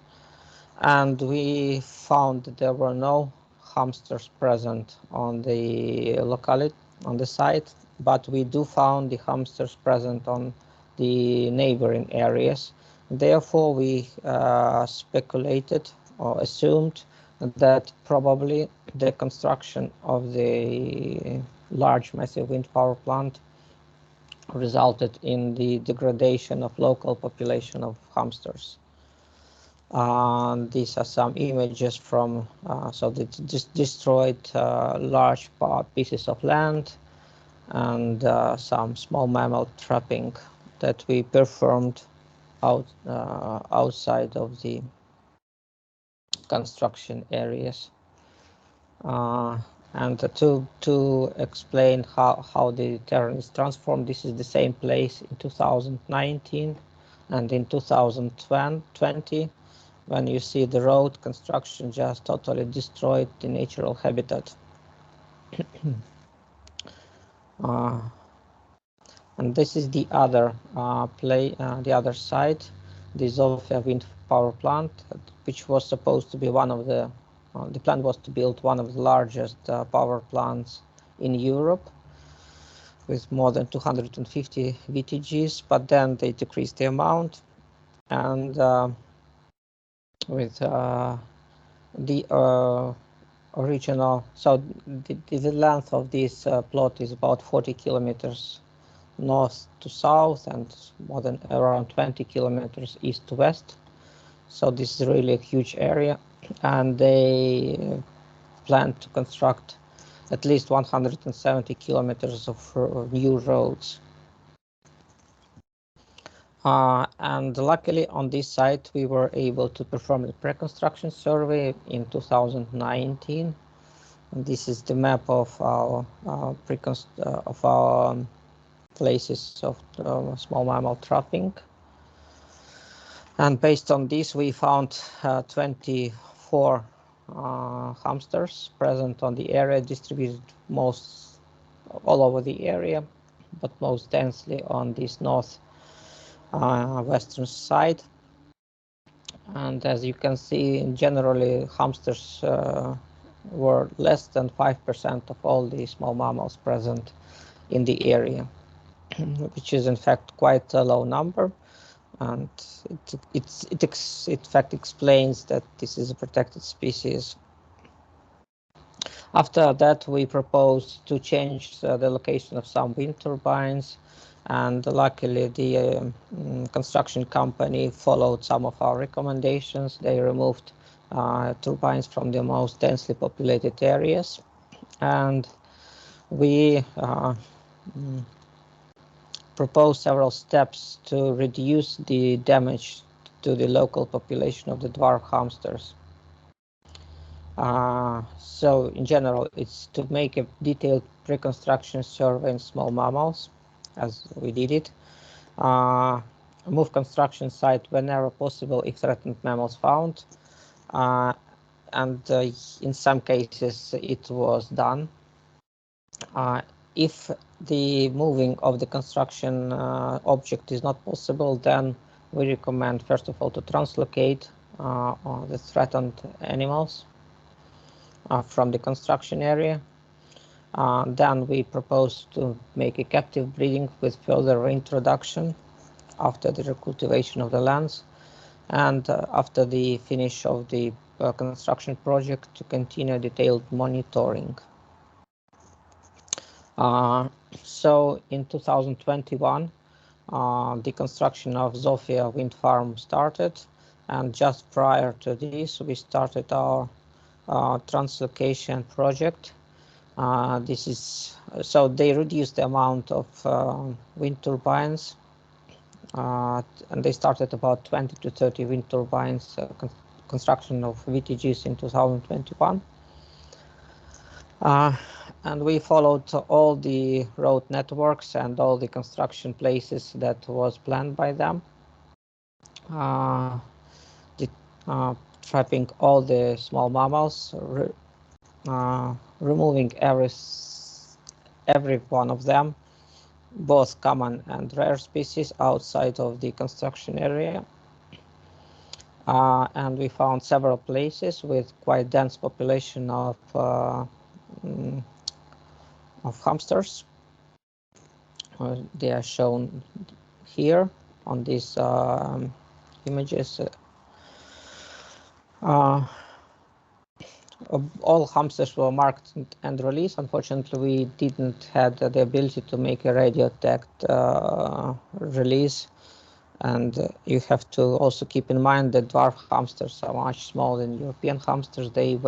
and we found that there were no hamsters present on the locality, on the site, but we do found the hamsters present on the neighboring areas. Therefore, we speculated or assumed that probably the construction of the large massive wind power plant resulted in the degradation of local population of hamsters. These are some images from so they just destroyed large pieces of land and some small mammal trapping that we performed outside of the construction areas. And to explain how the terrain is transformed, this is the same place in 2019 and in 2020, when you see the road construction just totally destroyed the natural habitat. And this is the other the other side, the Zofia wind power plant, which was supposed to be one of the plan was to build one of the largest power plants in Europe with more than 250 VTGs, but then they decreased the amount, and with the original, so the length of this plot is about 40 kilometers north to south and more than around 20 kilometers east to west. So this is really a huge area, and they plan to construct at least 170 kilometers of new roads. And luckily on this site we were able to perform the pre-construction survey in 2019. And this is the map of our places of small mammal trapping. And based on this, we found 24 hamsters present on the area, distributed all over the area, but most densely on this north western side. And as you can see, generally hamsters were less than 5% of all the small mammals present in the area, which is in fact quite a low number. And it in fact explains that this is a protected species. After that, we proposed to change the location of some wind turbines, and luckily the construction company followed some of our recommendations. They removed turbines from the most densely populated areas, and we proposed several steps to reduce the damage to the local population of the dwarf hamsters. So in general, it's to make a detailed pre-construction survey in small mammals, as we did it. Move construction site whenever possible if threatened mammals found. And in some cases it was done. If the moving of the construction object is not possible, then we recommend first of all to translocate the threatened animals from the construction area. Then we propose to make a captive breeding with further reintroduction after the recultivation of the lands, and after the finish of the construction project to continue detailed monitoring. So in 2021, the construction of Zofia wind farm started, and just prior to this we started our translocation project. This is so they reduced the amount of wind turbines, and they started about 20 to 30 wind turbines construction of VTGs in 2021. And we followed all the road networks and all the construction places that was planned by them. Trapping all the small mammals, removing every one of them, both common and rare species, outside of the construction area. And we found several places with quite dense population of hamsters. They are shown here on these images. All hamsters were marked and released. Unfortunately, we didn't have the ability to make a radio tagged release. And you have to also keep in mind that dwarf hamsters are much smaller than European hamsters. They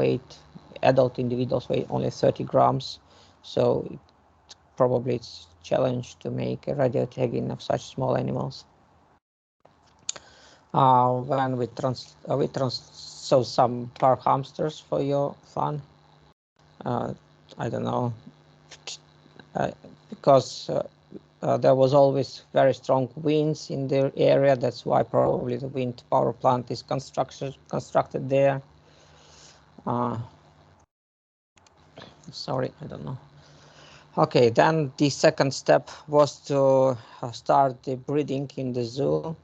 adult individuals weigh only 30 grams. So probably it's a challenge to make a radio tagging of such small animals. When we so some dwarf hamsters for your fun. I don't know, because there was always very strong winds in the area. That's why probably the wind power plant is constructed there. Sorry, I don't know. Okay, then the second step was to start the breeding in the zoo.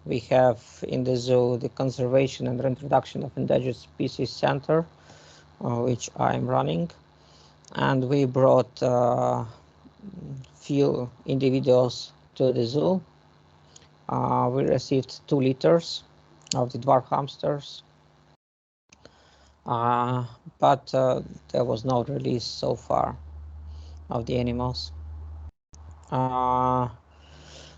We have in the zoo the Conservation and Reintroduction of Endangered Species Center, which I'm running. And we brought few individuals to the zoo. We received 2 litters of the dwarf hamsters, but there was no release so far of the animals.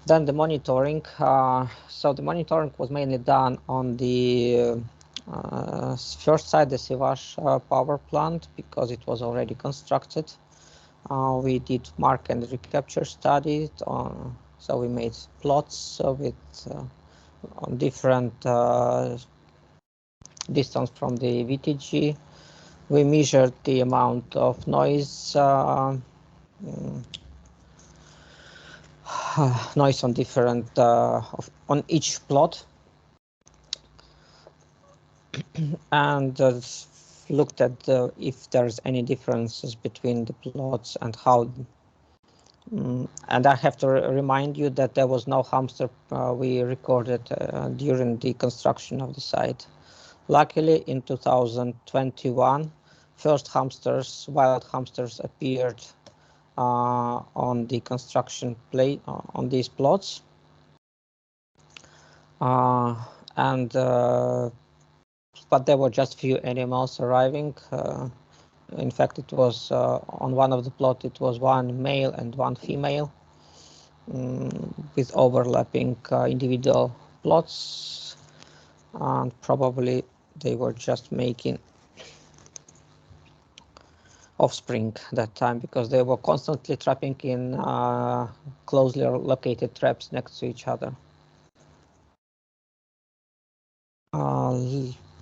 Then the monitoring. So the monitoring was mainly done on the first side, the Sivash power plant, because it was already constructed. We did mark and recapture studies. So we made plots with on different distance from the VTG. We measured the amount of noise noise on different on each plot, and looked at if there's any differences between the plots and how. And I have to remind you that there was no hamster we recorded during the construction of the site. Luckily, in 2021, first hamsters, wild hamsters, appeared on the construction plate on these plots, and but there were just few animals arriving. In fact, it was on one of the plots, it was one male and one female with overlapping individual plots, and probably they were just making offspring that time, because they were constantly trapping in closely located traps next to each other.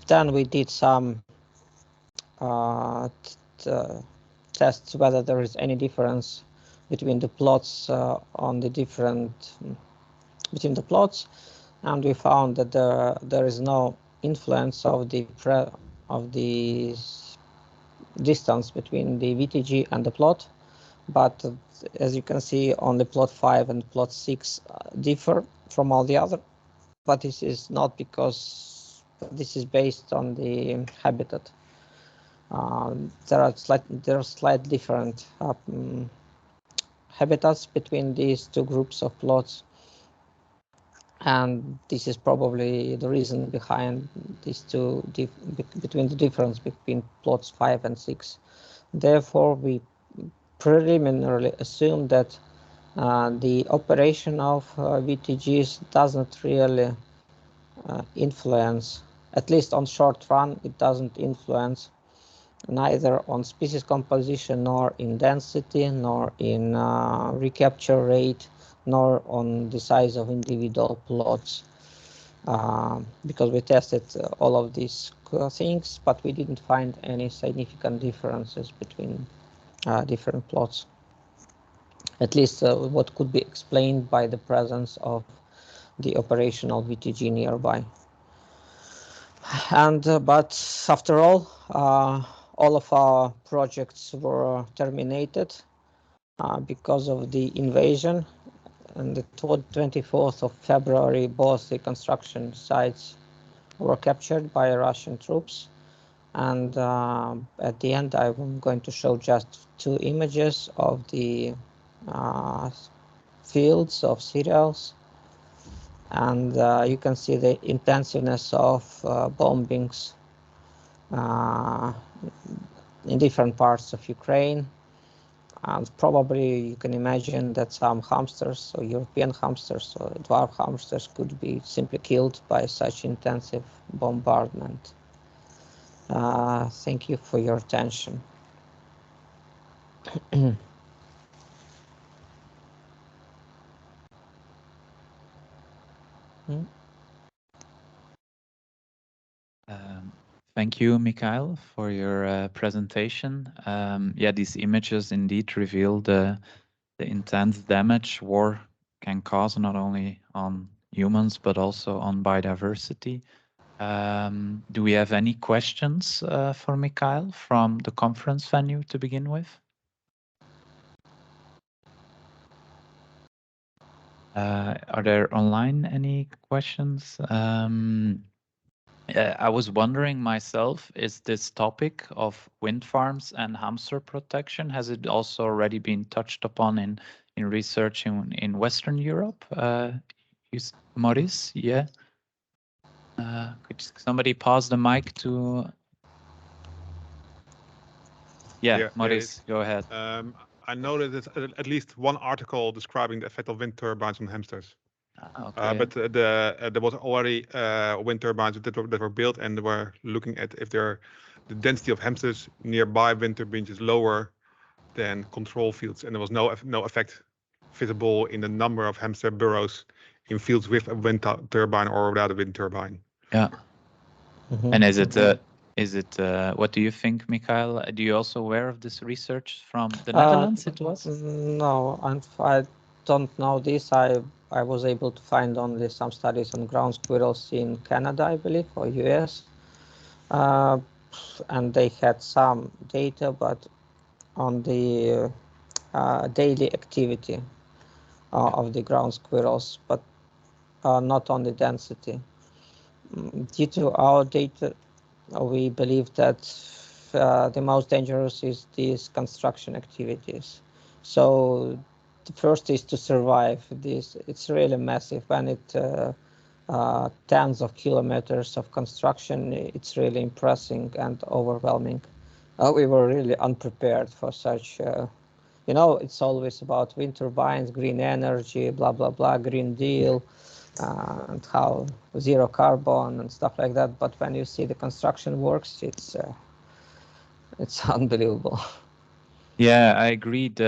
Then we did some tests whether there is any difference between the plots on the different between the plots, and we found that there is no influence of the distance between the VTG and the plot, but as you can see on the plot 5 and plot 6 differ from all the other, but this is not because this is based on the habitat. There are slight different habitats between these two groups of plots, and this is probably the reason behind these two between the difference between plots 5 and 6. Therefore, we preliminarily assume that the operation of VTGs doesn't really influence, at least on short run, it doesn't influence neither on species composition, nor in density, nor in recapture rate, nor on the size of individual plots, because we tested all of these things, but we didn't find any significant differences between different plots, at least what could be explained by the presence of the operational VTG nearby. And but after all of our projects were terminated because of the invasion. On the 24th of February, both the construction sites were captured by Russian troops. And at the end, I'm going to show just 2 images of the fields of cereals. And you can see the intensiveness of bombings in different parts of Ukraine. And probably you can imagine that some hamsters, or European hamsters, or dwarf hamsters, could be simply killed by such intensive bombardment. Thank you for your attention. Thank you, Mikhail, for your presentation. Yeah, these images indeed reveal the intense damage war can cause, not only on humans, but also on biodiversity. Do we have any questions for Mikhail from the conference venue to begin with? Are there online any questions? I was wondering myself, is this topic of wind farms and hamster protection, has it also already been touched upon in research in Western Europe? Maurice, yeah? Could somebody pause the mic to... Yeah, Maurice, go ahead. I know that there's at least one article describing the effect of wind turbines on hamsters. Okay. But there was already wind turbines that were built, and they were looking at if the density of hamsters nearby wind turbines is lower than control fields, and there was no effect visible in the number of hamster burrows in fields with a wind turbine or without a wind turbine. Yeah. And is it what do you think, Michael? Do you also aware of this research from the Netherlands? It was no, I don't know this. I was able to find only some studies on ground squirrels in Canada, I believe, or US, and they had some data, but on the daily activity of the ground squirrels, but not on the density. Due to our data, we believe that the most dangerous is these construction activities. So the first is to survive this. It's really massive, and tens of kilometers of construction. It's really impressive and overwhelming. We were really unprepared for such. It's always about wind turbines, green energy, blah blah blah, Green Deal, and how zero carbon and stuff like that. But when you see the construction works, it's unbelievable. Yeah, I agree. We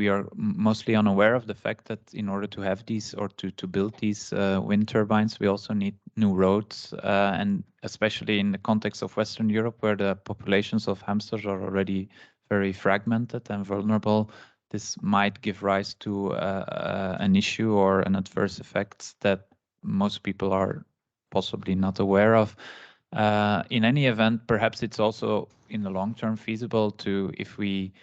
are mostly unaware of the fact that in order to have these or to build these wind turbines, we also need new roads, and especially in the context of Western Europe, where the populations of hamsters are already very fragmented and vulnerable. This might give rise to an issue or an adverse effect that most people are possibly not aware of. In any event, perhaps it's also in the long term feasible to, if we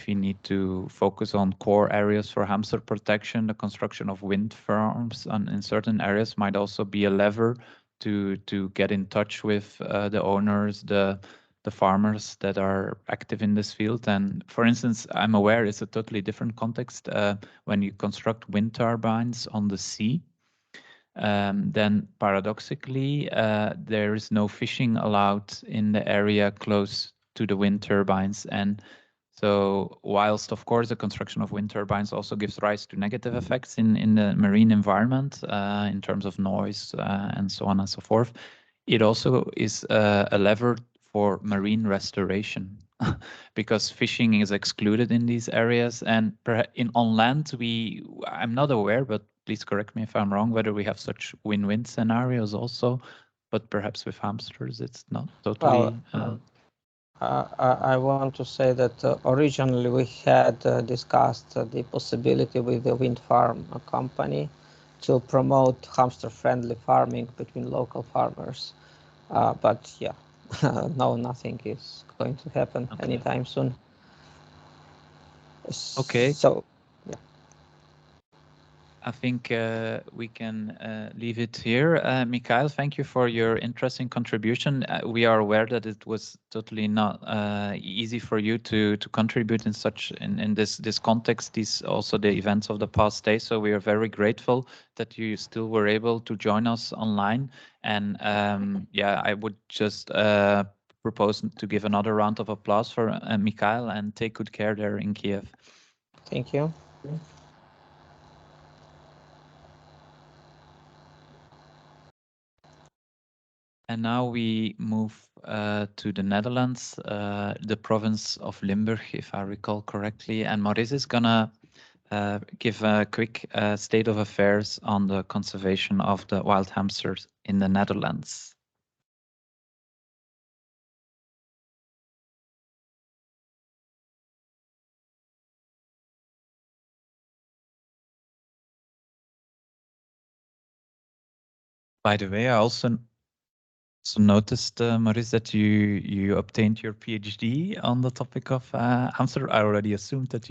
need to focus on core areas for hamster protection, the construction of wind farms in certain areas might also be a lever to get in touch with the owners, the farmers that are active in this field. And for instance, I'm aware it's a totally different context when you construct wind turbines on the sea. Then paradoxically, there is no fishing allowed in the area close to the wind turbines. And so whilst, of course, the construction of wind turbines also gives rise to negative effects in the marine environment in terms of noise and so on and so forth, it also is a lever for marine restoration because fishing is excluded in these areas. And on land, I'm not aware, but please correct me if I'm wrong, whether we have such win-win scenarios also, but perhaps with hamsters, it's not totally. I want to say that originally we had discussed the possibility with the wind farm company to promote hamster-friendly farming between local farmers. But yeah, no, nothing is going to happen anytime soon. Okay. So, yeah. I think we can leave it here. Mikhail, thank you for your interesting contribution. We are aware that it was totally not easy for you to contribute in this context, these also the events of the past day. So we are very grateful that you still were able to join us online. And yeah, I would just propose to give another round of applause for Mikhail, and take good care there in Kiev. Thank you. And now we move to the Netherlands, the province of Limburg, if I recall correctly. And Maurice is gonna give a quick state of affairs on the conservation of the wild hamsters in the Netherlands. By the way, I also noticed, Maurice, that you obtained your PhD on the topic of hamster. I already assumed that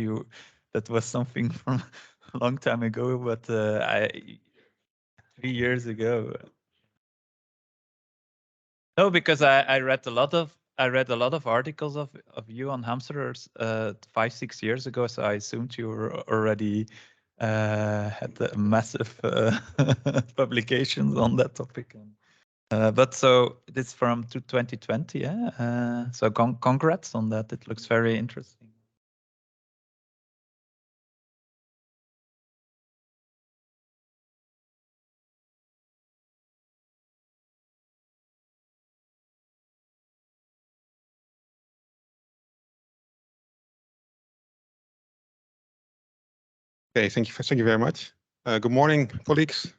was something from a long time ago, but 3 years ago. No, because I read a lot of articles of you on hamsters 5-6 years ago, so I assumed you were already had massive publications on that topic. But so it's from 2020, yeah. So congrats on that. It looks very interesting. Okay, thank you very much. Good morning, colleagues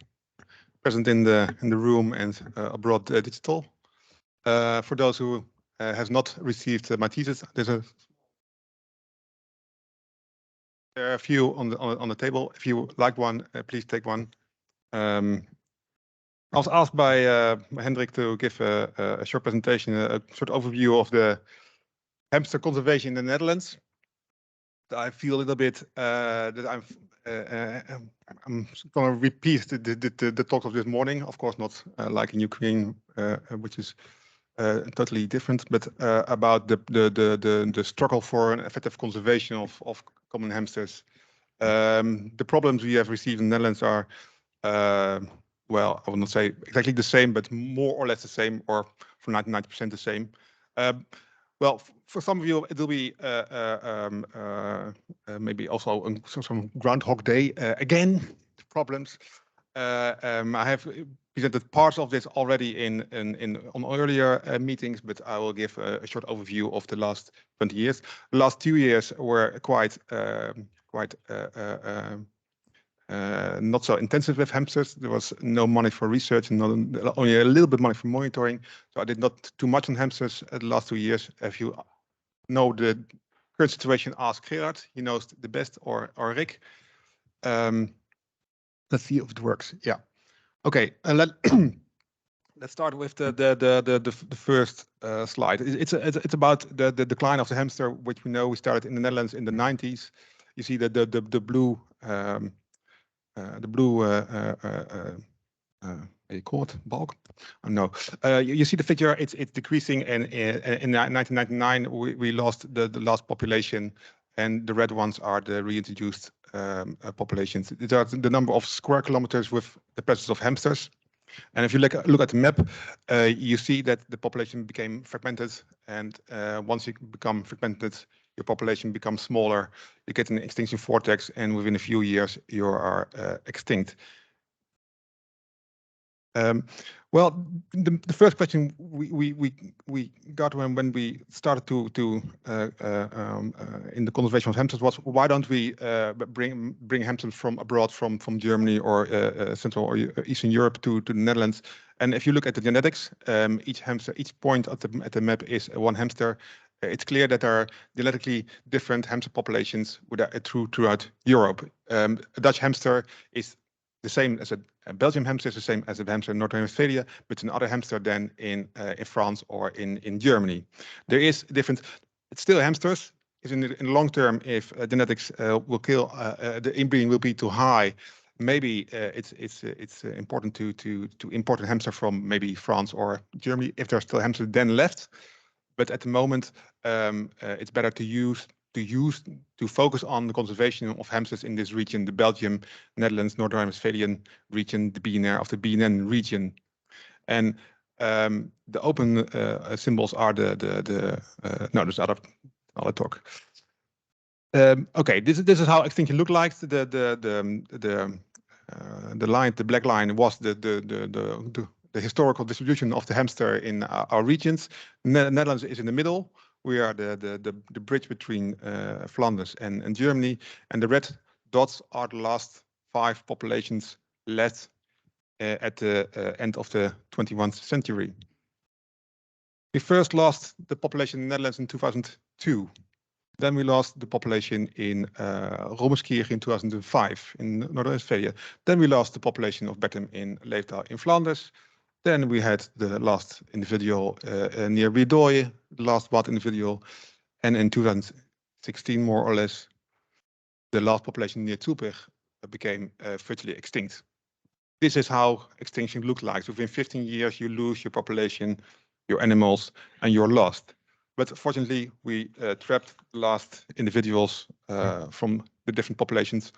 present in the room and abroad digital. For those who has not received my thesis, there are a few on the table. If you like one, please take one. I was asked by Hendrik to give a short presentation, a short overview of the hamster conservation in the Netherlands. I feel a little bit that I'm going to repeat the talk of this morning. Of course, not like in Ukraine, which is totally different, but about the struggle for an effective conservation of common hamsters. The problems we have received in the Netherlands are, well, I will not say exactly the same, but more or less the same, or for 99% the same. Well, for some of you, it will be maybe also some Groundhog Day again. Problems. I have presented parts of this already on earlier meetings, but I will give a short overview of the last 20 years. The last 2 years were quite not so intensive with hamsters. There was no money for research and only a little bit money for monitoring. So I did not too much on hamsters the last 2 years. If you know the current situation, ask Gerard. He knows the best, or Rick. Let's see if it works. Yeah. Okay. Let's start with the first slide. It's about the decline of the hamster, which we know we started in the Netherlands in the 90s. You see that the blue you call it bulk? Oh, no. You see the figure. It's decreasing, and in 1999 we lost the last population, and the red ones are the reintroduced populations. These are the number of square kilometers with the presence of hamsters. And if you look at the map, you see that the population became fragmented, and once you become fragmented, your population becomes smaller. You get an extinction vortex, and within a few years, you are extinct. Well, the first question we got when we started to in the conservation of hamsters was, why don't we bring hamsters from abroad, from Germany or Central or Eastern Europe to the Netherlands? And if you look at the genetics, each point at the map is one hamster. It's clear that there are genetically different hamster populations throughout Europe. A Dutch hamster is the same as a Belgian hamster, is the same as a hamster in North Rhine-Westphalia, but another hamster than in France or in Germany. There is different. It's still hamsters. In the long term, if genetics will kill, the inbreeding will be too high. Maybe it's important to import a hamster from maybe France or Germany if there's still hamsters then left. But at the moment, it's better to focus on the conservation of hamsters in this region, the Belgium, Netherlands, North Rhine-Westphalian region, the BNN region. And the open symbols are no, there's other talk. Okay, this is how extinction looked like. The line, the black line, was the historical distribution of the hamster in our regions. Netherlands is in the middle. We are the bridge between Flanders and Germany, and the red dots are the last 5 populations left at the end of the 21st century. We first lost the population in the Netherlands in 2002. Then we lost the population in Romeskier in 2005 in North Rhine-Westphalia. Then we lost the population of Bertum in Leefdaal in Flanders. Then we had the last individual near Wiedooij, the last wild individual. And in 2016, more or less, the last population near Tilburg became virtually extinct. This is how extinction looked like. So within 15 years, you lose your population, your animals, and you're lost. But fortunately, we trapped the last individuals from the different populations